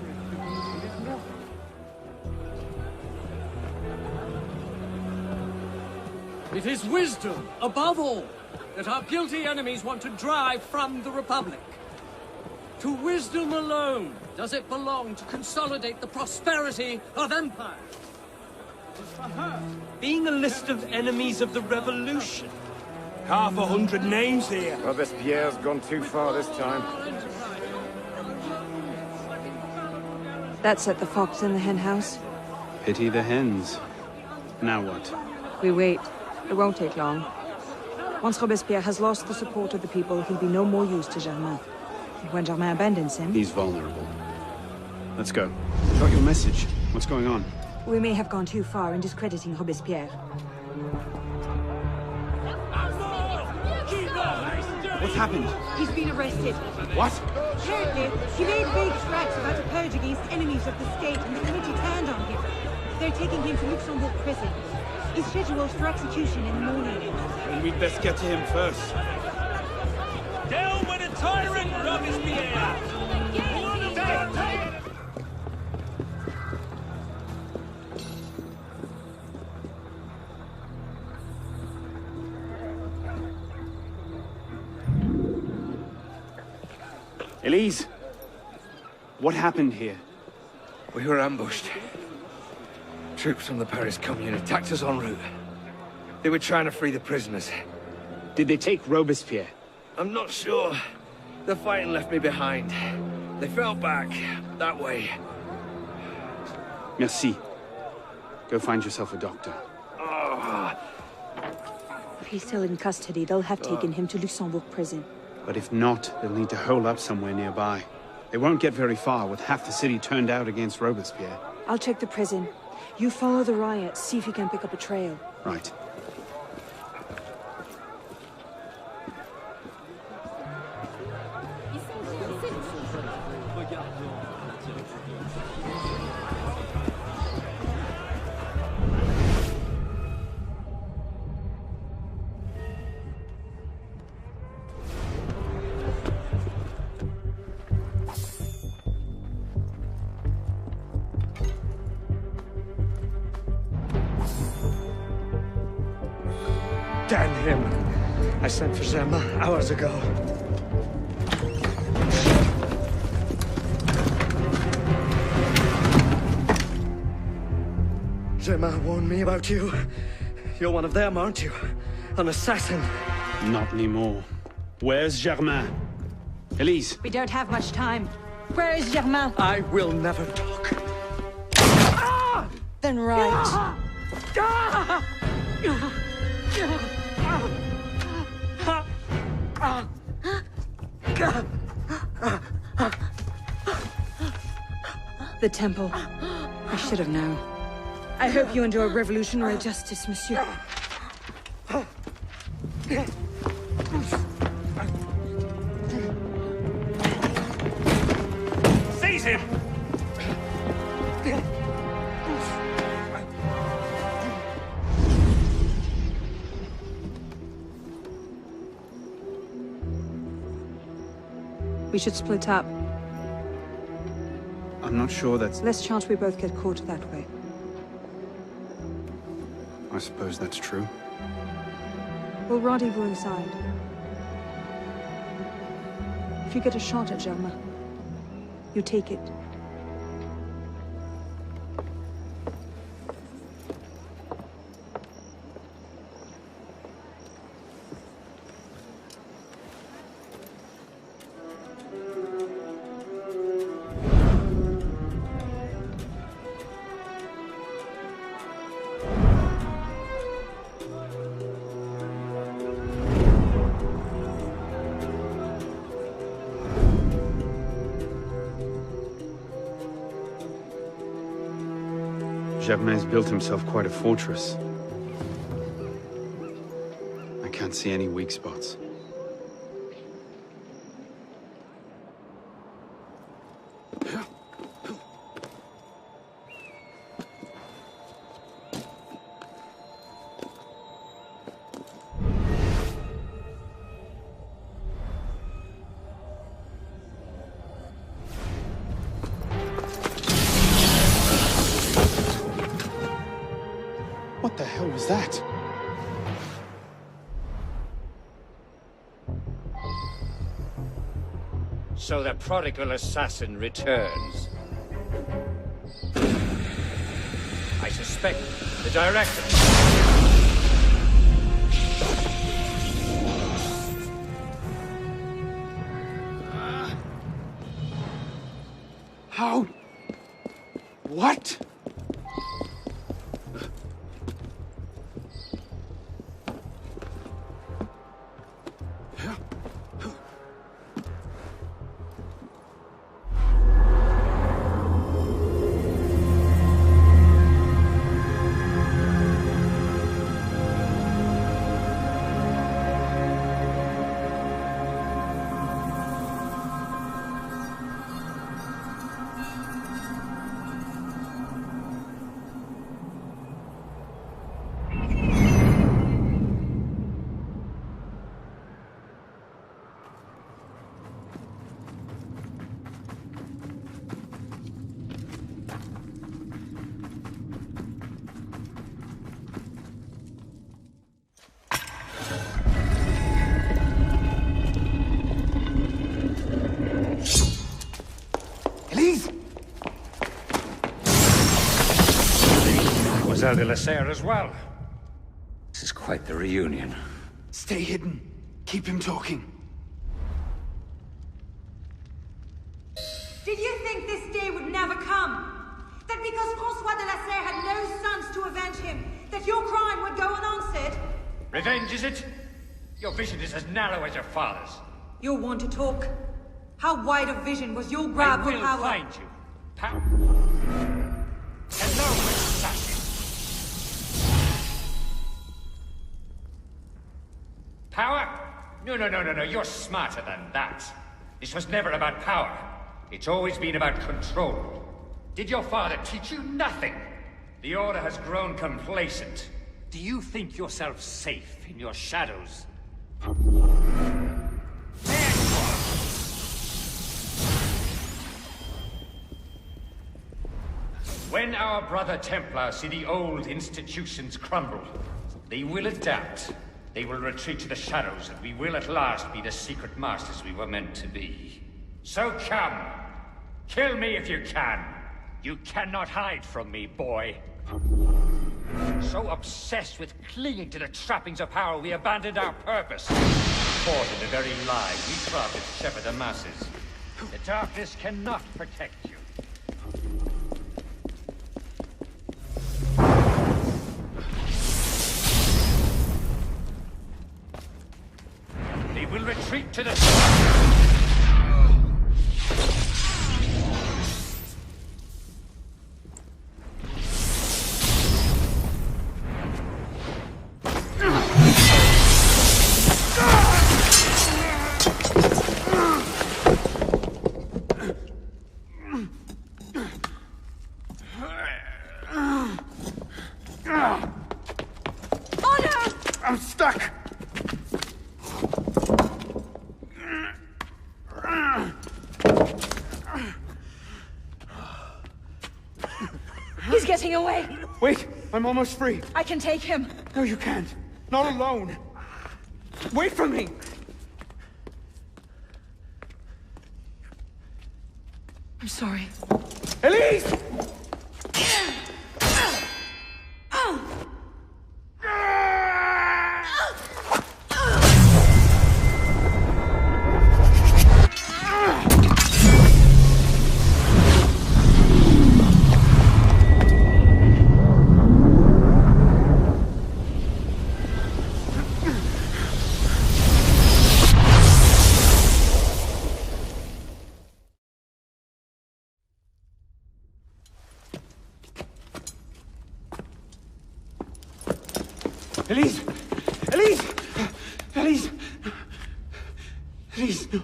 It is wisdom, above all, that our guilty enemies want to drive from the Republic. To wisdom alone does it belong to consolidate the prosperity of empire. It is for her.
Being a list of enemies of the revolution. 100 names here.
Robespierre's gone too far this time.
That set the fox in the hen house.
Pity the hens. Now what?
We wait. It won't take long. Once Robespierre has lost the support of the people, he'll be no more use to Germain. When Germain abandons him...
He's vulnerable. Let's go. Got your message. What's going on?
We may have gone too far in discrediting Robespierre.
What's happened?
He's been arrested.
What?
Apparently, he made vague threats about a purge against enemies of the state, and the committee turned on him. They're taking him to Luxembourg prison. He's scheduled for execution in the morning.
Then we'd best get to him first.
Down with the tyrant, Robespierre!
Elise! What happened here?
We were ambushed. Troops from the Paris Commune attacked us en route. They were trying to free the prisoners.
Did they take Robespierre?
I'm not sure. The fighting left me behind. They fell back, that way.
Merci. Go find yourself a doctor.
If he's still in custody, they'll have taken him to Luxembourg prison.
But if not, they'll need to hole up somewhere nearby. They won't get very far with half the city turned out against Robespierre.
I'll check the prison. You follow the riots, see if you can pick up a trail.
Right.
Damn him! I sent for Gemma hours ago. Gemma warned me about you. You're one of them, aren't you? An assassin.
Not anymore. Where's Germain? Elise.
We don't have much time. Where is Germain?
I will never talk.
Then right. The temple. I should have known. I hope you enjoy revolutionary justice, monsieur.
Seize him!
We should split up.
I'm not sure that's...
Less chance we both get caught that way.
I suppose that's true.
We'll rendezvous inside. If you get a shot at Germain, you take it.
Germain's built himself quite a fortress. I can't see any weak spots. What the hell was that?
So the prodigal assassin returns. I suspect the director.
How? What?
Mademoiselle de la Serre as well. This is
Quite the reunion.
Stay hidden. Keep him talking.
Did you think this day would never come? That because François de la Serre had no sons to avenge him, that your crime would go unanswered?
Revenge, is it? Your vision is as narrow as your father's.
You're one to talk. How wide of vision was your grab for power?
I will find you. Power. Hello, assassin. Power? No. You're smarter than that. This was never about power. It's always been about control. Did your father teach you nothing? The Order has grown complacent. Do you think yourself safe in your shadows? When our brother Templars see the old institutions crumble, they will adapt. They will retreat to the shadows, and we will at last be the secret masters we were meant to be. So come, kill me if you can. You cannot hide from me, boy. So obsessed with clinging to the trappings of power, we abandoned our purpose. Caught in the very lie we crafted to shepherd the masses. The darkness cannot protect you. They will retreat to the...
I'm stuck!
He's getting away!
Wait! I'm almost free!
I can take him!
No, you can't! Not alone! Wait for me!
I'm sorry.
Elise! Elise! Elise! Elise! Elise, no.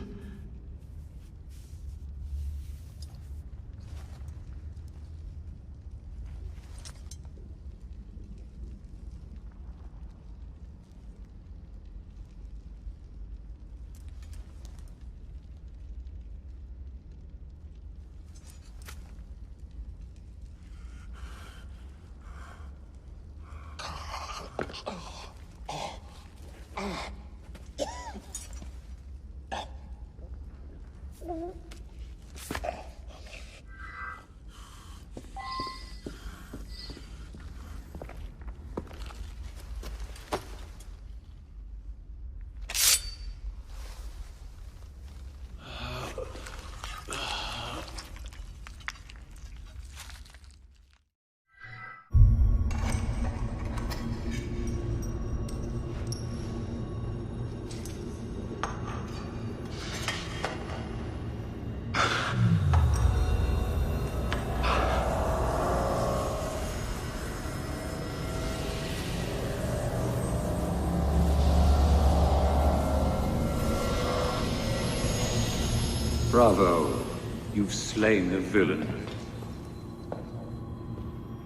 Bravo. You've slain the villain.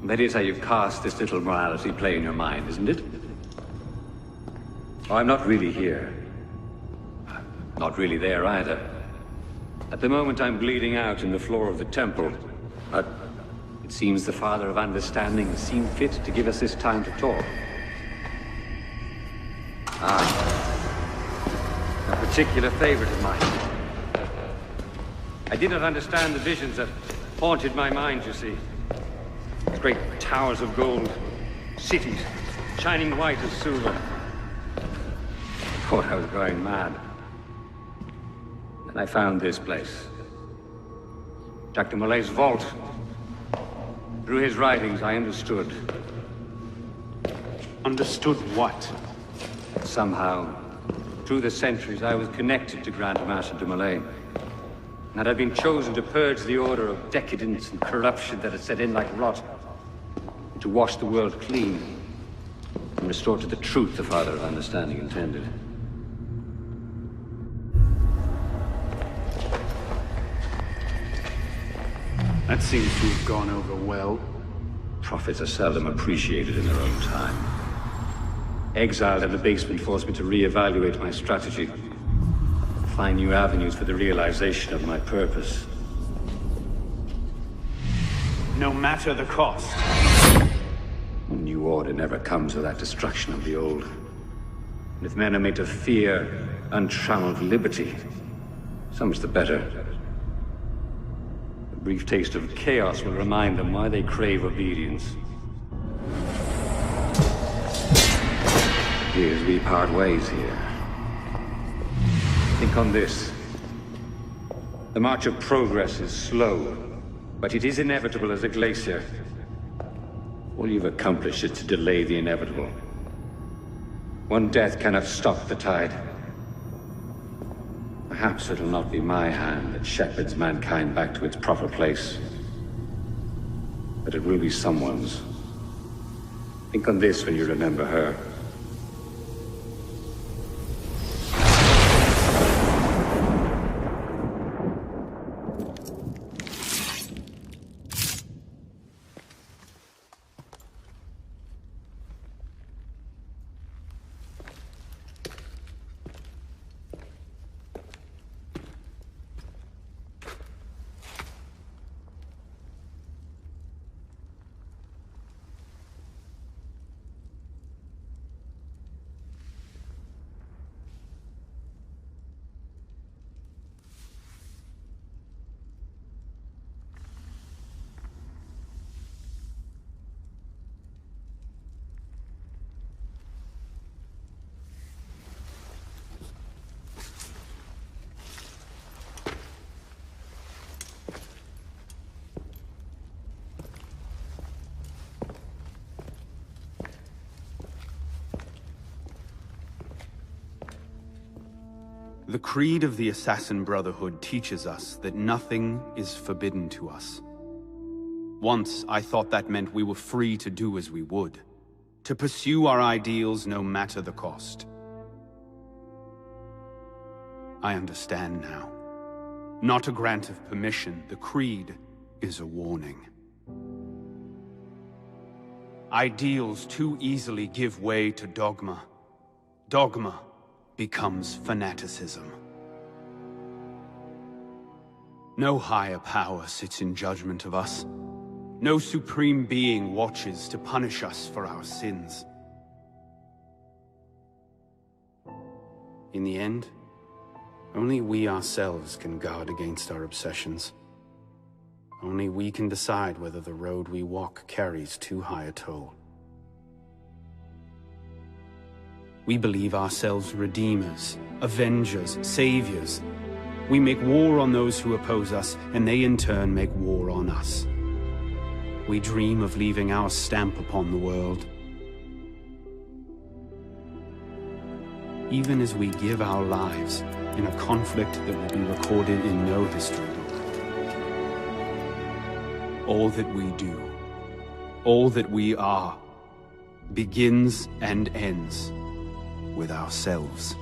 That is how you've cast this little morality play in your mind, isn't it? Oh, I'm not really here. Not really there either. At the moment I'm bleeding out in the floor of the temple. But it seems the Father of Understanding has seen fit to give us this time to talk. A particular favorite of mine. I did not understand the visions that haunted my mind, you see. Great towers of gold, cities,
shining white as silver. Thought I was going mad. Then I found this place. Jack de Molay's vault. Through his writings, I understood.
Understood what?
Somehow, through the centuries, I was connected to Grand Master de Molay. And I'd been chosen to purge the order of decadence and corruption that had set in like rot. And to wash the world clean. And restore to the truth the Father of Understanding intended.
That seems to have gone over well.
Prophets are seldom appreciated in their own time. Exiled in the basement forced me to reevaluate my strategy. Find new avenues for the realization of my purpose.
No matter the cost.
A new order never comes without destruction of the old. And if men are made to fear untrammeled liberty, so much the better. A brief taste of chaos will remind them why they crave obedience. Here's we part ways here. Think on this. The march of progress is slow, but it is inevitable as a glacier. All you've accomplished is to delay the inevitable. One death cannot stop the tide. Perhaps it'll not be my hand that shepherds mankind back to its proper place. But it will be someone's. Think on this when you remember her.
The creed of the Assassin Brotherhood teaches us that nothing is forbidden to us. Once, I thought that meant we were free to do as we would, to pursue our ideals no matter the cost. I understand now. Not a grant of permission, the creed is a warning. Ideals too easily give way to dogma. Dogma becomes fanaticism. No higher power sits in judgment of us. No supreme being watches to punish us for our sins. In the end, only we ourselves can guard against our obsessions. Only we can decide whether the road we walk carries too high a toll. We believe ourselves redeemers, avengers, saviors. We make war on those who oppose us, and they in turn make war on us. We dream of leaving our stamp upon the world. Even as we give our lives in a conflict that will be recorded in no history book. All that we do, all that we are, begins and ends with ourselves.